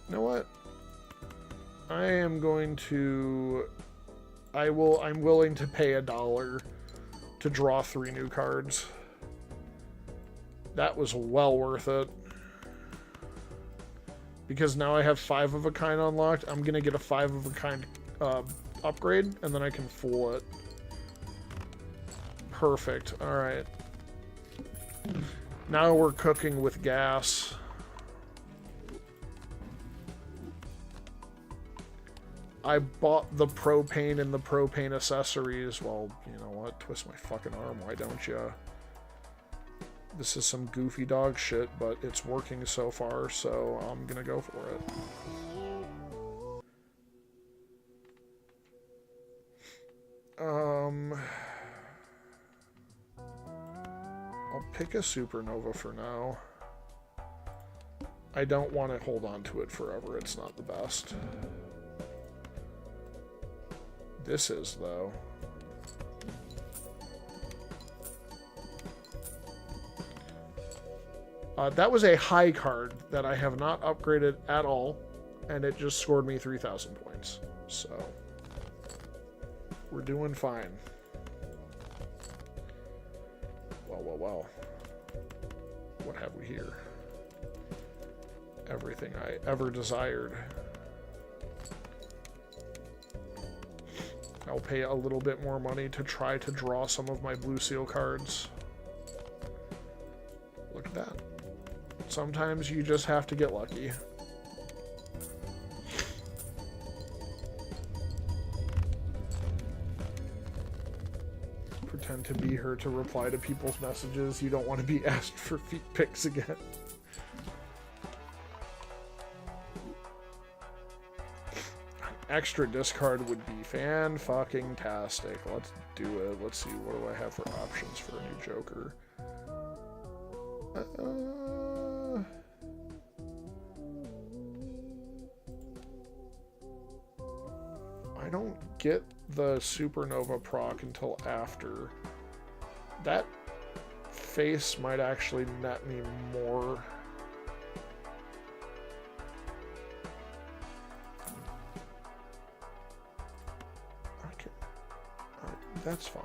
You know what? I am going to... I'm willing to pay $1 to draw 3 new cards. That was well worth it. Because now I have 5 of a kind unlocked. I'm gonna get a 5 of a kind upgrade, and then I can fool it. Perfect. Alright. Now we're cooking with gas. I bought the propane and the propane accessories. Well, you know what? Twist my fucking arm. Why don't you? This is some goofy dog shit, but it's working so far, so I'm gonna go for it. I'll pick a supernova for now. I don't want to hold on to it forever. It's not the best. This is, though. That was a high card that I have not upgraded at all, and it just scored me 3,000 points. So, we're doing fine. Well. What have we here? Everything I ever desired. I'll pay a little bit more money to try to draw some of my blue seal cards. Look at that. Sometimes you just have to get lucky. Pretend to be her to reply to people's messages. You don't want to be asked for feet pics again. Extra discard would be fan-fucking-tastic. Let's do it. Let's see, what do I have for options for a new Joker? I don't get the Supernova proc until after. That face might actually net me more. That's fine.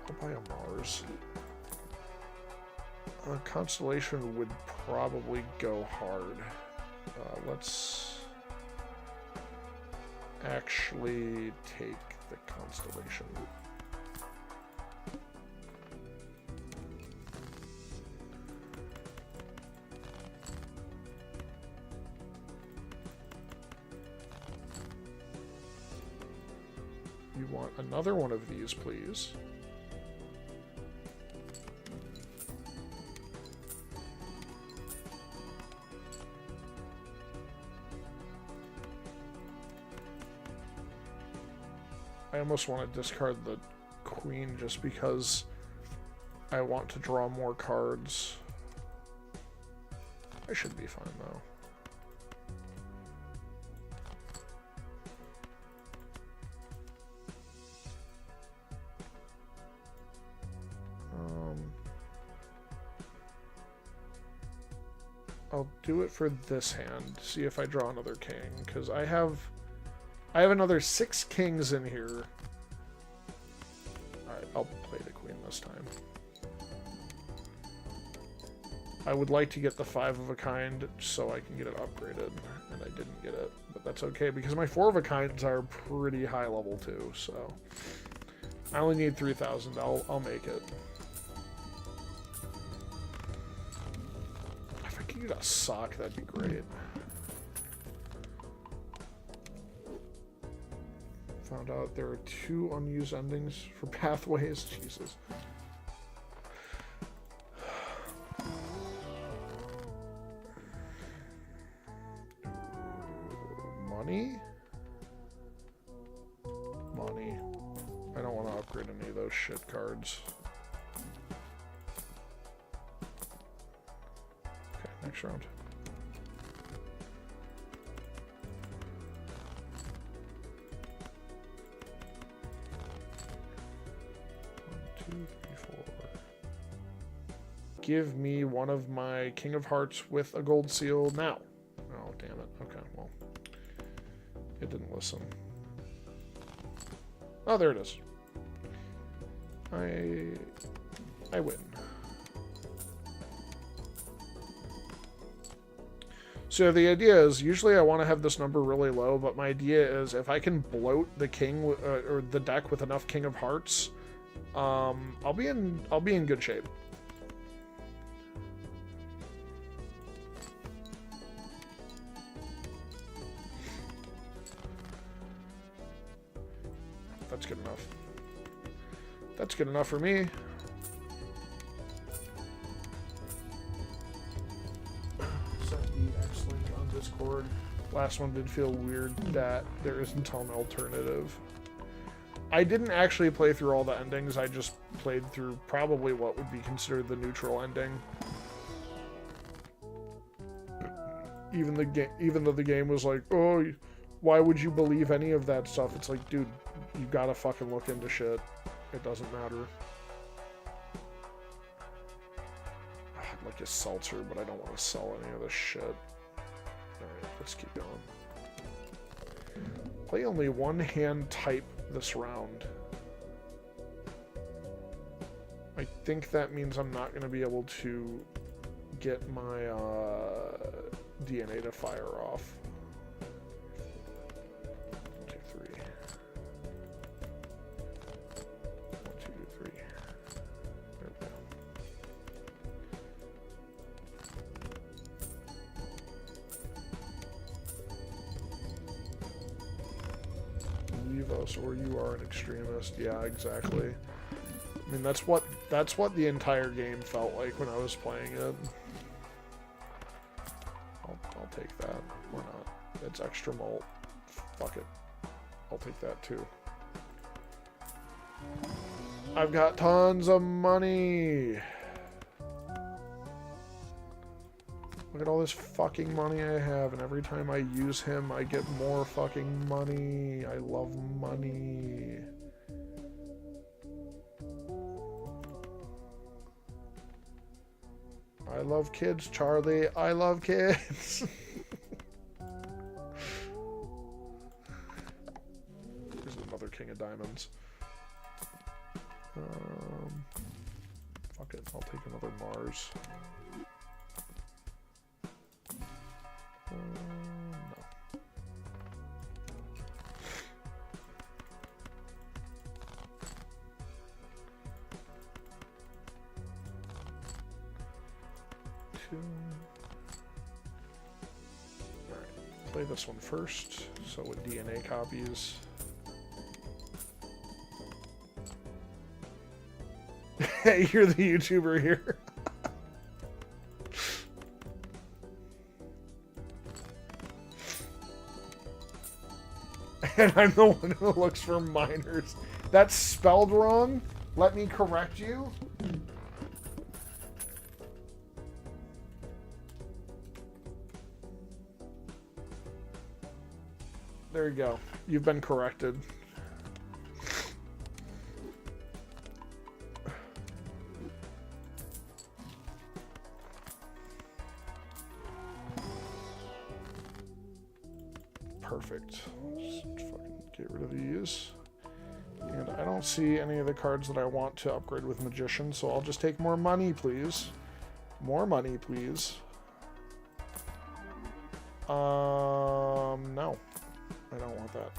I'll buy a Mars. Constellation would probably go hard. Let's actually take the Constellation. You want another one of these, please? I almost want to discard the Queen just because I want to draw more cards. I should be fine, though. I'll do it for this hand, see if I draw another king, because I have another 6 kings in here. Alright, I'll play the queen this time. I would like to get the 5 of a kind so I can get it upgraded, and I didn't get it, but that's okay because my 4 of a kinds are pretty high level too, so I only need 3,000. I'll make it. If I could get a sock, that'd be great. Found out there are 2 unused endings for pathways. Jesus. Money? Money. I don't want to upgrade any of those shit cards. Okay, next round. Give me one of my King of Hearts with a gold seal now. Oh, damn it. Okay, well. It didn't listen. Oh, there it is. I win. So the idea is, usually I want to have this number really low, but my idea is if I can bloat the king or the deck with enough King of Hearts, I'll be in good shape. That's good enough. That's good enough for me. Sent the X-Link on Discord. Last one did feel weird that there isn't an alternative. I didn't actually play through all the endings. I just played through probably what would be considered the neutral ending. Even though the game was like, oh, why would you believe any of that stuff? It's like, dude, you gotta fucking look into shit. It doesn't matter. I'd like a seltzer, but I don't want to sell any of this shit. Alright, let's keep going. Play only one hand type this round. I think that means I'm not going to be able to get my DNA to fire off. 1, 2, 3. 1, 2, 3. There we go. Leave us or you are an extremist. Yeah, exactly. I mean, that's what the entire game felt like when I was playing it. I'll take that. Why not? It's extra malt. Fuck it. I'll take that too. I've got tons of money. Look at all this fucking money I have, and every time I use him, I get more fucking money. I love money. I love kids, Charlie. I love kids. Here's another King of Diamonds. Fuck it. I'll take another Mars. No. Alright, play this one first. So with DNA copies. Hey, you're the YouTuber here. And I'm the one who looks for minors. That's spelled wrong. Let me correct you. There you go. You've been corrected. Perfect. Just fucking get rid of these. And I don't see any of the cards that I want to upgrade with Magician, so I'll just take more money, please. More money, please. No. I don't want that.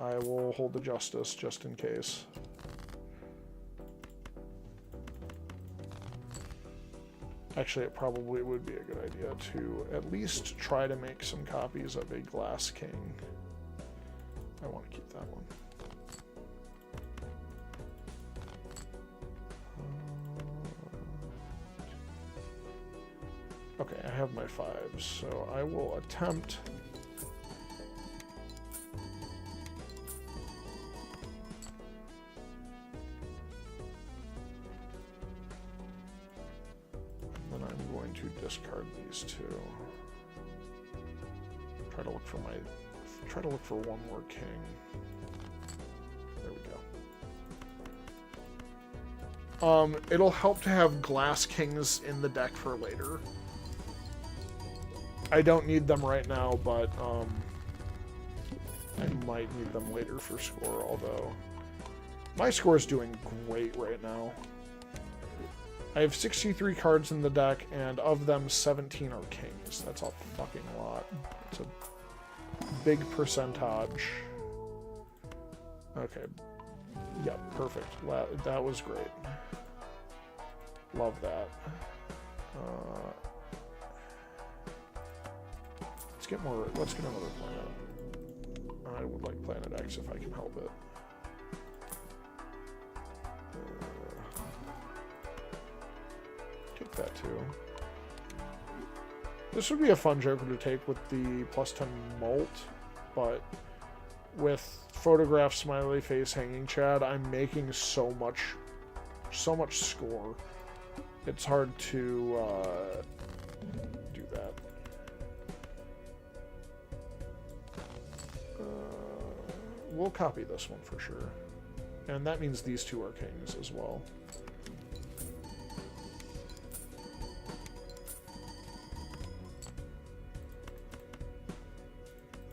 I will hold the Justice just in case. Actually, it probably would be a good idea to at least try to make some copies of a Glass King. I want to keep that one. Okay, I have my 5s, so I will attempt... And then I'm going to discard these two. Try to look for one more king. There we go. It'll help to have Glass Kings in the deck for later. I don't need them right now, but I might need them later for score, although my score is doing great right now. I have 63 cards in the deck, and of them, 17 are kings. That's a fucking lot. It's a big percentage. Okay. Yep, perfect. That was great. Love that. Let's get another planet. I would like Planet X if I can help it. Take that too. This would be a fun Joker to take with the +10 Molt, but with Photograph, Smiley Face, Hanging Chad, I'm making so much score. It's hard to do that. We'll copy this one for sure. And that means these two are kings as well.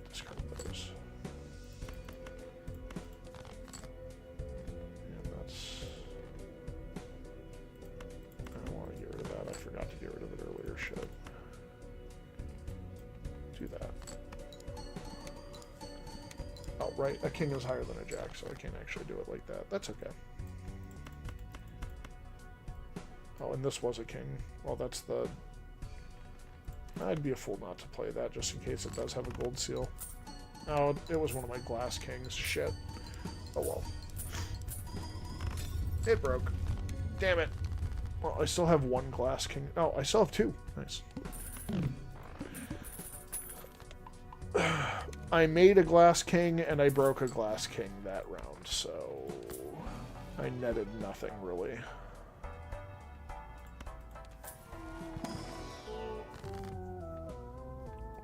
Discard those. And that's... I don't want to get rid of that. I forgot to get rid of it earlier. Shit. Do that. Oh, right. A king is higher than a jack, so I can't actually do it like that. That's okay. Oh, and this was a king. Well, that's the... I'd be a fool not to play that, just in case it does have a gold seal. Oh, it was one of my Glass Kings. Shit. Oh, well. It broke. Damn it. Well, I still have one Glass King. Oh, I still have two. Nice. I made a Glass King, and I broke a Glass King that round, so I netted nothing, really.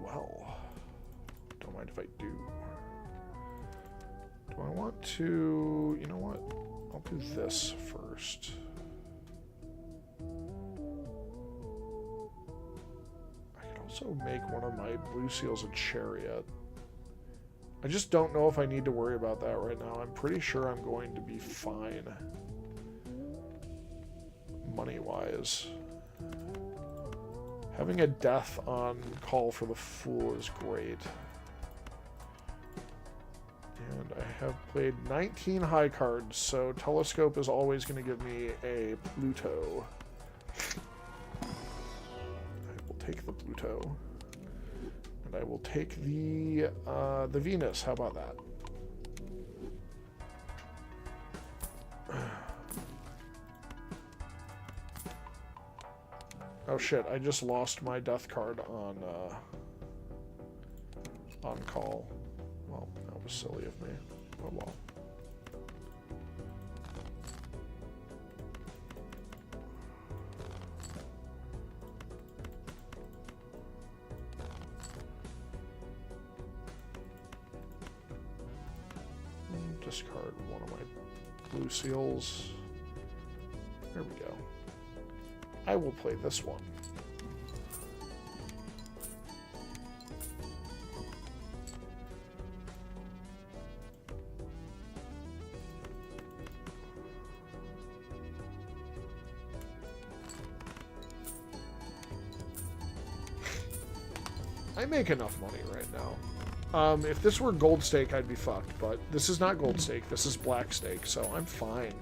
Well, don't mind if I do. Do I want to... You know what? I'll do this first. I could also make one of my blue seals a chariot. I just don't know if I need to worry about that right now. I'm pretty sure I'm going to be fine. Money-wise. Having a death on call for the Fool is great. And I have played 19 high cards, so Telescope is always going to give me a Pluto. I will take the Pluto. I will take the Venus. How about that? Oh shit! I just lost my death card on call. Well, that was silly of me. Oh well. Discard one of my blue seals. There we go. I will play this one. I make enough money right now. If this were gold stake, I'd be fucked, but this is not gold stake. This is black stake, so I'm fine.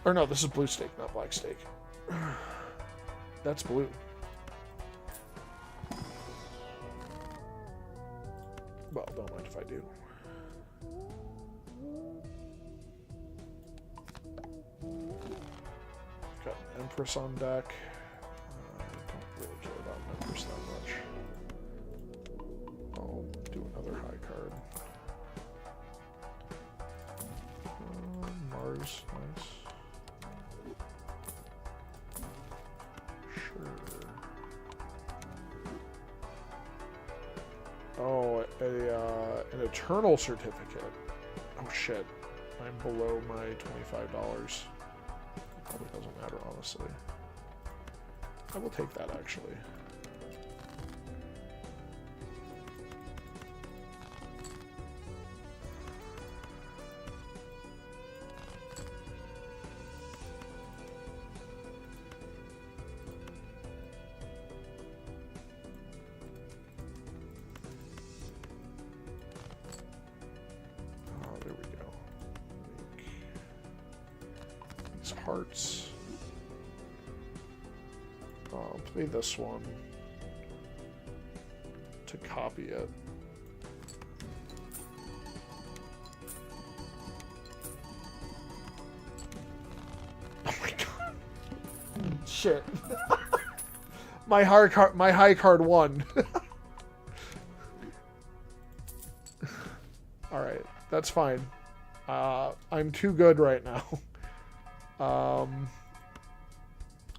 Or no, this is blue stake, not black stake. That's blue. Well, don't mind if I do. Got Empress on deck. I don't really care about Empress that much. I'll do another high card. Mars, nice. Sure. Oh, an Eternal certificate. Oh shit. I'm below my $25. Probably doesn't matter, honestly. I will take that, actually. Hearts. I'll play this one to copy it. Oh my god. Shit. my high card won. Alright, that's fine. I'm too good right now.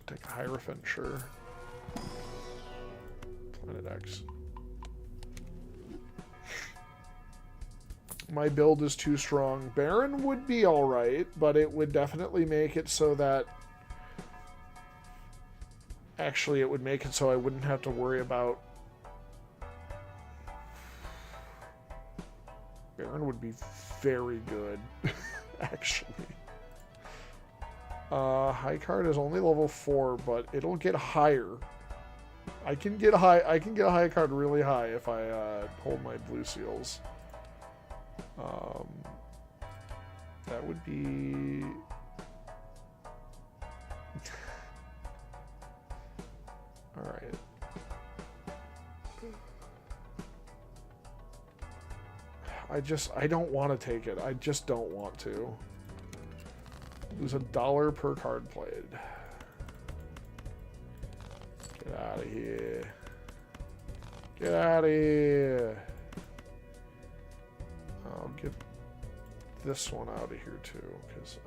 Take a Hierophant, sure. Planet X. My build is too strong. Baron would be alright, but it would definitely make it so that... Actually, it would make it so I wouldn't have to worry about... Baron would be very good, actually. High card is only level 4, but it'll get higher. I can get a high card really high if I hold my blue seals. That would be all right. I don't want to take it. I just don't want to. Lose $1 per card played. Get out of here. Get out of here. I'll get this one out of here too, because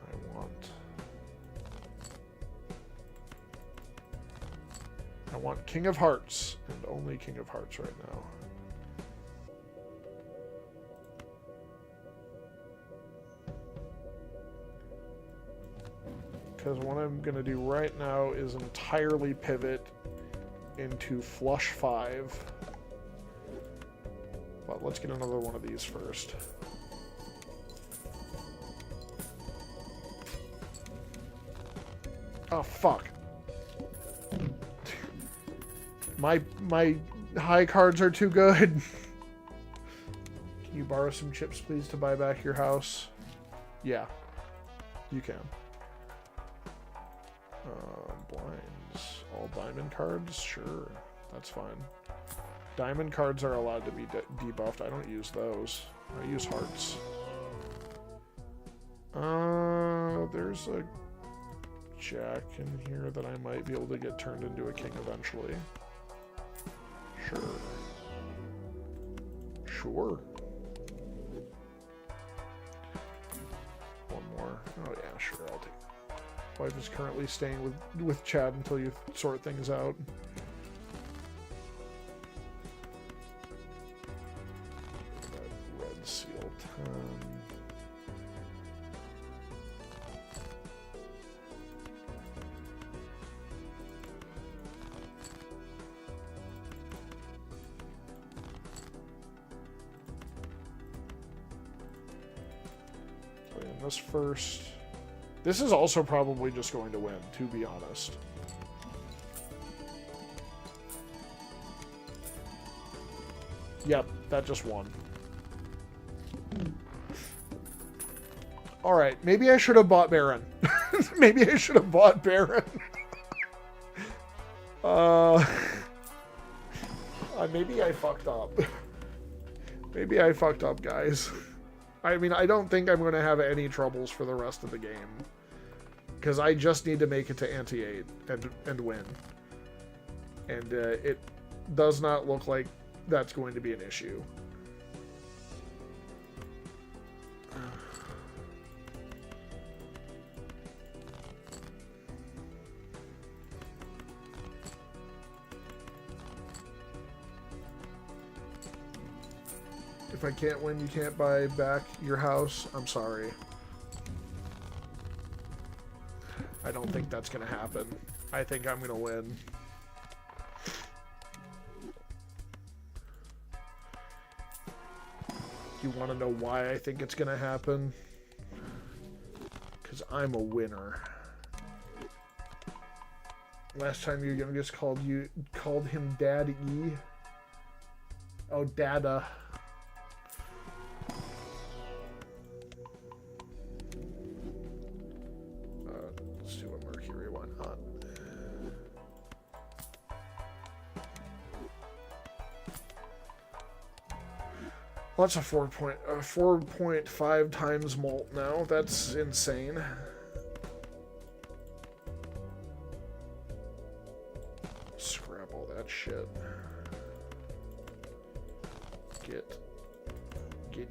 I want King of Hearts, and only King of Hearts right now. Because what I'm going to do right now is entirely pivot into Flush 5. But let's get another one of these first. Oh, fuck. My high cards are too good. Can you borrow some chips, please, to buy back your house? Yeah, you can. Blinds. All diamond cards? Sure. That's fine. Diamond cards are allowed to be debuffed. I don't use those. I use hearts. There's a jack in here that I might be able to get turned into a king eventually. Sure. Sure. One more. Oh yeah, sure, I'll take it. Wife is currently staying with Chad until you sort things out. That red seal 10. Playing this first. This is also probably just going to win, to be honest. Yep, that just won. Alright, maybe I should have bought Baron. Maybe I should have bought Baron. Maybe I fucked up. Maybe I fucked up, guys. I mean, I don't think I'm going to have any troubles for the rest of the game. Because I just need to make it to Ante-8 and win. And it does not look like that's going to be an issue. If I can't win, you can't buy back your house. I'm sorry. I don't think that's going to happen. I think I'm going to win. You want to know why I think it's going to happen? Because I'm a winner. Last time your youngest called him Daddy. Oh, Dada. Let's do a Mercury, why not? Well, that's a 4.5 times mult now. That's insane. Scrap all that shit. Get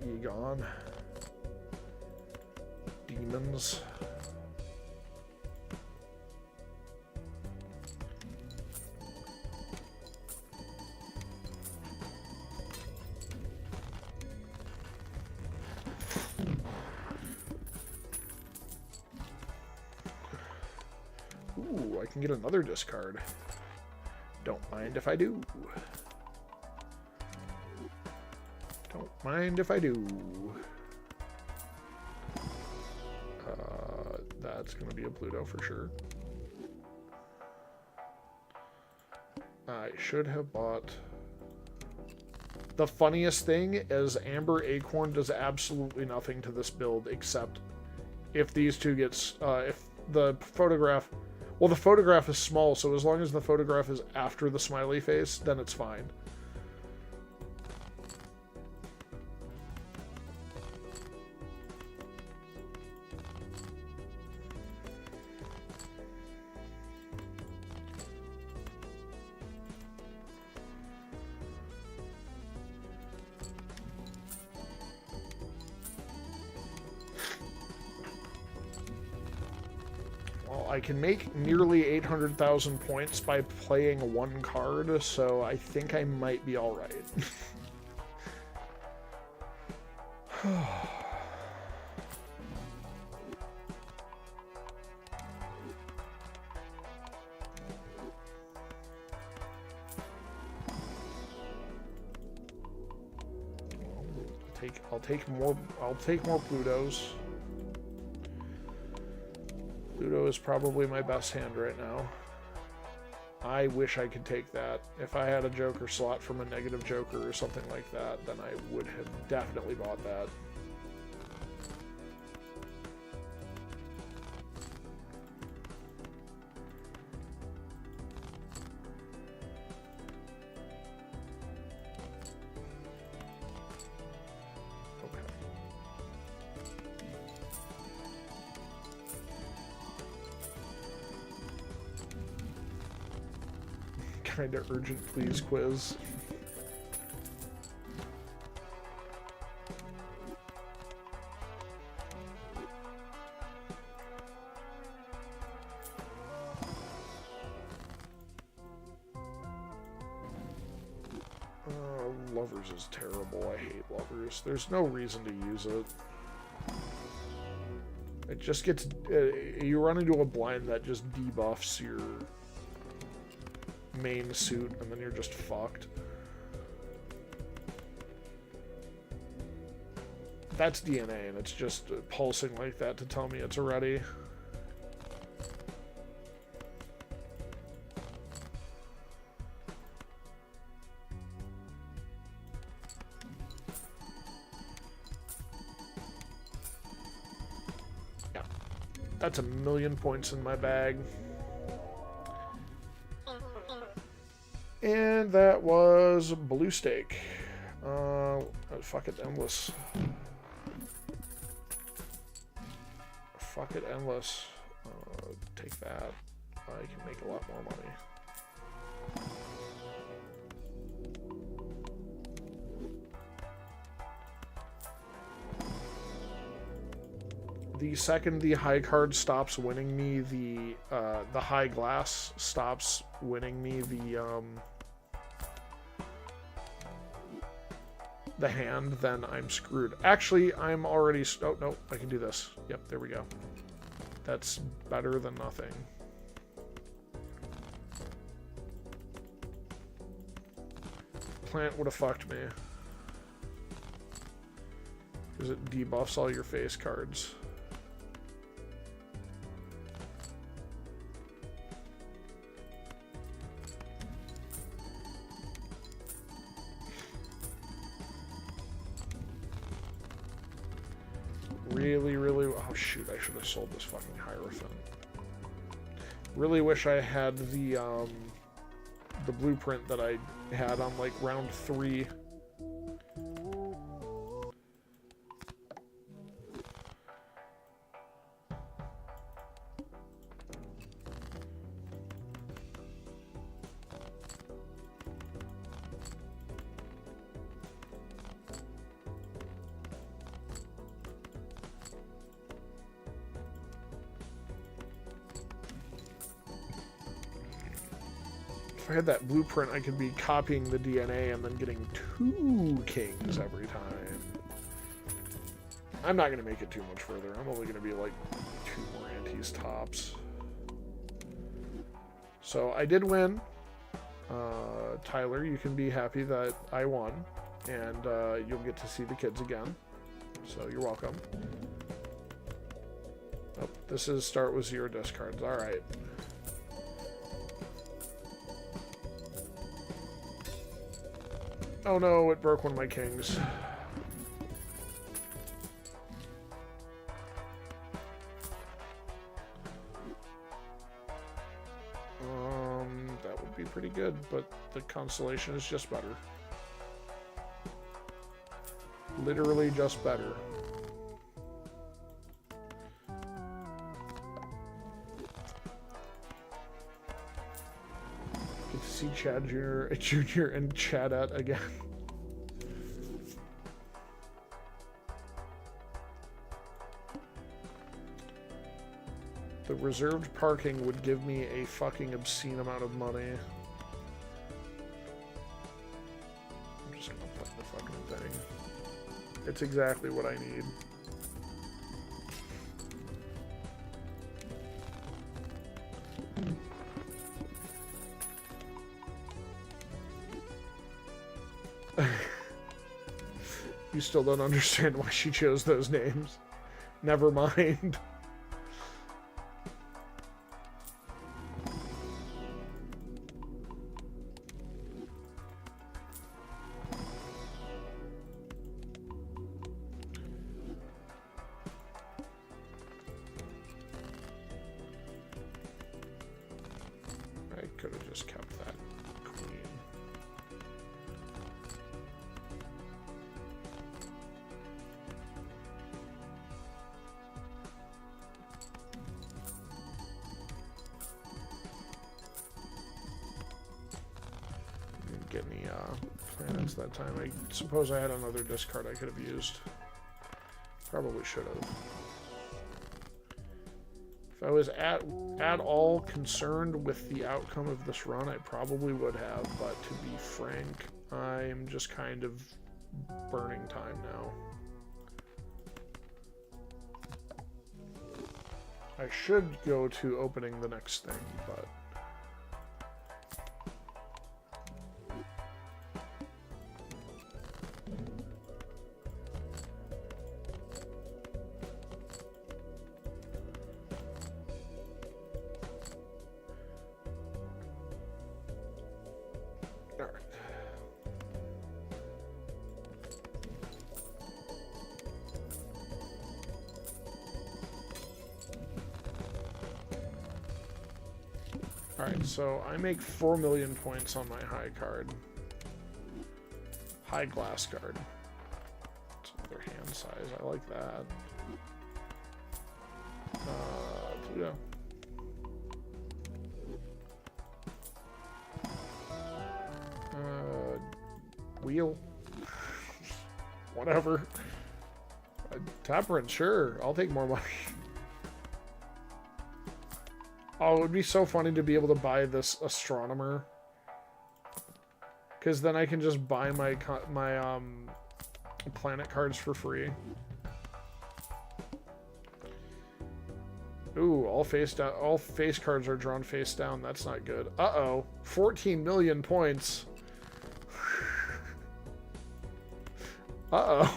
ye gone. Demons. Ooh, I can get another discard. Don't mind if I do. Don't mind if I do. That's going to be a Pluto for sure. I should have bought... The funniest thing is Amber Acorn does absolutely nothing to this build except if these two gets... if the photograph... Well, the photograph is small, so as long as the photograph is after the smiley face, then it's fine. I can make nearly 800,000 points by playing one card, so I think I might be alright. I'll take more Plutos. Pluto is probably my best hand right now. I wish I could take that. If I had a Joker slot from a negative Joker or something like that, then I would have definitely bought that. Kind of urgent please quiz. Lovers is terrible. I hate Lovers. There's no reason to use it. It just gets... you run into a blind that just debuffs your main suit, and then you're just fucked. That's DNA, and it's just pulsing like that to tell me it's ready. That's 1,000,000 points in my bag. And that was blue steak. Fuck it, endless. Fuck it, endless. Take that. I can make a lot more money. The second the high card stops winning me, the high glass stops winning me the hand, then I'm screwed. Actually, I'm already... Oh, no, I can do this. Yep, there we go. That's better than nothing. Plant would have fucked me. Because it debuffs all your face cards. Really, oh shoot, I should have sold this fucking Hierophant. Really wish I had the blueprint that I had on like round 3. If I had that blueprint, I could be copying the DNA and then getting 2 kings every time. I'm not going to make it too much further. I'm only going to be like 2 more antes tops. So I did win. Tyler, you can be happy that I won. And you'll get to see the kids again. So you're welcome. Oh, this is start with 0 discards. Alright. Oh no, it broke one of my kings. That would be pretty good, but the constellation is just better. Literally just better. See Chad Jr. and Chadette again. The reserved parking would give me a fucking obscene amount of money. I'm just gonna put the fucking thing. It's exactly what I need. You still don't understand why she chose those names. Never mind. I could have just kept that queen. Get any planets that time. I suppose I had another discard I could have used. Probably should have. If I was at all concerned with the outcome of this run, I probably would have, but to be frank, I'm just kind of burning time now. I should go to opening the next thing, but... Alright, so I make 4 million points on my high card. High glass card. It's another hand size. I like that. Pluto. Wheel. Whatever. Temperance, sure. I'll take more money. Oh, it would be so funny to be able to buy this astronomer. Because then I can just buy my planet cards for free. Ooh, all face cards are drawn face down. That's not good. Uh-oh. 14 million points. Uh-oh.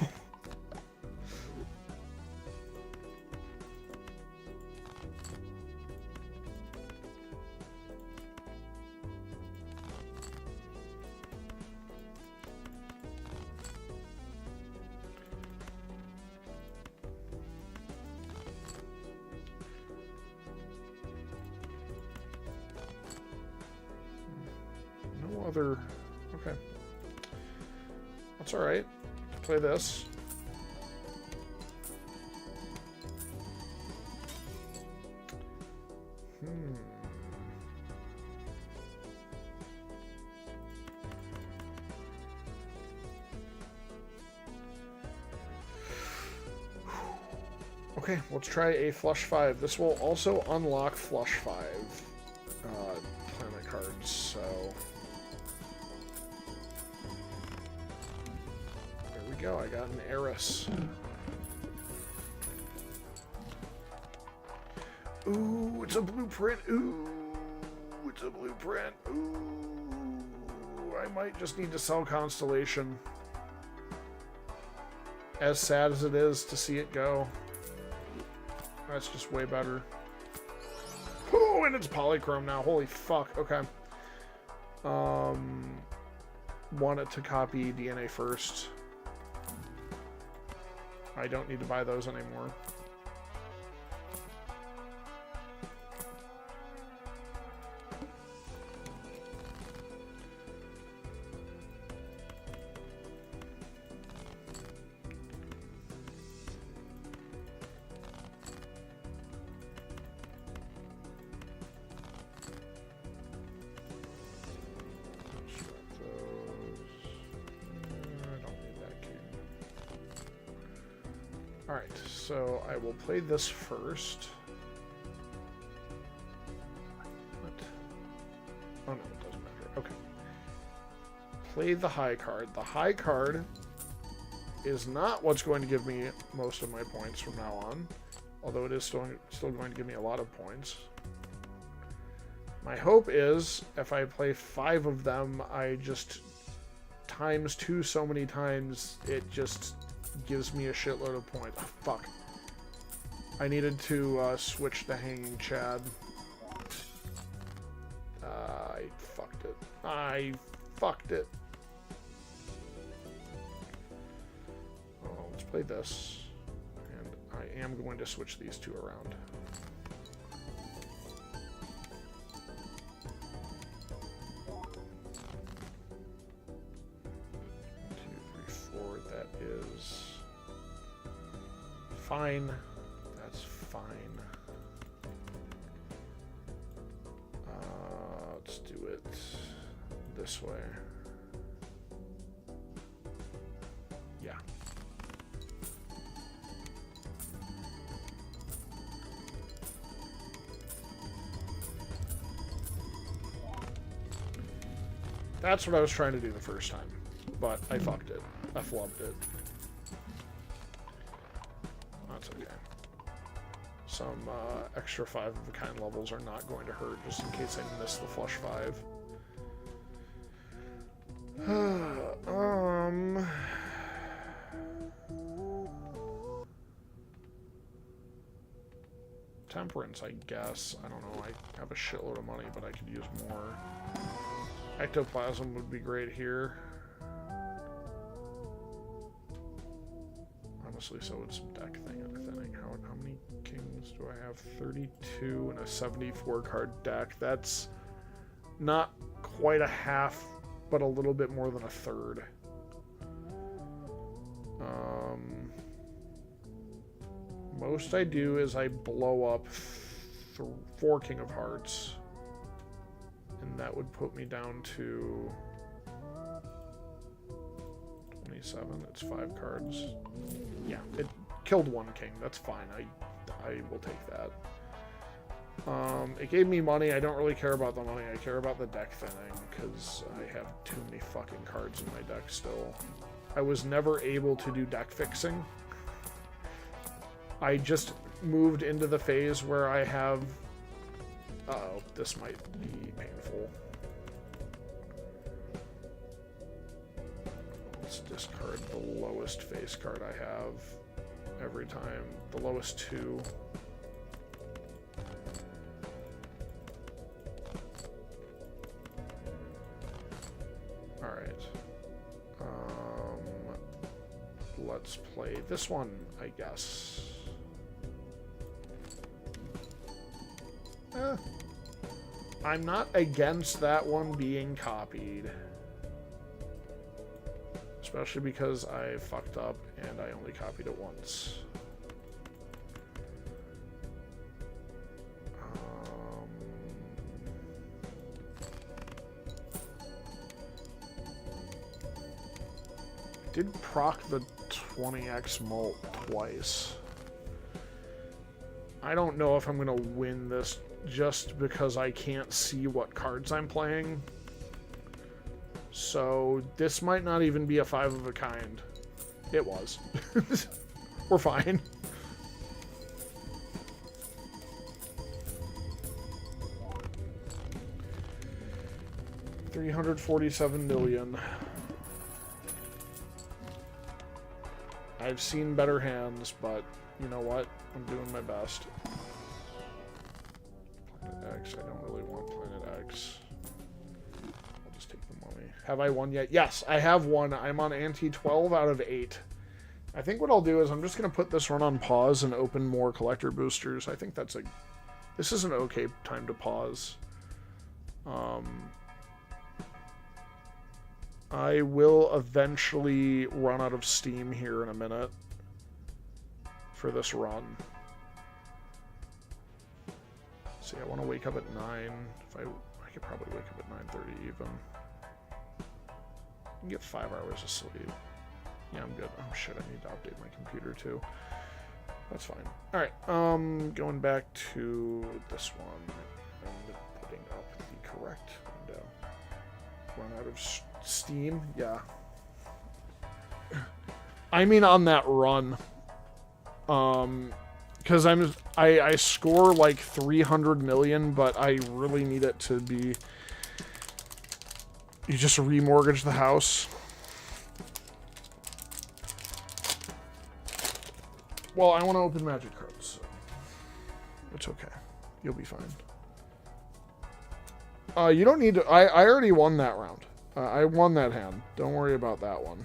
No other... Okay. That's alright. Play this. Okay, let's try a flush 5. This will also unlock flush 5 planet cards, so... There we go, I got an Eris. Ooh, it's a blueprint. Ooh, it's a blueprint. Ooh, I might just need to sell Constellation. As sad as it is to see it go. That's just way better. Oh, and it's polychrome now. Holy fuck. Okay. Want it to copy DNA first. I don't need to buy those anymore. Alright, so I will play this first. What? Oh no, it doesn't matter. Okay. Play the high card. The high card is not what's going to give me most of my points from now on, although it is still going to give me a lot of points. My hope is, if I play 5 of them, I just times 2 so many times, it just gives me a shitload of points. Oh, fuck. I needed to switch the Hanging Chad. I fucked it. I fucked it. Oh, let's play this. And I am going to switch these 2 around. 1, 2, 3, 4. That is fine. That's fine. Let's do it this way. Yeah. That's what I was trying to do the first time, but I fucked it. I flubbed it. That's okay. Some extra 5 of a kind levels are not going to hurt, just in case I miss the flush 5. Temperance, I guess. I don't know. I have a shitload of money, but I could use more. Ectoplasm would be great here. Honestly, so would some deck thinning. How many kings do I have? 32 and a 74 card deck. That's Not quite a half, but a little bit more than a third. Most I do is I blow up 4 King of Hearts. And that would put me down to 27. It's 5 cards. Yeah, it killed 1 king. That's fine. I will take that. It gave me money. I don't really care about the money. I care about the deck thinning because I have too many fucking cards in my deck still. I was never able to do deck fixing. I just moved into the phase where I have... Uh-oh, this might be painful. Let's discard the lowest face card I have every time. The lowest 2. Alright. Let's play this one, I guess. I'm not against that one being copied. Especially because I fucked up and I only copied it once. I did proc the 20x mult twice. I don't know if I'm going to win this just because I can't see what cards I'm playing. So this might not even be a 5 of a kind. It was. We're fine. $347 million. I've seen better hands, but you know what? I'm doing my best. Planet X. I don't really want Planet X. I'll just take the money. Have I won yet? Yes, I have won. I'm on ante 12 out of 8. I think what I'll do is I'm just going to put this run on pause and open more collector boosters. I think that's a... This is an okay time to pause. I will eventually run out of steam here in a minute for this run. See, I want to wake up at 9. If I could probably wake up at 9:30 even. I can get 5 hours of sleep. Yeah, I'm good. Oh shit, I need to update my computer too. That's fine. Alright, going back to this one and putting up the correct window. Run out of steam? Yeah. I mean on that run. Because I score like 300 million, but I really need it to be... You just remortgage the house. Well, I want to open magic cards, so it's okay. You'll be fine. You don't need to... I already won that round. I won that hand. Don't worry about that one.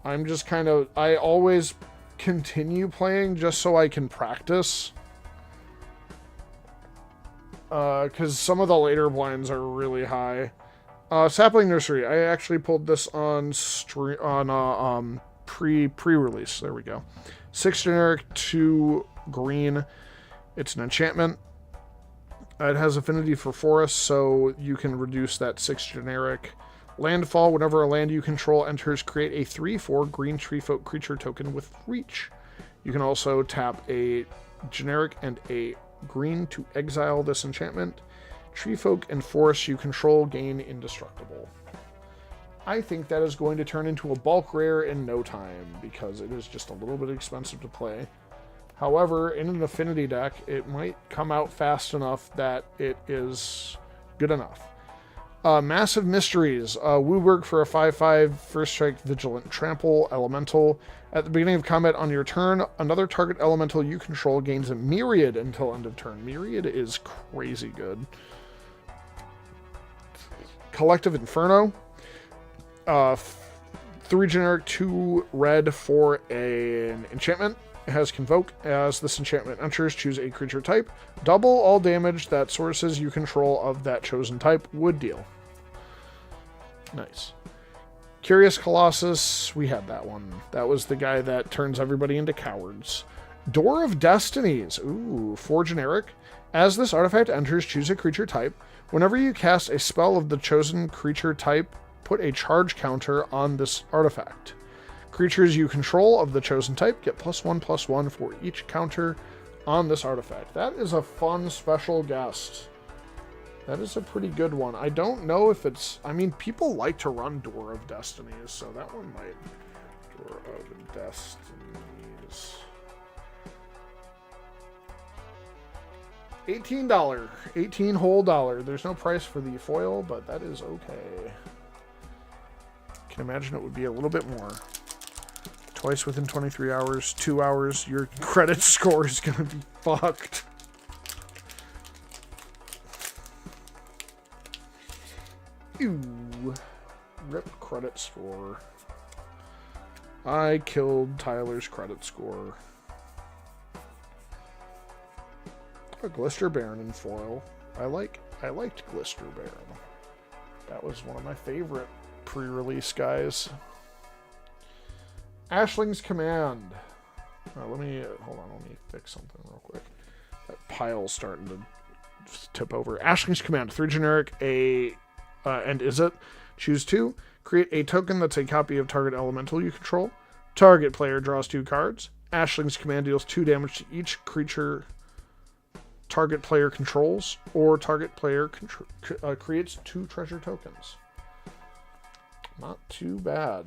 I'm just kind of... I always continue playing just so I can practice. Because some of the later blinds are really high. Sapling Nursery. I actually pulled this on pre-release. There we go. 6 generic, 2 green. It's an enchantment. It has affinity for forests, so you can reduce that 6 generic. Landfall, whenever a land you control enters, create a 3/4 green tree folk creature token with reach. You can also tap a generic and a green to exile this enchantment. Tree folk and forests you control gain indestructible. I think that is going to turn into a bulk rare in no time, because it is just a little bit expensive to play. However, in an affinity deck, it might come out fast enough that it is good enough. Massive Mysteries. Wooburg for a 5/5 first strike vigilant trample elemental. At the beginning of combat on your turn, another target elemental you control gains a myriad until end of turn. Myriad is crazy good. Collective Inferno. 3 generic, 2 red for an enchantment. It has Convoke. As this enchantment enters, choose a creature type. Double all damage that sources you control of that chosen type would deal. Nice. Curious Colossus, we had that one. That was the guy that turns everybody into cowards. Door of Destinies. Ooh, 4 generic. As this artifact enters, choose a creature type. Whenever you cast a spell of the chosen creature type, put a charge counter on this artifact. Creatures you control of the chosen type get +1/+1 for each counter on this artifact. That is a fun special guest. That is a pretty good one. I don't know if it's... I mean, people like to run Door of Destinies, so that one might... Door of Destinies. $18. 18 whole dollar. There's no price for the foil, but that is okay. I can imagine it would be a little bit more. Twice within 23 hours, 2 hours, your credit score is going to be fucked. Ew. Rip credit score. I killed Tyler's credit score. A Glister Baron in foil. I liked Glister Baron. That was one of my favorite pre-release guys. Ashling's Command. Hold on, let me fix something real quick. That pile's starting to tip over. Ashling's Command, 3 generic, and is it? Choose 2. Create a token that's a copy of target elemental you control. Target player draws 2 cards. Ashling's Command deals 2 damage to each creature target player controls, or target player creates 2 treasure tokens. Not too bad.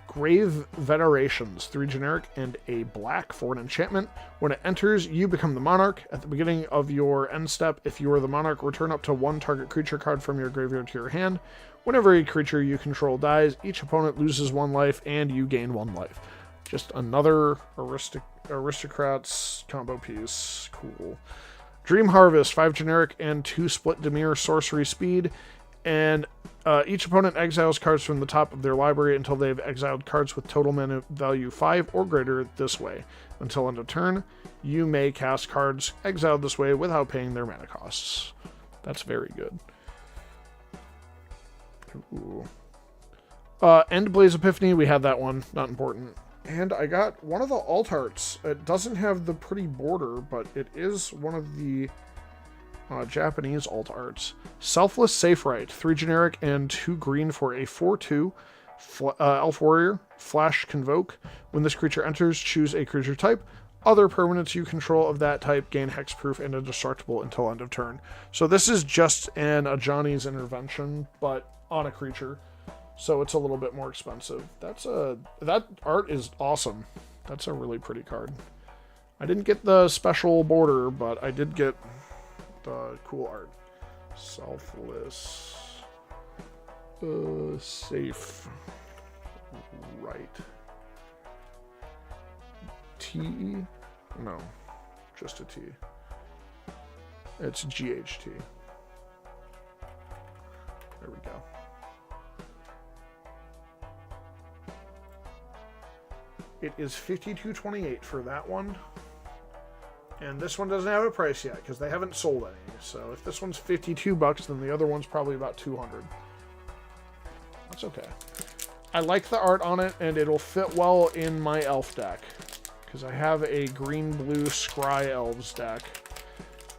Grave Venerations, 3 generic and a black for an enchantment. When it enters, you become the monarch. At the beginning of your end step, if you are the monarch, return up to 1 target creature card from your graveyard to your hand. Whenever a creature you control dies, each opponent loses 1 life and you gain 1 life. Just another aristocrats combo piece. Cool. Dream Harvest, 5 generic and 2 split Dimir sorcery speed. And each opponent exiles cards from the top of their library until they've exiled cards with total mana value 5 or greater this way. Until end of turn, you may cast cards exiled this way without paying their mana costs. That's very good. Ooh. Endblaze Epiphany, we had that one, not important. And I got one of the alt arts. It doesn't have the pretty border, but it is one of the Japanese alt arts. Selfless Safe Right, 3 generic and 2 green for a 4/2 elf warrior. Flash Convoke. When this creature enters, choose a creature type. Other permanents you control of that type gain hexproof and indestructible until end of turn. So this is just an Ajani's Intervention, but on a creature. So it's a little bit more expensive. That art is awesome. That's a really pretty card. I didn't get the special border, but I did get the cool art. Selfless Safe Right. T? No, just a T. It's GHT. There we go. It is $52.28 for that one. And this one doesn't have a price yet because they haven't sold any. So if this one's $52, then the other one's probably about $200. That's okay. I like the art on it, and it'll fit well in my elf deck because I have a green-blue Scry Elves deck,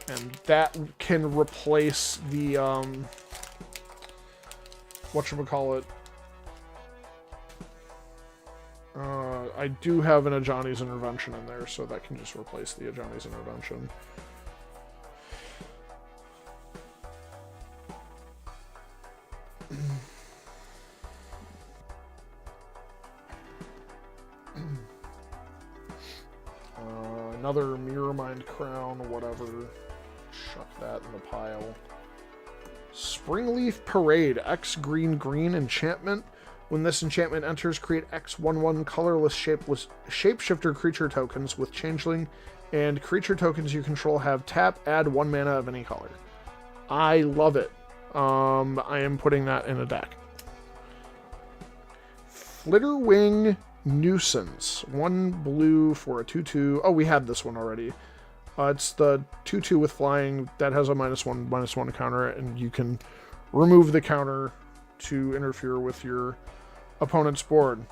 and that can replace the whatchamacallit. I do have an Ajani's Intervention in there, so that can just replace the Ajani's Intervention. Another Mirror Mind Crown, whatever. Chuck that in the pile. Springleaf Parade, X green enchantment. When this enchantment enters, create X 1/1 colorless shapeshifter creature tokens with changeling, and creature tokens you control have tap, add 1 mana of any color. I love it. I am putting that in a deck. Flitterwing Nuisance. 1 blue for a 2/2. Oh, we had this one already. It's the 2/2 with flying that has a -1/-1 counter, and you can remove the counter to interfere with your opponent's board.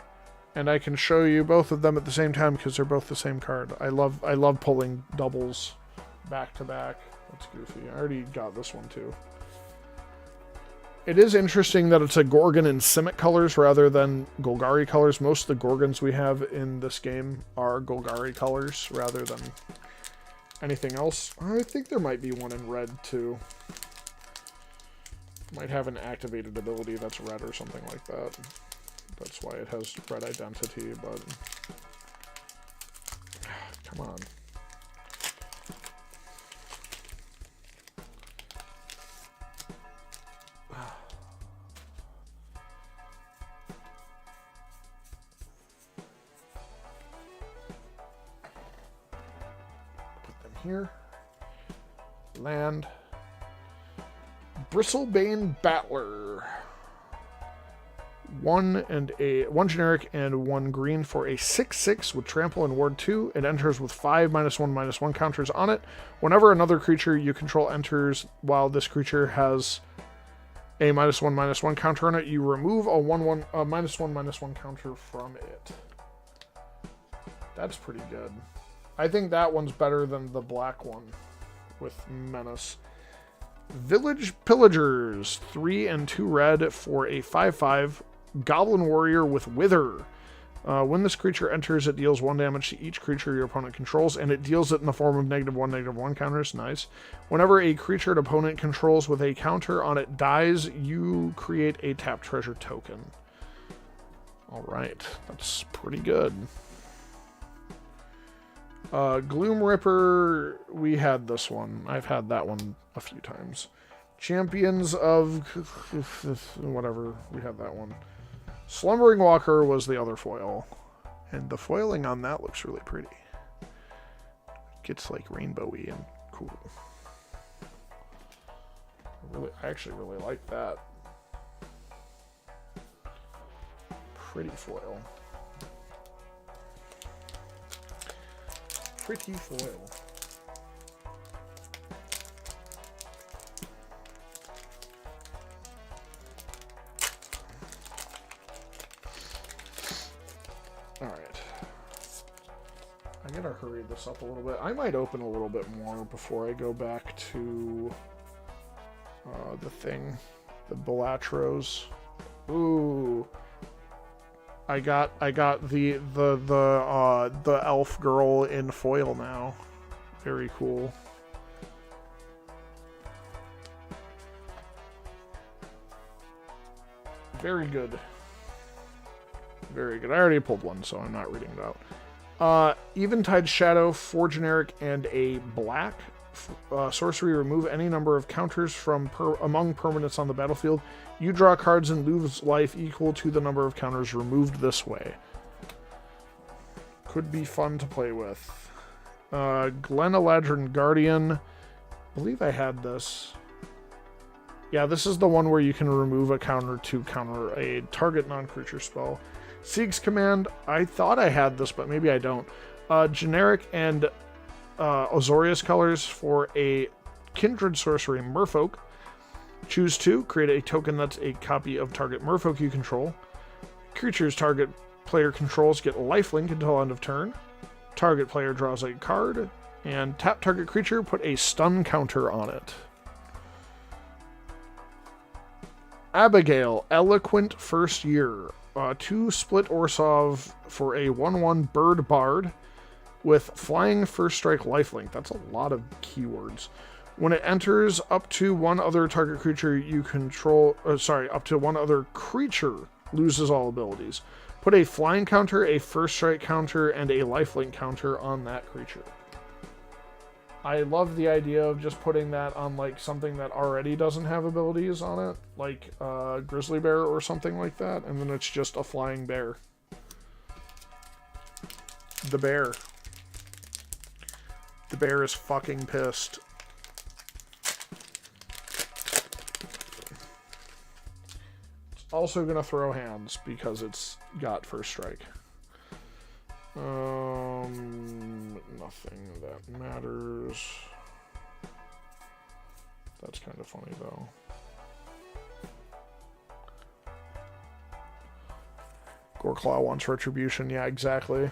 And I can show you both of them at the same time because they're both the same card. I love pulling doubles back to back. That's goofy. I already got this one too. It is interesting that it's a Gorgon in Simic colors rather than Golgari colors. Most of the Gorgons we have in this game are Golgari colors rather than anything else. I think there might be one in red too. Might have an activated ability that's red or something like that. That's why it has red identity, but come on. Put them here. Land. Bristlebane Battler. 1 generic and 1 green for a 6/6 with trample and ward 2. It enters with 5 -1/-1 counters on it. Whenever another creature you control enters while this creature has a -1/-1 counter on it, you remove a -1/-1 counter from it. That's pretty good. I think that one's better than the black one with Menace. Village Pillagers, 3 and 2 red for a 5/5 Goblin Warrior with Wither. When this creature enters, it deals 1 damage to each creature your opponent controls, and it deals it in the form of -1/-1 counters. Nice. Whenever a creature an opponent controls with a counter on it dies, you create a tapped treasure token. Alright, that's pretty good. Gloom Ripper, we had this one. I've had that one a few times. Champions of whatever, we had that one. Slumbering Walker was the other foil, and the foiling on that looks really pretty. Gets like rainbowy and cool. I actually really like that. Pretty foil. Pretty foil. Alright. I gotta hurry this up a little bit. I might open a little bit more before I go back to the thing. The Balatros. Ooh. I got the elf girl in foil now. Very cool. Very good. Very good. I already pulled one, so I'm not reading it out. Eventide Shadow, 4 generic and a black. Sorcery, remove any number of counters from among permanents on the battlefield. You draw cards and lose life equal to the number of counters removed this way. Could be fun to play with. Glenaladrin Guardian. I believe I had this. Yeah, this is the one where you can remove a counter to counter a target non-creature spell. Sieg's Command. I thought I had this, but maybe I don't. Generic and Azorius colors for a Kindred Sorcery Merfolk. Choose 2. Create a token that's a copy of target Merfolk you control. Creatures target player controls get lifelink until end of turn. Target player draws a card. And tap target creature, put a stun counter on it. Abigail, Eloquent First Year. 2 split Orsov for a 1/1 Bird Bard with Flying First Strike Lifelink. That's a lot of keywords. When it enters, up to one other target creature you control, up to one other creature loses all abilities. Put a flying counter, a first strike counter, and a lifelink counter on that creature. I love the idea of just putting that on like something that already doesn't have abilities on it, like Grizzly Bear or something like that, and then it's just a flying bear. The bear. The bear is fucking pissed. also going to throw hands because it's got first strike. Nothing that matters. That's kind of funny, though. Goreclaw wants retribution. Yeah, exactly.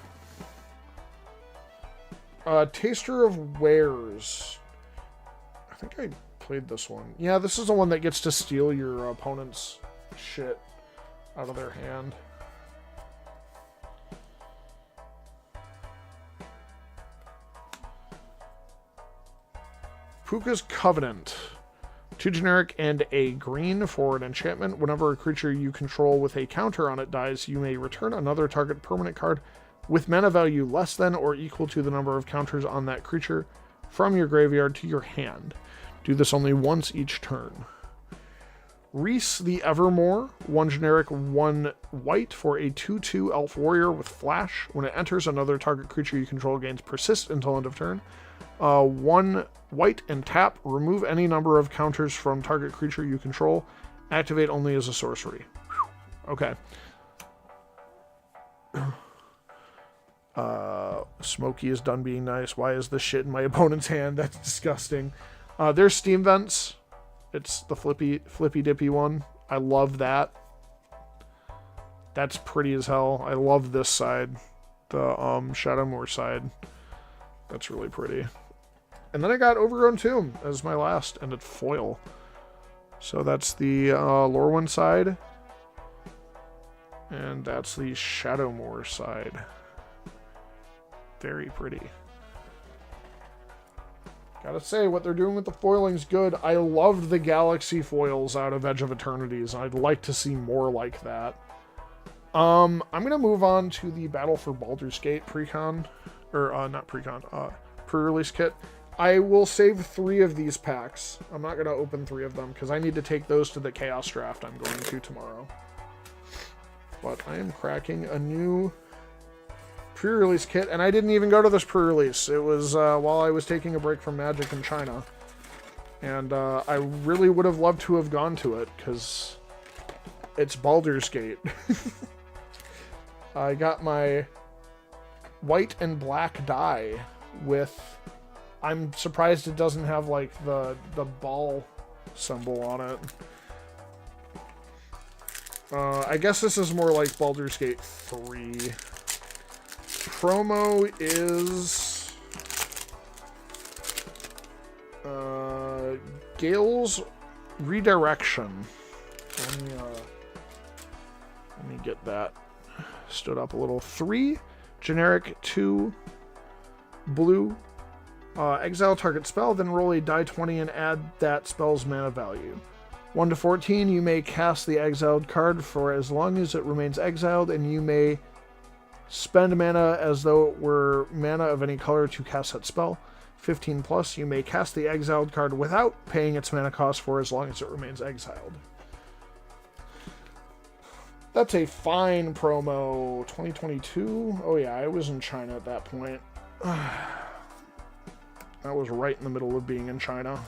Taster of Wares. I think I played this one. Yeah, this is the one that gets to steal your opponent's shit out of their hand. Puka's Covenant. 2 generic and a green for an enchantment. Whenever a creature you control with a counter on it dies, you may return another target permanent card with mana value less than or equal to the number of counters on that creature from your graveyard to your hand. Do this only once each turn. Reese the Evermore. 1 generic, 1 white for a 2/2 elf warrior with flash. When it enters, another target creature you control gains persist until end of turn. 1 white and tap. Remove any number of counters from target creature you control. Activate only as a sorcery. Whew. Okay. Smokey is done being nice. Why is this shit in my opponent's hand? That's disgusting. There's Steam Vents. It's the flippy dippy one. I love that. That's pretty as hell. I love this side. The Shadowmoor side. That's really pretty. And then I got Overgrown Tomb as my last, and it's foil. So that's the Lorwyn side. And that's the Shadowmoor side. Very pretty. Gotta say, what they're doing with the foiling's good. I loved the Galaxy foils out of Edge of Eternities, and I'd like to see more like that. I'm gonna move on to the Battle for Baldur's Gate pre-con. Or, not pre-con, pre-release kit. I will save 3 of these packs. I'm not gonna open 3 of them, because I need to take those to the Chaos Draft I'm going to tomorrow. But I am cracking a new pre-release kit, and I didn't even go to this pre-release. It was while I was taking a break from Magic in China. And I really would have loved to have gone to it, because it's Baldur's Gate. I got my white and black die with... I'm surprised it doesn't have, like, the ball symbol on it. I guess this is more like Baldur's Gate 3. Promo is... Gale's Redirection. Let me get that stood up a little. 3 generic, 2 blue. Exile target spell, then roll a die 20 and add that spell's mana value. 1 to 14, you may cast the exiled card for as long as it remains exiled, and you may spend mana as though it were mana of any color to cast that spell. 15 plus, you may cast the exiled card without paying its mana cost for as long as it remains exiled. That's a fine promo. 2022? Oh yeah, I was in China at that point. I was right in the middle of being in China.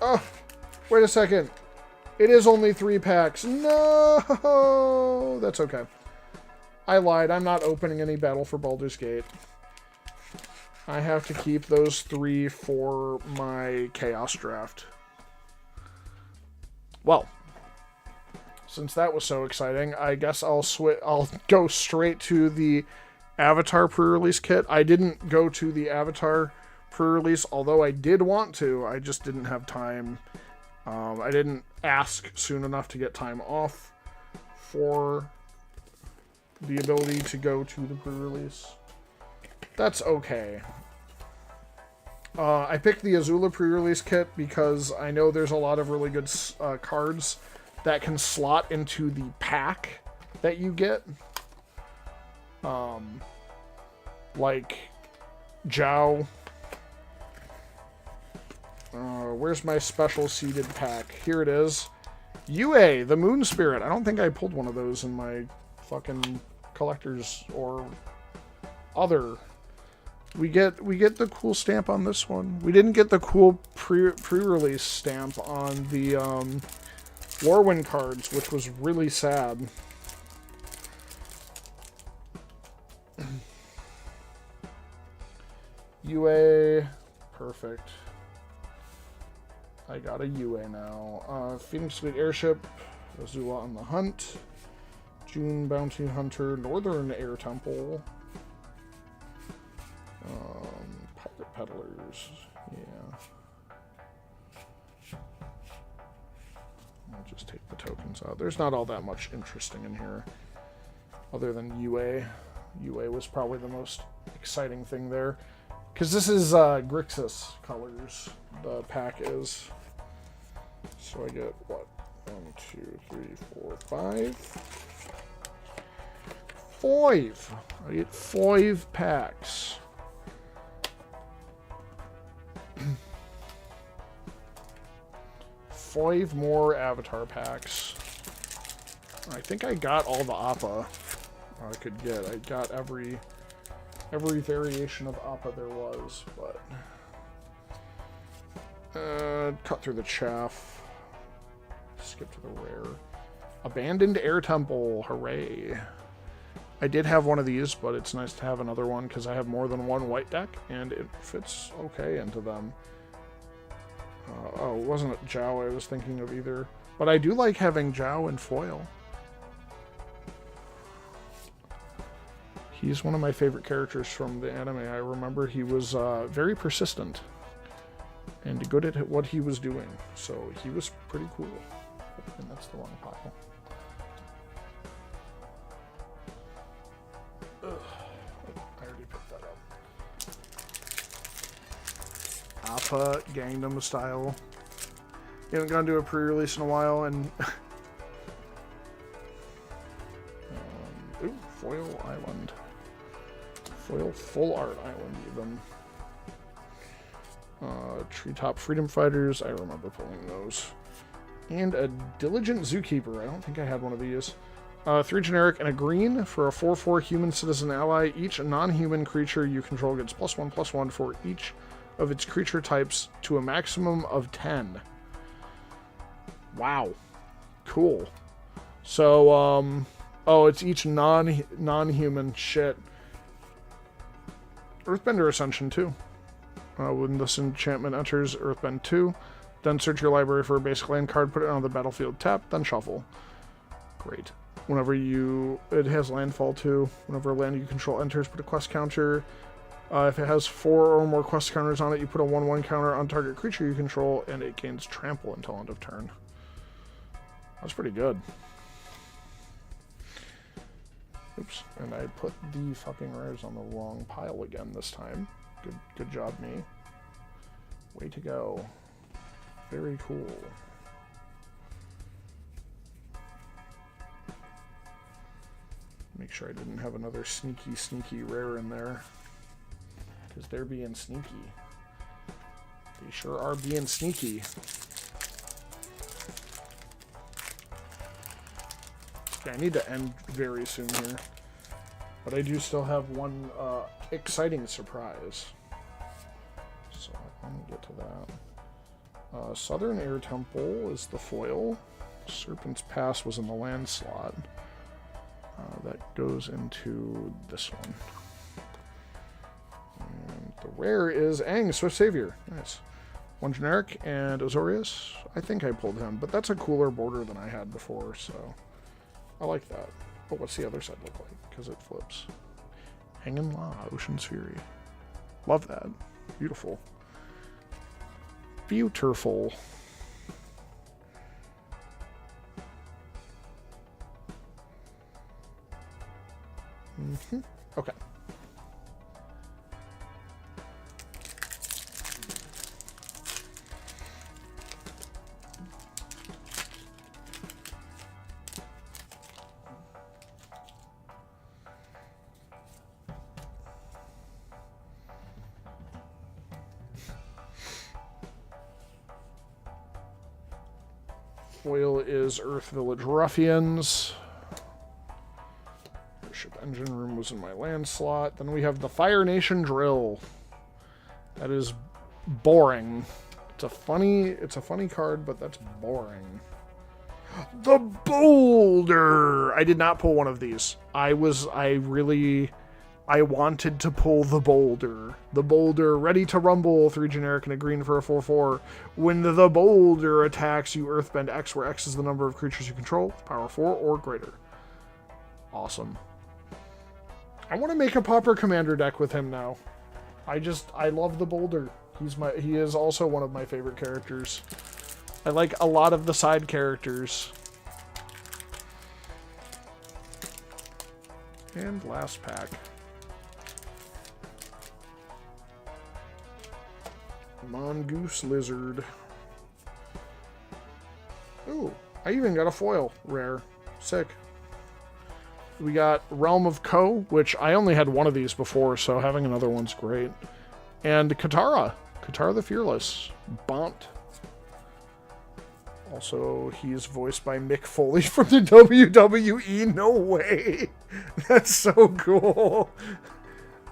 Oh, wait a second. It is only 3 packs. No! That's okay. I lied. I'm not opening any Battle for Baldur's Gate. I have to keep those 3 for my Chaos Draft. Well, since that was so exciting, I guess I'll go straight to the Avatar pre-release kit. I didn't go to the Avatar pre-release, although I did want to. I just didn't have time. I didn't ask soon enough to get time off for the ability to go to the pre-release. That's okay. I picked the Azula pre-release kit because I know there's a lot of really good cards that can slot into the pack that you get. Like Zhao. Where's my special seeded pack? Here it is. Yue, the Moon Spirit. I don't think I pulled one of those in my fucking collectors or other. We get the cool stamp on this one. We didn't get the cool pre-release stamp on the Lorwyn cards, which was really sad. UA, perfect. I got a UA now. Phoenix Fleet Airship, Azula on the Hunt, June Bounty Hunter, Northern Air Temple, Pirate Peddlers, yeah. I'll just take the tokens out. There's not all that much interesting in here, other than UA. UA was probably the most exciting thing there. Because this is Grixis colors, the pack is. So I get, what? 1, 2, 3, 4, 5. 5! I get 5 packs. Five more Avatar packs. I think I got all the Appa I could get. I got every variation of Appa there was, but cut through the chaff. Skip to the rare. Abandoned Air Temple, hooray. I did have one of these, but it's nice to have another one because I have more than one white deck and it fits okay into them. Oh, it wasn't Zhao I was thinking of either, but I do like having Zhao in foil. He's one of my favorite characters from the anime. I remember he was very persistent and good at what he was doing, so he was pretty cool. And that's the wrong pile. Ugh. I already picked that up. Appa Gangnam Style. You haven't gone to a pre-release in a while, and ooh, Foil Island. Foil Full Art Island, even. Treetop Freedom Fighters, I remember pulling those. And a Diligent Zookeeper, I don't think I had one of these. 3 generic and a green for a 4/4 human citizen ally. Each non-human creature you control gets +1/+1 for each of its creature types to a maximum of 10. Wow. Cool. So, oh, it's each non-human shit. Earthbender Ascension 2. When this enchantment enters Earthbend 2, then search your library for a basic land card, put it on the battlefield, tap, then shuffle. Great. Whenever it has landfall too. Whenever a land you control enters, put a quest counter. If it has 4 or more quest counters on it, you put a 1/1 counter on target creature you control, and it gains trample until end of turn. That's pretty good. Oops, and I put the fucking rares on the wrong pile again this time. Good job, me. Way to go. Very cool. Make sure I didn't have another sneaky rare in there. Because they're being sneaky. They sure are being sneaky. Okay, I need to end very soon here. But I do still have one exciting surprise. So I'm going to get to that. Southern Air Temple is the foil. Serpent's Pass was in the land slot. That goes into this one. And the rare is Aang, Swift Savior. Nice. 1 generic and Azorius. I think I pulled him, but that's a cooler border than I had before, so I like that. But what's the other side look like? Because it flips. Hangin' La, Ocean's Fury. Love that. Beautiful. Beautiful. Okay. Foil is Earth Village Ruffians. Airship Engine Room was in my land slot. Then we have the Fire Nation Drill. That is boring. It's a funny card, but that's boring. The Boulder! I did not pull one of these. I wanted to pull the Boulder. The Boulder, ready to rumble, 3 generic and a green for a 4/4. When the Boulder attacks, you earthbend X, where X is the number of creatures you control, power 4 or greater. Awesome. I want to make a Pauper Commander deck with him now. I love the Boulder. He is also one of my favorite characters. I like a lot of the side characters. And last pack. Mongoose Lizard. Ooh, I even got a foil rare. Sick. We got Realm of Ko, which I only had one of these before, so having another one's great. And Katara. Katara the Fearless. Bont. Also, he's voiced by Mick Foley from the WWE. No way. That's so cool.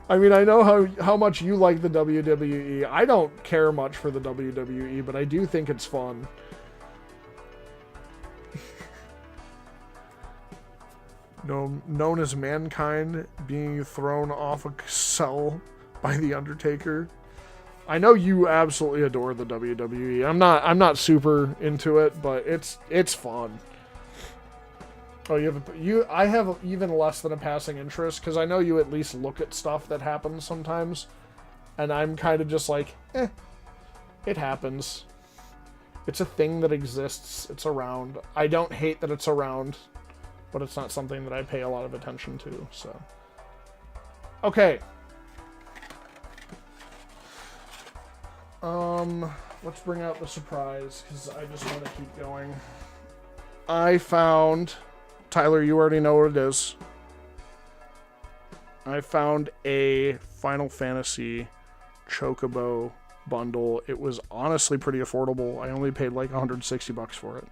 I mean, I know how much you like the WWE. I don't care much for the WWE, but I do think it's fun. Known as Mankind being thrown off a cell by the Undertaker. I know you absolutely adore the WWE. I'm not super into it, but it's fun. Oh, I have even less than a passing interest, because I know you at least look at stuff that happens sometimes, and I'm kind of just like, it happens. It's a thing that exists. It's around. I don't hate that it's around, but it's not something that I pay a lot of attention to, so. Okay. Let's bring out the surprise, because I just want to keep going. I found... Tyler, you already know what it is. I found a Final Fantasy Chocobo bundle. It was honestly pretty affordable. I only paid like $160 for it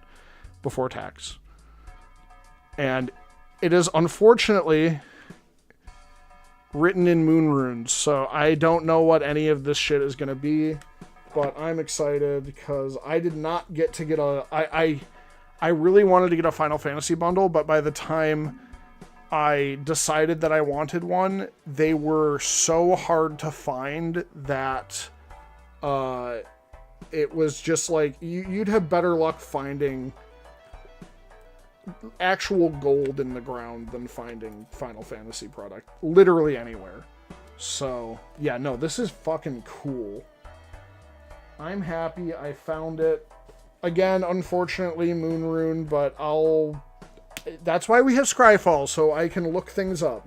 before tax. And it is unfortunately written in moon runes, so I don't know what any of this shit is going to be, but I'm excited because I did not get to get a... I really wanted to get a Final Fantasy bundle, but by the time I decided that I wanted one, they were so hard to find that it was just like, you'd have better luck finding actual gold in the ground than finding Final Fantasy product literally anywhere. So, yeah, no, this is fucking cool. I'm happy I found it. Again, unfortunately, Moon Rune, but that's why we have Scryfall, so I can look things up.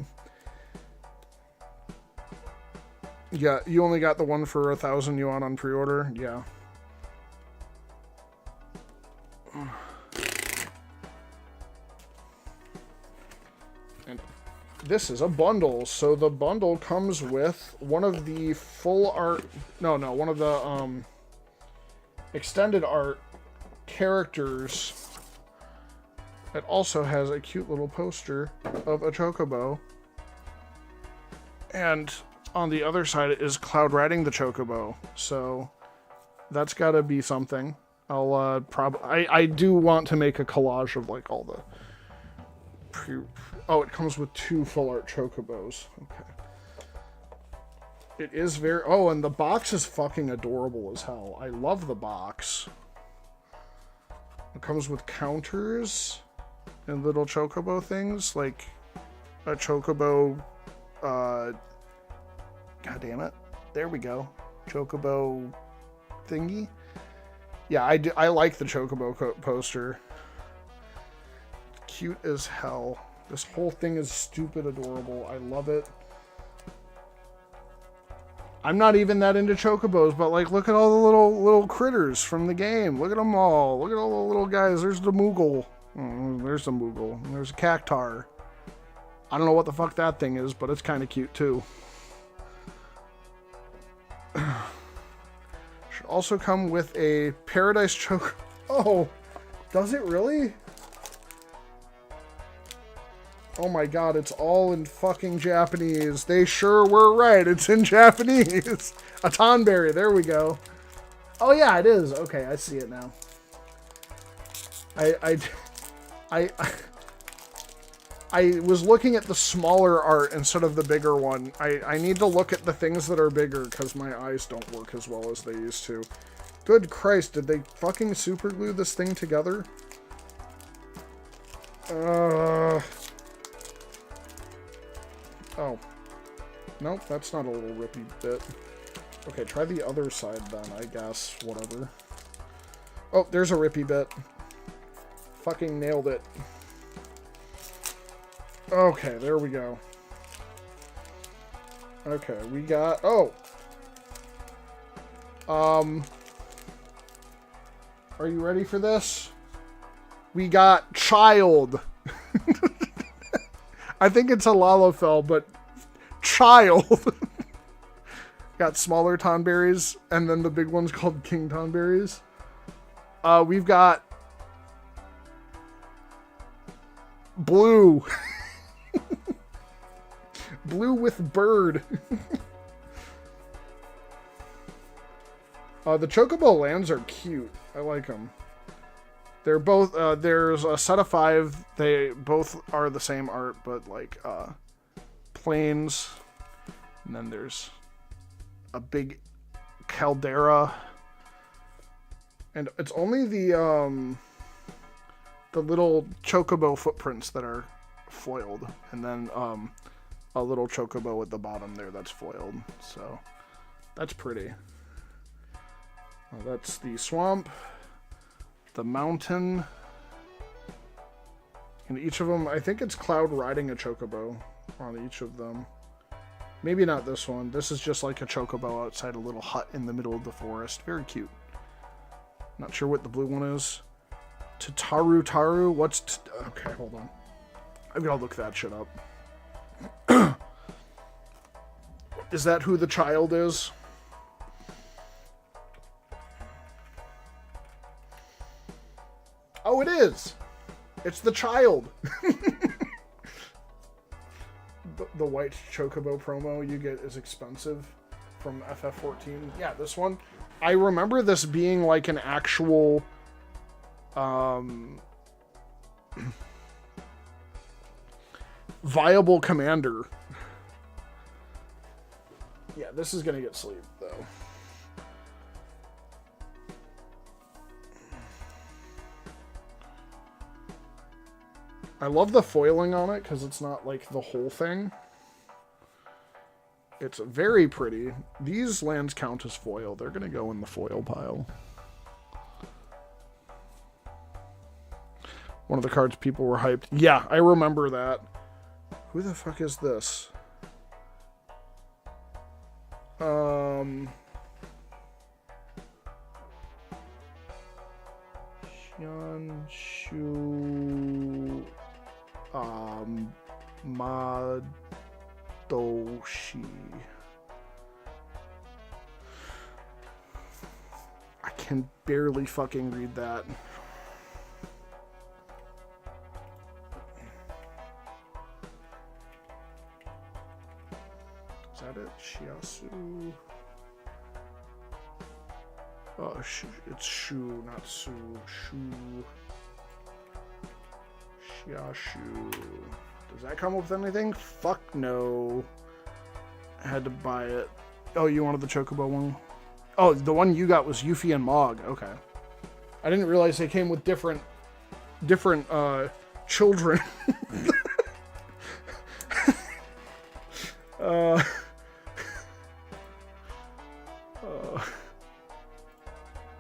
Yeah, you only got the one for 1,000 yuan on pre-order? Yeah. And this is a bundle, so the bundle comes with one of the full art... No, one of the extended art characters. It also has a cute little poster of a chocobo, and on the other side is Cloud riding the chocobo, so that's gotta be something. I'll I do want to make a collage of like all the oh, it comes with 2 full art chocobos. Okay. It is very... Oh, and the box is fucking adorable as hell. I love the box. It comes with counters and little chocobo things, like a chocobo, God damn it. There we go. Chocobo thingy. Yeah, I like the chocobo poster. Cute as hell. This whole thing is stupid adorable. I love it. I'm not even that into chocobos, but like, look at all the little critters from the game. Look at them all. Look at all the little guys. There's the Moogle. There's the Moogle. There's a Cactar. I don't know what the fuck that thing is, but it's kind of cute too. Should also come with a Paradise Choco... Oh, does it really? Oh my god, it's all in fucking Japanese. They sure were right. It's in Japanese. A Tonberry. There we go. Oh yeah, it is. Okay, I see it now. I was looking at the smaller art instead of the bigger one. I need to look at the things that are bigger because my eyes don't work as well as they used to. Good Christ, did they fucking super glue this thing together? Oh. Nope, that's not a little rippy bit. Okay, try the other side then, I guess. Whatever. Oh, there's a rippy bit. Fucking nailed it. Okay, there we go. Okay, we got... Oh! Are you ready for this? We got Child. I think it's a Lalafell, but Child. Got smaller Tonberries, and then the big one's called King Tonberries. We've got Blue. Blue with bird. The Chocobo lands are cute. I like them. They're both, there's a set of 5. They both are the same art, but like, plains. And then there's a big caldera. And it's only the little Chocobo footprints that are foiled. And then, a little Chocobo at the bottom there that's foiled. So, that's pretty. That's the swamp, the mountain, and each of them, I think it's Cloud riding a Chocobo on each of them. Maybe not this one. This is just like a Chocobo outside a little hut in the middle of the forest. Very cute. Not sure what the blue one is. Tataru Taru? What's... Okay, hold on. I've got to look that shit up. Is that who the child is? Oh, it is! It's the child! The white Chocobo promo you get is expensive from FF14. Yeah, this one. I remember this being like an actual... viable commander. Yeah, this is gonna get sleeved, though. I love the foiling on it, because it's not, like, the whole thing. It's very pretty. These lands count as foil. They're gonna go in the foil pile. One of the cards people were hyped. Yeah, I remember that. Who the fuck is this? Hyunshu Madoshi. I can barely fucking read that. Is that it? Shiasu. Oh, it's Shu, not Su. Shu. Shiashu. Does that come with anything? Fuck no. I had to buy it. Oh, you wanted the Chocobo one? Oh, the one you got was Yuffie and Mog. Okay. I didn't realize they came with different children.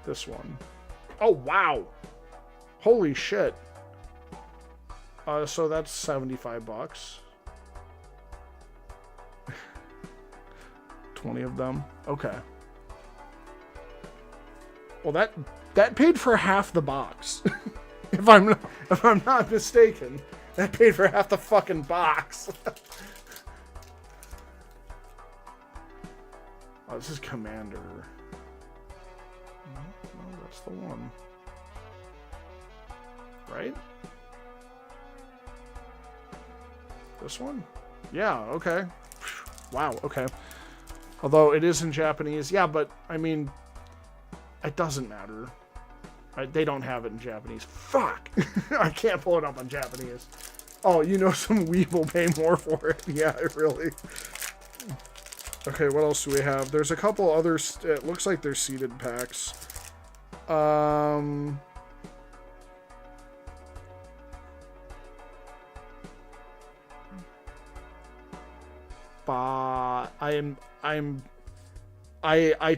This one. Oh, wow. Holy shit. So that's $75. 20 of them. Okay. Well, that paid for half the box. if I'm not mistaken, that paid for half the fucking box. Oh, this is Commander. No, that's the one. Right? This one? Yeah, okay. Wow, okay. Although it is in Japanese. Yeah, but, I mean, it doesn't matter. They don't have it in Japanese. Fuck! I can't pull it up on Japanese. Oh, you know some weeb will pay more for it. Yeah, really. Okay, what else do we have? There's a couple others. It looks like they're seeded packs. I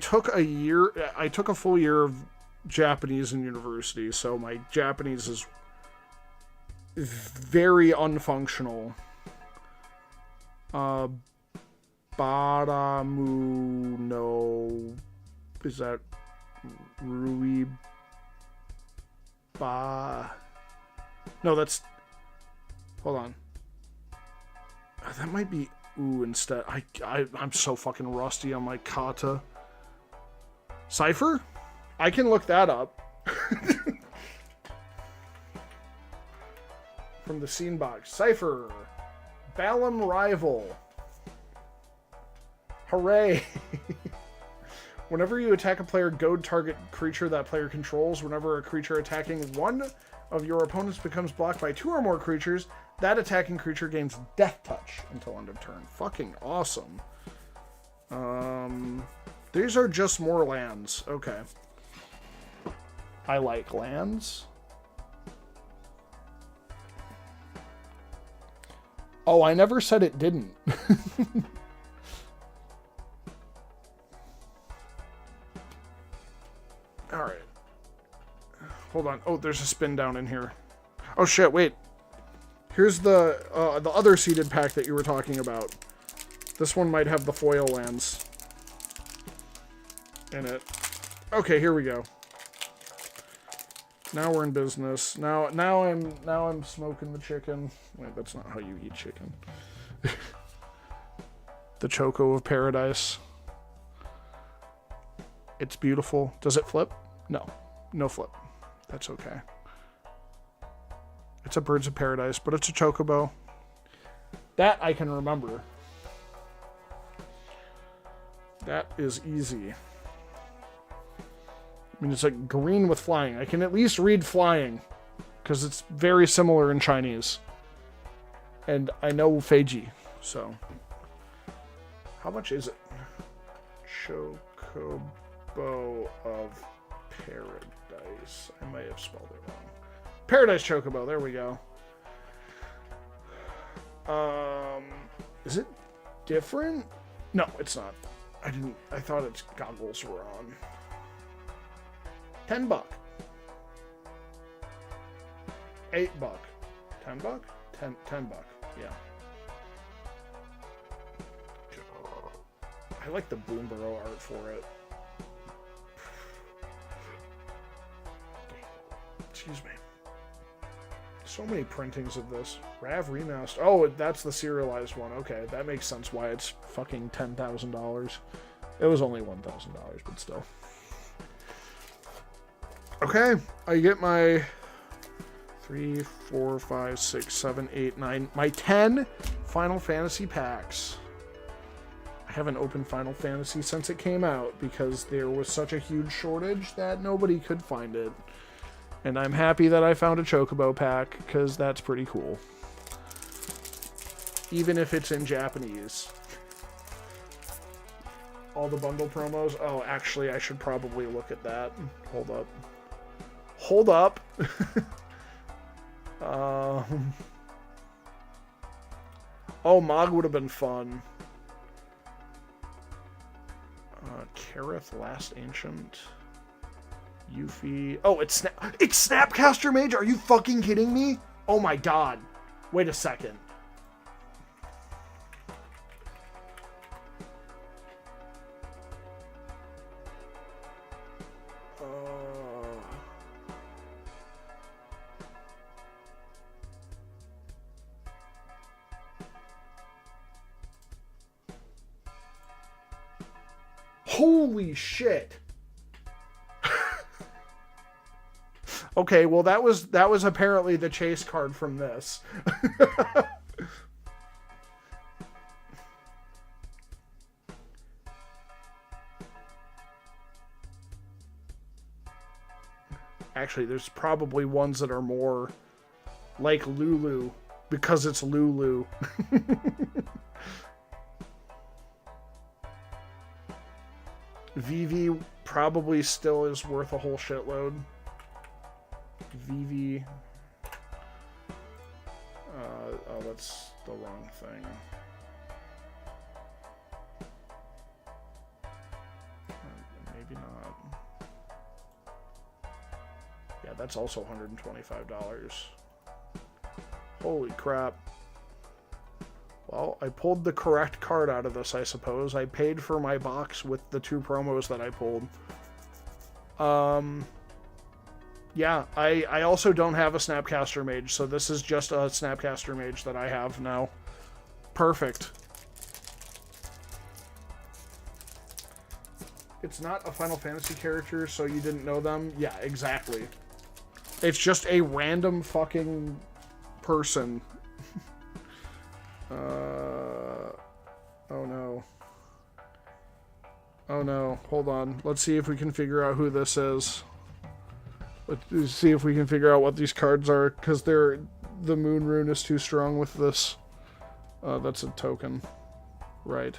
took a full year of Japanese in university, so my Japanese is very unfunctional. Baramu no, is that Rui Ba? No, that's, hold on. That might be ooh instead. I'm so fucking rusty on my kata. Cipher? I can look that up. From the scene box. Cipher. Balam rival. Hooray. Whenever you attack a player, goad target creature that player controls. Whenever a creature attacking one of your opponents becomes blocked by 2 or more creatures, that attacking creature gains Death Touch until end of turn. Fucking awesome. These are just more lands. Okay. I like lands. Oh, I never said it didn't. Alright. Hold on. Oh, there's a spin down in here. Oh shit, wait. Here's the other seeded pack that you were talking about. This one might have the foil lands in it. Okay, here we go. Now we're in business. Now I'm smoking the chicken. Wait, that's not how you eat chicken. The Choco of Paradise. It's beautiful. Does it flip? No. No flip. That's okay. It's a Birds of Paradise, but it's a Chocobo. That I can remember. That is easy. I mean, it's like green with flying. I can at least read flying, because it's very similar in Chinese. And I know Feiji, so. How much is it? Chocobo of Paradise. I might have spelled it wrong. Paradise Chocobo, there we go. Is it different? No, it's not. I thought its goggles were on. $10. $8. $10? $10. Yeah. I like the Boomborough art for it. Excuse me. So many printings of this. Rav Remaster. Oh, that's the serialized one. Okay, that makes sense why it's fucking $10,000. It was only $1,000, but still. Okay, I get my 3, 4, 5, 6, 7, 8, 9, my 10 Final Fantasy packs. I haven't opened Final Fantasy since it came out because there was such a huge shortage that nobody could find it. And I'm happy that I found a Chocobo pack, because that's pretty cool. Even if it's in Japanese. All the bundle promos? Oh, actually, I should probably look at that. Hold up. Hold up! Oh, Mog would have been fun. Kareth, Last Ancient... Yuffie. Oh, it's Snapcaster Mage? Are you fucking kidding me? Oh my god. Wait a second. Holy shit. Okay, well that was apparently the chase card from this. Actually, there's probably ones that are more like Lulu, because it's Lulu. VV probably still is worth a whole shitload. VV. Oh, that's the wrong thing. Maybe not. Yeah, that's also $125. Holy crap. Well, I pulled the correct card out of this, I suppose. I paid for my box with the 2 promos that I pulled. Yeah, I also don't have a Snapcaster Mage, so this is just a Snapcaster Mage that I have now. Perfect. It's not a Final Fantasy character, so you didn't know them? Yeah, exactly. It's just a random fucking person. Oh no. Oh no, hold on. Let's see if we can figure out who this is. Let's see if we can figure out what these cards are, because the moon rune is too strong with this. That's a token. Right.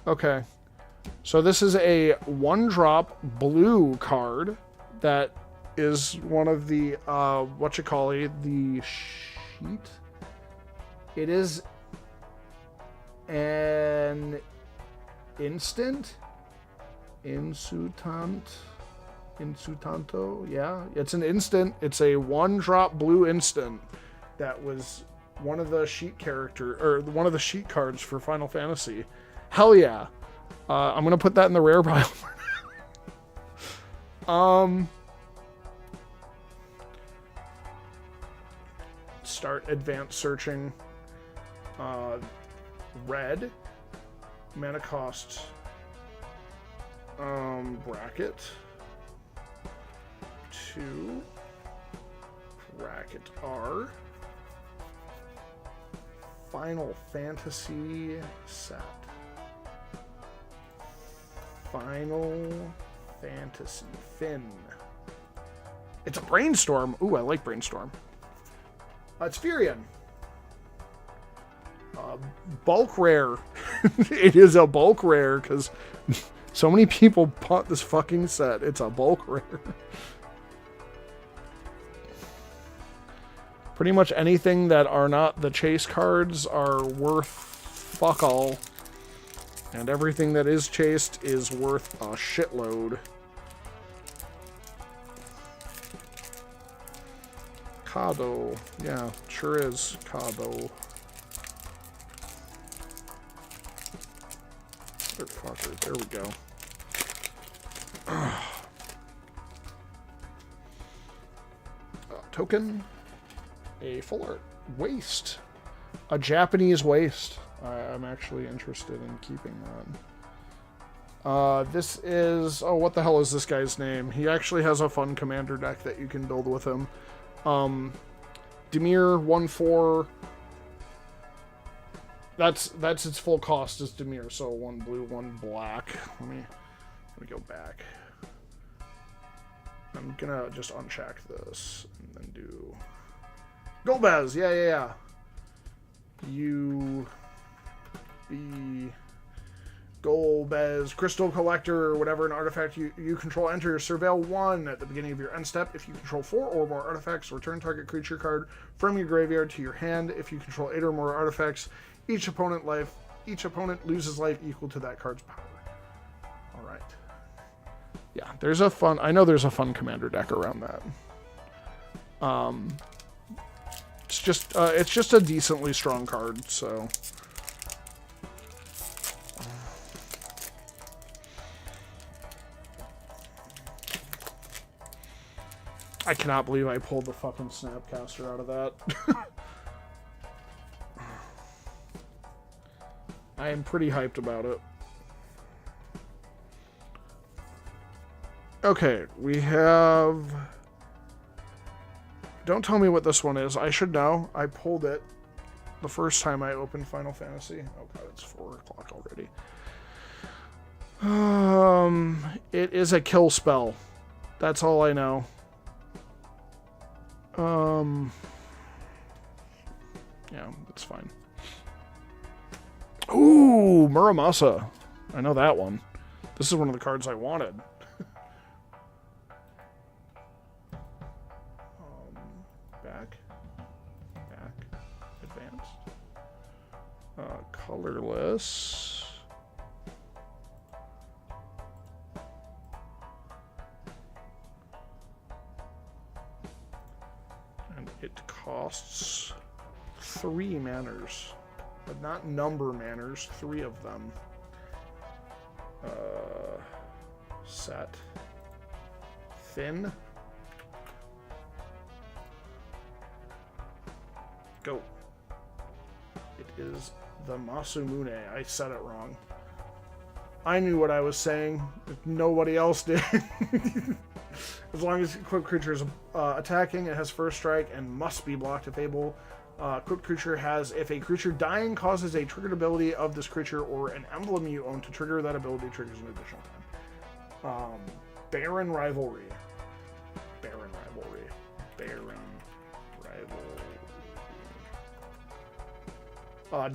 Okay. So this is a 1-drop blue card that is one of the, the sheet? It is an instant? Insutanto? Yeah, it's an instant. It's a 1-drop blue instant that was one of the sheet one of the sheet cards for Final Fantasy. Hell yeah. I'm gonna put that in the rare pile for now. Start advanced searching. Red. Mana cost. Bracket. 2. Bracket R. Final Fantasy set. Final Fantasy Finn. It's a Brainstorm. Ooh, I like Brainstorm. It's Furion. Bulk rare. It is a bulk rare because so many people bought this fucking set. It's a bulk rare. Pretty much anything that are not the chase cards are worth fuck all. And everything that is chased is worth a shitload. Kado. Yeah, sure is. Kado. Motherfucker. There we go. Token. A full art. Waist. A Japanese waist. I'm actually interested in keeping that. This is... Oh, what the hell is this guy's name? He actually has a fun commander deck that you can build with him. Demir 1/4. That's its full cost is Demir. So 1 blue, 1 black. Let me go back. I'm gonna just uncheck this and then do Golbez. Yeah. Golbez, Crystal Collector, or whatever an artifact you control enters. Surveil 1 at the beginning of your end step. If you control 4 or more artifacts, return target creature card from your graveyard to your hand. If you control 8 or more artifacts, each opponent loses life equal to that card's power. Alright. Yeah, I know there's a fun commander deck around that. It's just a decently strong card, so... I cannot believe I pulled the fucking Snapcaster out of that. I am pretty hyped about it. Okay, we have... Don't tell me what this one is. I should know. I pulled it the first time I opened Final Fantasy. Oh god, it's 4 o'clock already. It is a kill spell. That's all I know. Yeah, that's fine. Ooh, Muramasa. I know that one. This is one of the cards I wanted. Back, advanced. Colorless. And it costs 3 manners. But not number manners, 3 of them. Set. Thin. Go. It is the Masumune. I said it wrong. I knew what I was saying. Nobody else did. As long as equipped creature is attacking, it has first strike and must be blocked if able. Equipped creature has, if a creature dying causes a triggered ability of this creature or an emblem you own to trigger, that ability triggers an additional time. Baron Rivalry.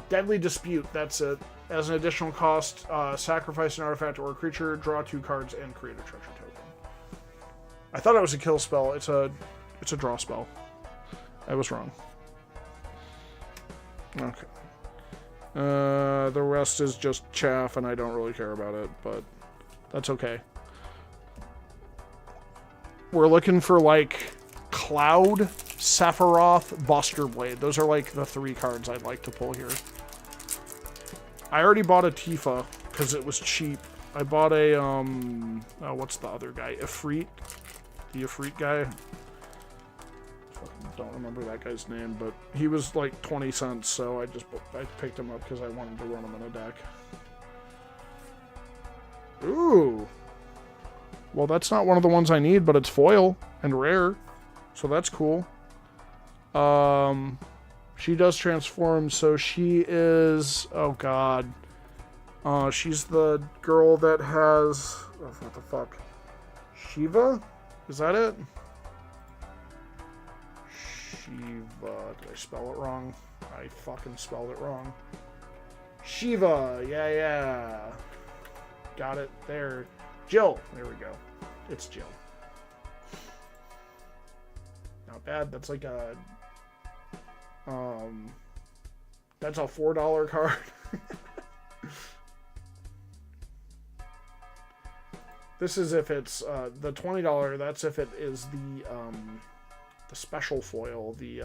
Deadly Dispute. That's it. As an additional cost, sacrifice an artifact or a creature, draw 2 cards, and create a treasure token. I thought it was a kill spell. It's a draw spell. I was wrong. Okay. The rest is just chaff, and I don't really care about it, but that's okay. We're looking for, like, Cloud, Sephiroth, Buster Blade. Those are, like, the 3 cards I'd like to pull here. I already bought a Tifa, because it was cheap. I bought a, what's the other guy? Ifrit? The Ifrit guy? Don't remember that guy's name, but he was like 20 cents, so I picked him up because I wanted to run him in a deck. Ooh. Well, that's not one of the ones I need, but it's foil and rare, so that's cool. She does transform, so she is, oh god. She's the girl that has, oh, what the fuck? Shiva? Is that it? Shiva. Did I spell it wrong? I fucking spelled it wrong. Shiva. Yeah. Got it. There. Jill. There we go. It's Jill. Not bad. That's like a... that's a $4 card. This is if it's, the $20, that's if it is the special foil, the,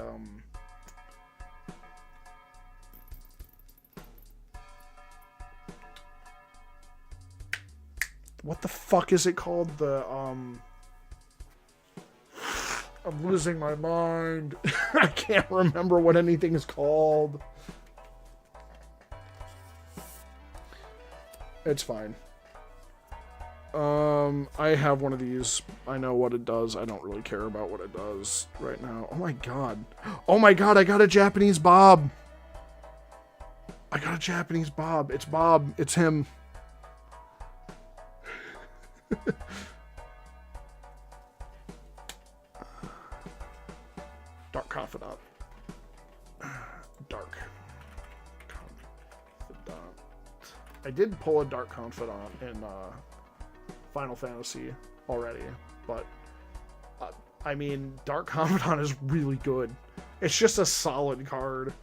what the fuck is it called? The, I'm losing my mind. I can't remember what anything is called. It's fine. I have one of these. I know what it does. I don't really care about what it does right now. Oh my god. Oh my god, I got a Japanese Bob. I got a Japanese Bob. It's Bob. It's him. Dark Confidant. Dark Confidant. I did pull a Dark Confidant in, Final Fantasy already, but I mean, Dark Confidant is really good. It's just a solid card.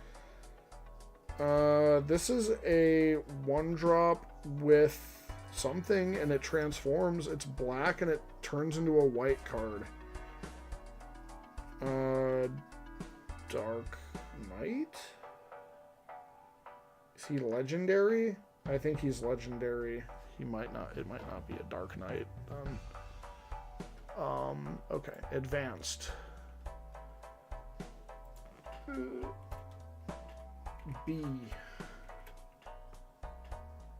This is a 1-drop with something, and it transforms. It's black, and it turns into a white card. Dark Knight? Is he legendary? I think he's legendary. He might not. It might not be a Dark Knight. Okay. Advanced. B.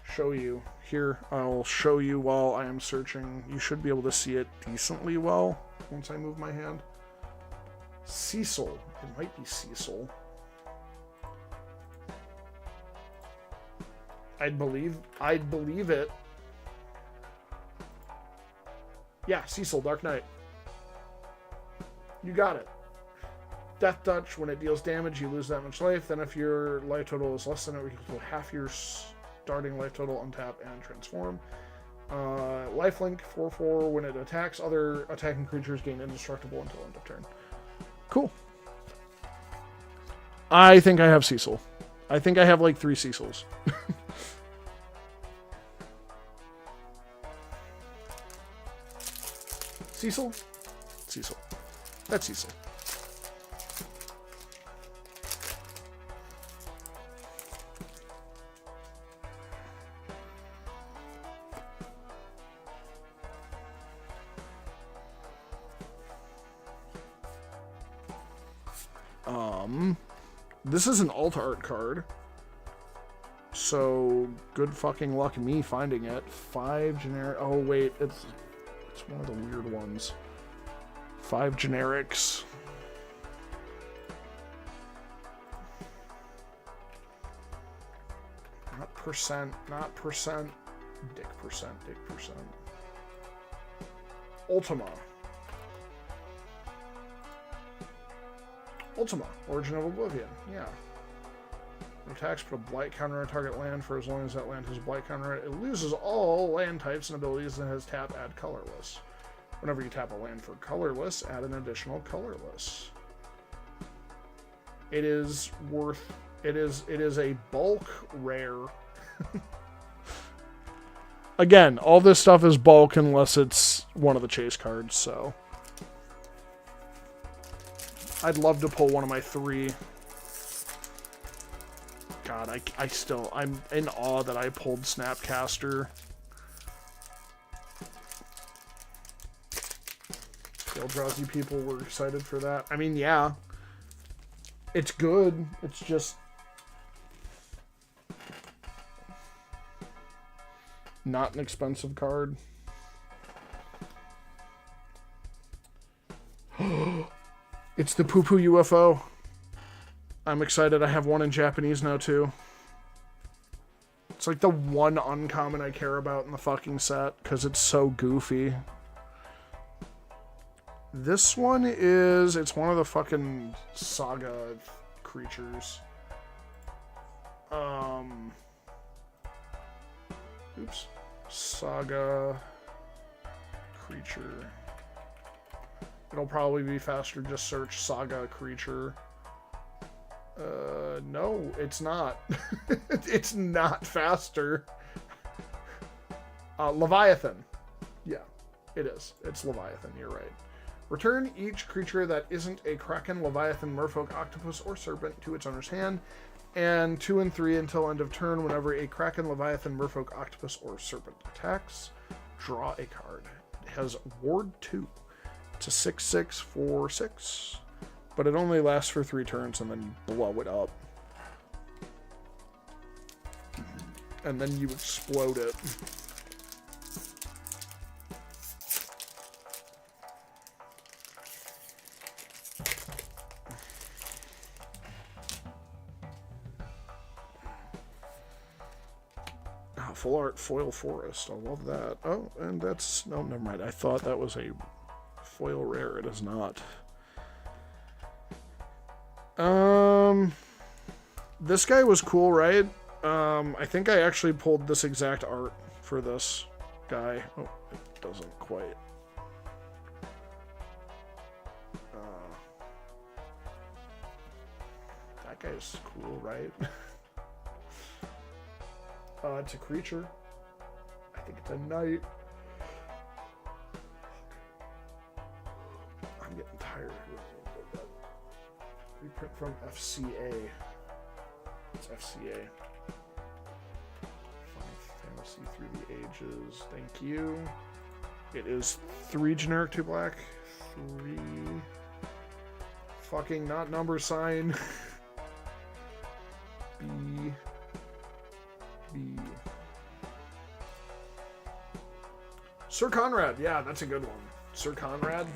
Show you. Here, I'll show you while I am searching. You should be able to see it decently well once I move my hand. Cecil. It might be Cecil. I'd believe it. Yeah, Cecil, Dark Knight. You got it. Death Touch, when it deals damage, you lose that much life. Then if your life total is less than or equal to half your starting life total, untap and transform. Lifelink, 4/4, when it attacks, other attacking creatures gain indestructible until end of turn. Cool. I think I have Cecil. I think I have like 3 Cecils. Cecil? Cecil. That's Cecil. This is an alt art card. So, good fucking luck me finding it. 5 generic... Oh, wait. It's one of the weird ones. 5 generics. Not percent. Not percent. Dick percent. Dick percent. Ultima. Ultima, Origin of Oblivion, yeah. It attacks, put a blight counter on target land for as long as that land has a blight counter. It loses all land types and abilities and has tap, add colorless. Whenever you tap a land for colorless, add an additional colorless. It is worth, it is a bulk rare. Again, all this stuff is bulk unless it's one of the chase cards, so. I'd love to pull one of my 3. God, I'm in awe that I pulled Snapcaster. Eldrazi people were excited for that. I mean, yeah. It's good. It's just... not an expensive card. It's the Poo Poo UFO. I'm excited. I have one in Japanese now, too. It's like the one uncommon I care about in the fucking set, because it's so goofy. This one is... it's one of the fucking saga creatures. Oops. Saga creature. It'll probably be faster, just search Saga creature. No, it's not. It's not faster. Leviathan. Yeah, it is. It's Leviathan, you're right. Return each creature that isn't a Kraken, Leviathan, Merfolk, Octopus, or Serpent to its owner's hand, and 2 and 3 until end of turn. Whenever a Kraken, Leviathan, Merfolk, Octopus, or Serpent attacks, draw a card. It has Ward 2. It's a 6/6 for 6, but it only lasts for 3 turns and then you blow it up. And then you explode it. Oh, full art foil forest. I love that. Oh, and that's... no, never mind. I thought that was a... foil rare. It is not. This guy was cool, right? I think I actually pulled this exact art for this guy. Oh, it doesn't quite. That guy's cool, right? It's a creature. I think it's a knight. I'm getting tired. Reprint from FCA. It's FCA. Fantasy Through the Ages. Thank you. It is 3 generic, 2 black. 3. Fucking not number sign. B. Sir Conrad. Yeah, that's a good one. Sir Conrad.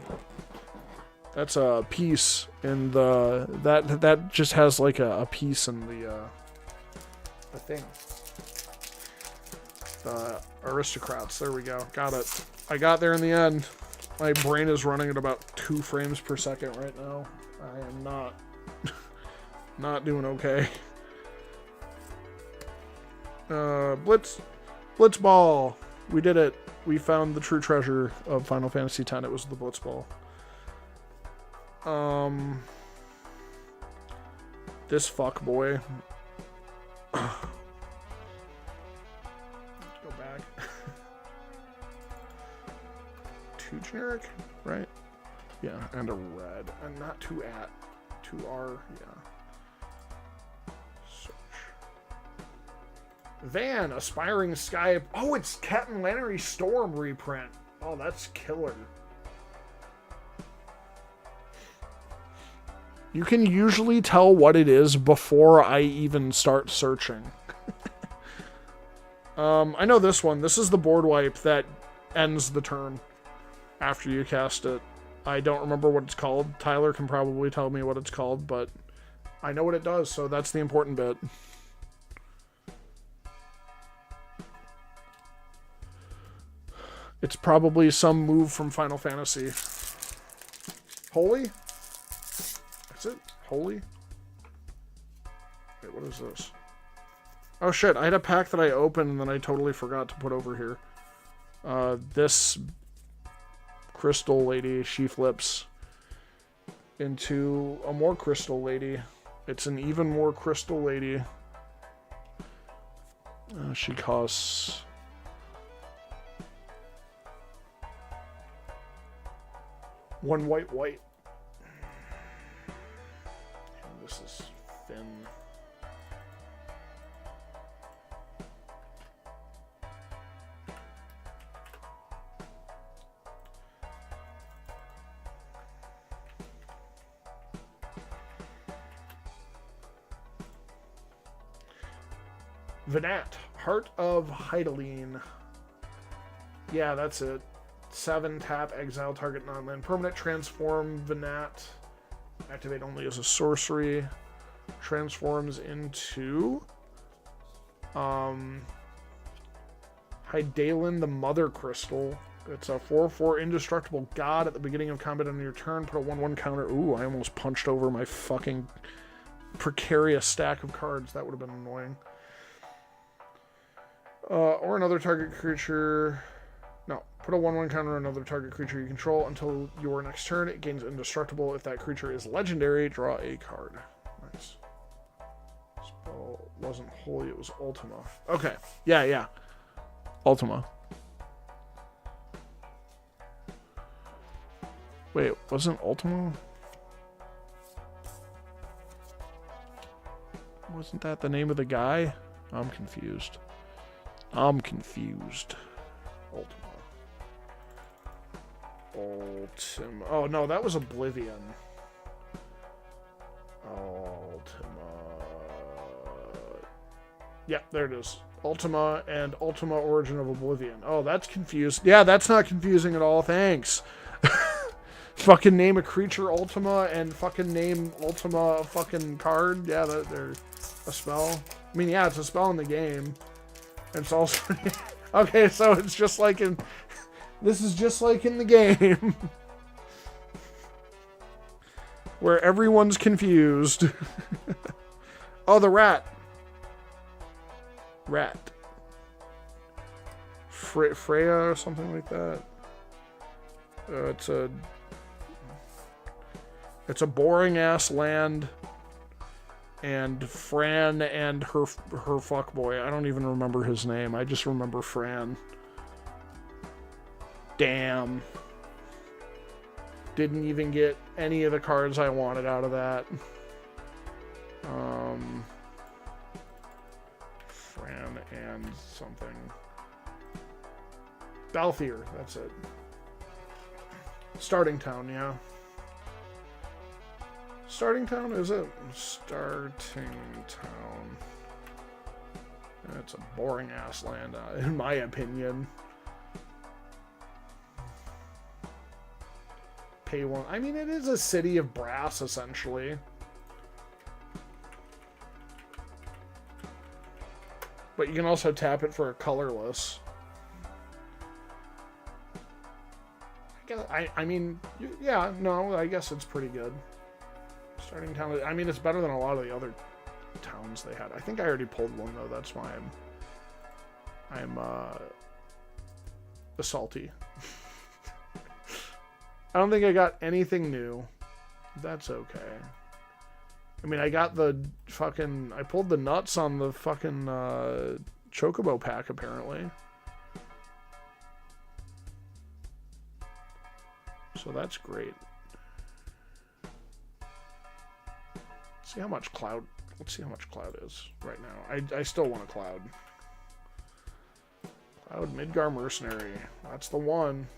That's a piece in the... That just has like a piece in the thing. The aristocrats. There we go. Got it. I got there in the end. My brain is running at about 2 frames per second right now. I am not doing okay. Blitzball. We did it. We found the true treasure of Final Fantasy X. It was the Blitzball. This fuckboy. Go back. Too generic, right? Yeah, and a red. And not 2R, yeah. Search. Van, Aspiring Sky. Oh, it's Captain Lannery Storm reprint. Oh, that's killer. You can usually tell what it is before I even start searching. I know this one. This is the board wipe that ends the turn after you cast it. I don't remember what it's called. Tyler can probably tell me what it's called, but I know what it does, so that's the important bit. It's probably some move from Final Fantasy. Holy? That's it? Holy? Wait, what is this? Oh shit, I had a pack that I opened and then I totally forgot to put over here. This crystal lady, she flips into a more crystal lady. It's an even more crystal lady. She costs... one white. And this is thin. Venat, Heart of Hydaline. Yeah, that's it. 7 tap, exile target non-land permanent, transform Venat. Activate only as a sorcery. Transforms into Hydaline, the Mother Crystal. It's a 4/4 indestructible god. At the beginning of combat on your turn, put a 1/1 counter. Ooh, I almost punched over my fucking precarious stack of cards. That would have been annoying. Or another target creature. No, put a 1/1 counter on another target creature you control until your next turn. It gains indestructible. If that creature is legendary, draw a card. Nice. Spell wasn't holy, it was Ultima. Okay. Yeah. Ultima. Wait, wasn't Ultima? Wasn't that the name of the guy? I'm confused. Ultima. Oh no, that was Oblivion. Ultima. Yeah, there it is. Ultima and Ultima Origin of Oblivion. Oh, that's confused. Yeah, that's not confusing at all. Thanks. Fucking name a creature Ultima and fucking name Ultima a fucking card. Yeah, they're a spell. I mean, yeah, it's a spell in the game. And it's also... Okay, so it's just like in... This is just like in the game. Where everyone's confused. Oh, the rat. Freya or something like that. It's a boring ass land, and Fran and her fuckboy. I don't even remember his name. I just remember Fran. Damn. Didn't even get any of the cards I wanted out of that. Fran and something. Balthier, that's it. Starting Town, yeah. Starting Town, is it? Starting Town. That's a boring ass land, in my opinion. Pay one. I mean, it is a city of brass, essentially. But you can also tap it for a colorless. I mean, yeah, no, I guess it's pretty good. Starting town, I mean, it's better than a lot of the other towns they had. I think I already pulled one, though. That's why I'm salty. I don't think I got anything new. That's okay. I mean, I got the fucking... I pulled the nuts on the fucking Chocobo pack, apparently. So that's great. See how much Cloud... Let's see how much Cloud is right now. I still want a Cloud. Cloud Midgar Mercenary. That's the one.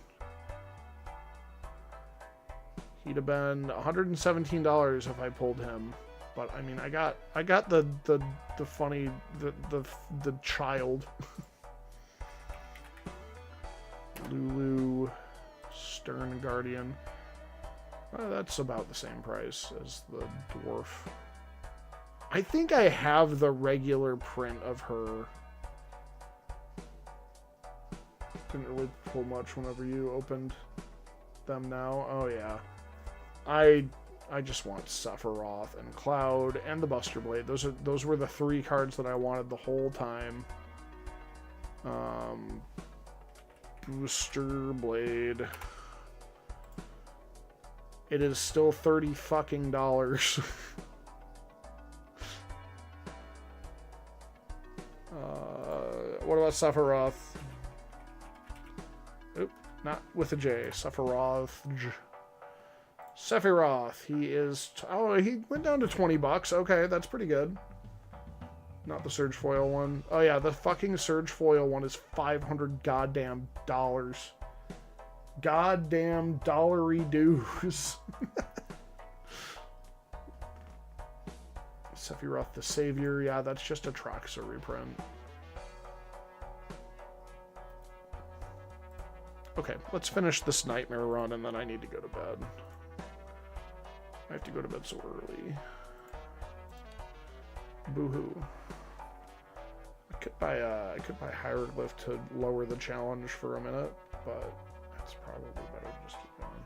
He'd have been $117 if I pulled him. But I mean, I got the funny the child. Lulu, Stern Guardian. That's about the same price as the dwarf. I think I have the regular print of her. Didn't really pull much whenever you opened them now. Oh yeah. I just want Sephiroth and Cloud and the Buster Blade. Those were the three cards that I wanted the whole time. Booster Blade. It is still $30 fucking dollars. What about Sephiroth? Oop, not with a J. Sephiroth. Sephiroth. He is... oh, he went down to $20. Okay, that's pretty good. Not the Surge Foil one. Oh yeah, the fucking Surge Foil one is $500 goddamn dollars. Goddamn dollary dues. Sephiroth the Savior. Yeah, that's just a Traxxas reprint. Okay, let's finish this nightmare run and then I need to go to bed. I have to go to bed so early. Boo-hoo. I could buy Hieroglyph to lower the challenge for a minute, but it's probably better to just keep going.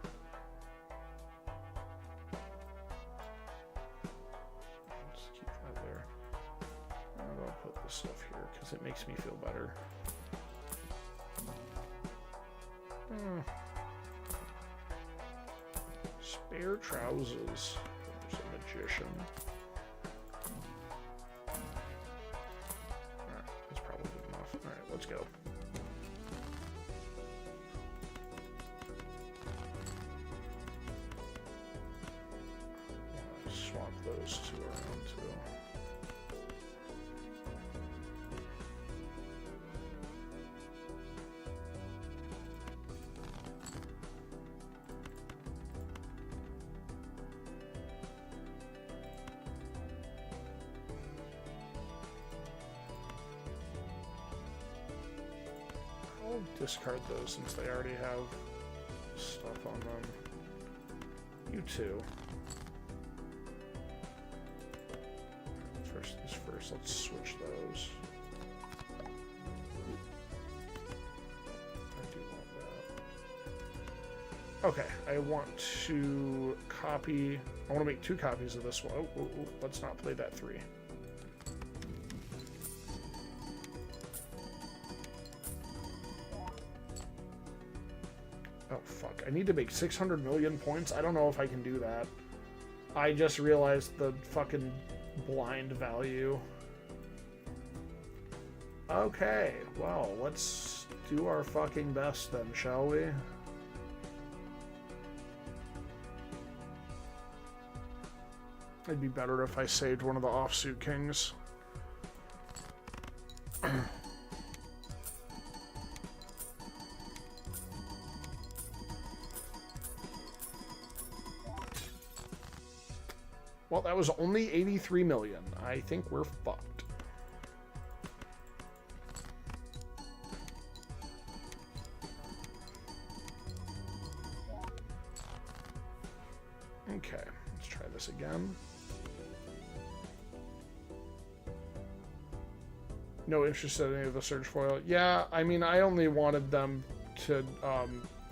Just keep that there. I'm gonna put this stuff here because it makes me feel better. Spare trousers. There's a magician. Alright, that's probably good enough. Alright, let's go. Swap those two around too. Discard those since they already have stuff on them. You too. First things first, let's switch those. I do want that. Okay, I want to copy... I want to make 2 copies of this one. Oh, let's not play that 3. Oh, fuck. I need to make 600 million points? I don't know if I can do that. I just realized the fucking blind value. Okay, well, let's do our fucking best then, shall we? It'd be better if I saved one of the offsuit kings. Well, that was only 83 million. I think we're fucked. Okay, let's try this again. No interest in any of the Surge Foil. Yeah, I mean, I only wanted them to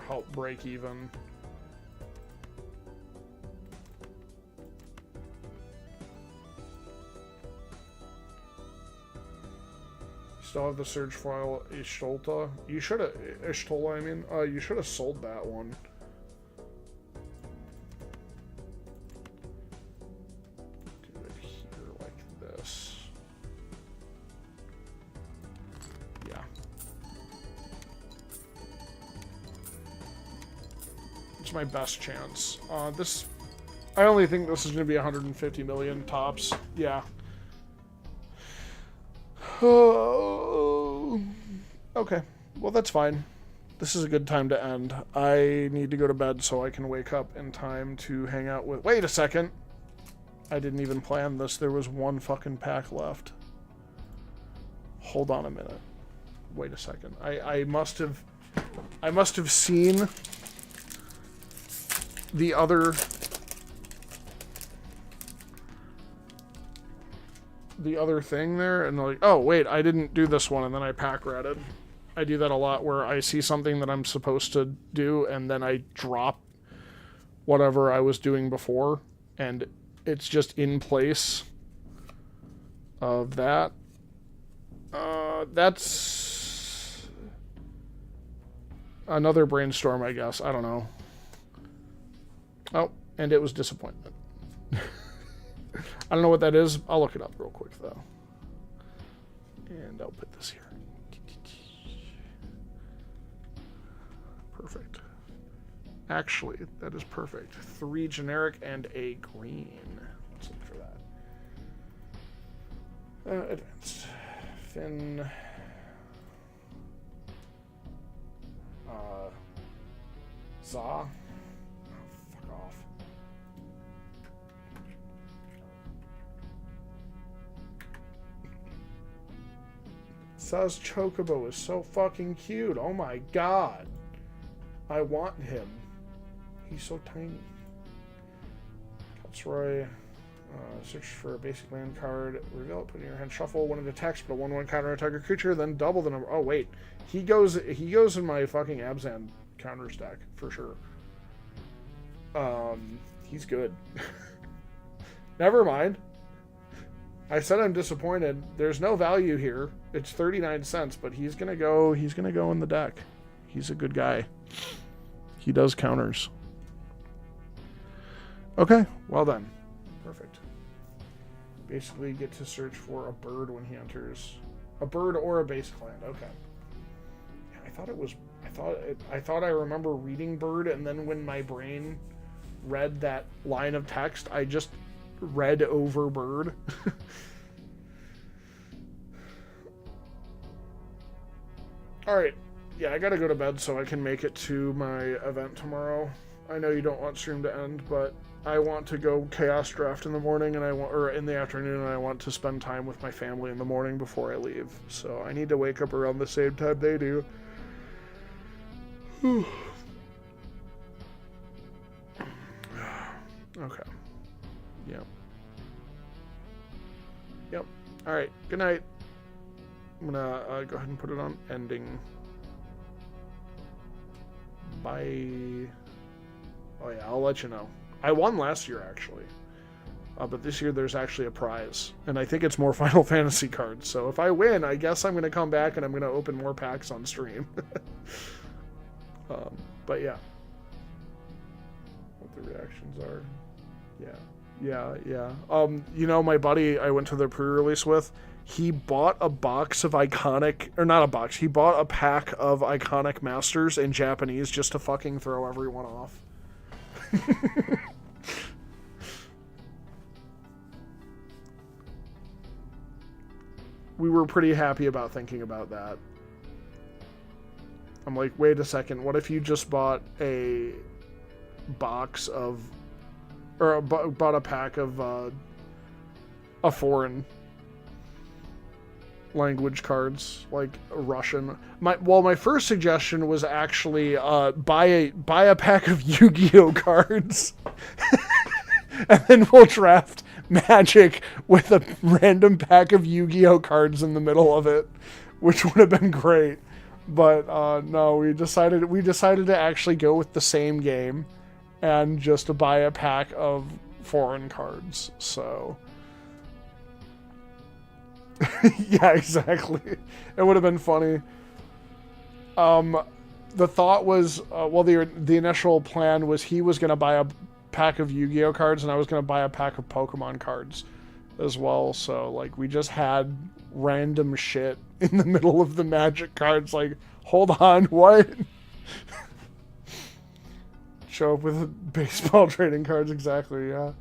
help break even Still have the Surge Foil Ishtolta. You should have... Ishtola, I mean. You should have sold that one. Do it here like this. Yeah. It's my best chance. This... I only think this is going to be 150 million tops. Yeah. Okay, well that's fine. This is a good time to end. I need to go to bed so I can wake up in time to hang out with... Wait a second! I didn't even plan this. There was one fucking pack left. Hold on a minute. Wait a second. I must have seen the other... thing there, and like, oh wait, I didn't do this one, and then I pack ratted. I do that a lot where I see something that I'm supposed to do, and then I drop whatever I was doing before, and it's just in place of that. That's another brainstorm, I guess. I don't know. Oh, and it was disappointment. I don't know what that is. I'll look it up real quick, though. And I'll put this here. Perfect. Actually, that is perfect. 3 generic and a green. Let's look for that. Advanced. Finn. Za. Oh, fuck off. Za's Chocobo is so fucking cute. Oh my god. I want him. He's so tiny. Katsuri. Search for a basic land card. Reveal it. Put it in your hand. Shuffle one of the text, but a 1/1 counter attack a creature. Then double the number. Oh wait, he goes in my fucking Abzan counter stack for sure. He's good. Never mind. I said I'm disappointed. There's no value here. It's 39 cents, but he's gonna go in the deck. He's a good guy. He does counters. Okay, well done. Perfect. Basically get to search for a bird when he enters. A bird or a basic land. Okay. Yeah, I thought I remember reading bird, and then when my brain read that line of text, I just read over bird. Alright. Yeah, I gotta go to bed so I can make it to my event tomorrow. I know you don't want stream to end, but I want to go Chaos Draft in the morning, or in the afternoon, and I want to spend time with my family in the morning before I leave. So I need to wake up around the same time they do. Okay. Yep. Yep. Alright, good night. I'm gonna go ahead and put it on ending. Bye. Oh yeah, I'll let you know. I won last year, actually. But this year there's actually a prize. And I think it's more Final Fantasy cards. So if I win, I guess I'm going to come back and I'm going to open more packs on stream. But yeah. What the reactions are. Yeah. You know, my buddy I went to the pre-release with, he bought a box of iconic... Or not a box. He bought a pack of iconic masters in Japanese just to fucking throw everyone off. We were pretty happy about thinking about that. I'm like, wait a second, what if you just bought a box of, or bought a pack of a foreign language cards, like Russian. My first suggestion was actually buy a pack of Yu-Gi-Oh cards, and then we'll draft Magic with a random pack of Yu-Gi-Oh cards in the middle of it, which would have been great. But no, we decided to actually go with the same game and just to buy a pack of foreign cards. So Yeah, exactly. It would have been funny. The thought was, well, the initial plan was he was going to buy a pack of Yu-Gi-Oh cards, and I was going to buy a pack of Pokemon cards as well. So, like, we just had random shit in the middle of the Magic cards. Like, hold on, what? Show up with baseball trading cards, exactly, yeah.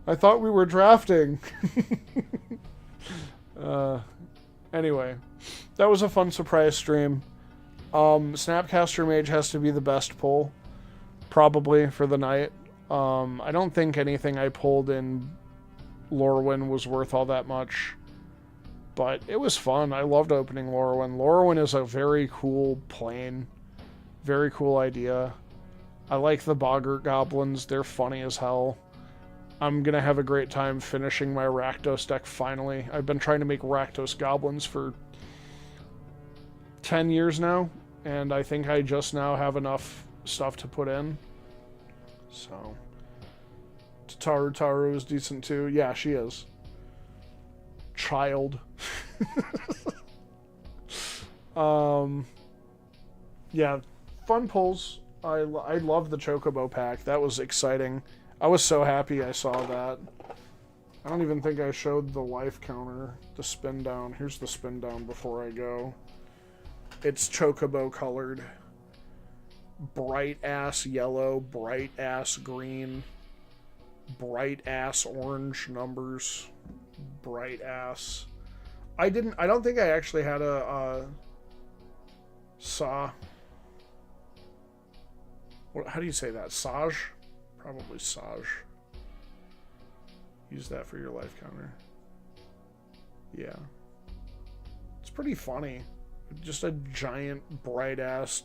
I thought we were drafting. Anyway, that was a fun surprise stream. Snapcaster Mage has to be the best pull, probably, for the night. I don't think anything I pulled in Lorwyn was worth all that much, but it was fun. I loved opening Lorwyn. Lorwyn is a very cool plane. Very cool idea. I like the Boggart Goblins. They're funny as hell. I'm going to have a great time finishing my Rakdos deck finally. I've been trying to make Rakdos Goblins for 10 years now, and I think I just now have enough stuff to put in. So, Taru is decent too. Yeah, she is. Child. Yeah, fun pulls. I love the Chocobo pack. That was exciting. I was so happy I saw that. I don't even think I showed the life counter, the spin down. Here's the spin down before I go. It's Chocobo colored. Bright ass yellow, bright ass green, bright ass orange numbers, bright ass. I don't think I actually had a saw. How do you say that? Saj? Probably Saj. Use that for your life counter. Yeah. It's pretty funny. Just a giant, bright-ass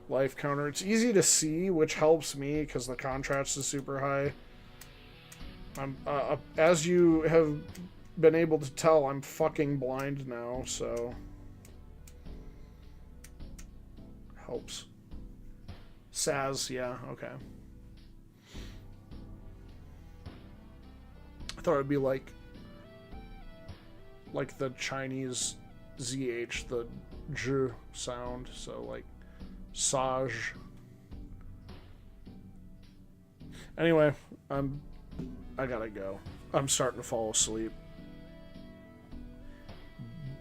life counter. It's easy to see, which helps me because the contrast is super high. As you have been able to tell, I'm fucking blind now, so... helps. Saz, yeah, okay. I thought it would be like the Chinese ZH, the J sound, so like Saj. Anyway, I gotta go. I'm starting to fall asleep.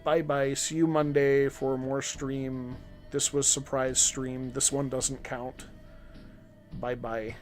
Bye-bye. See you Monday for more stream. This was surprise stream. This one doesn't count. Bye-bye.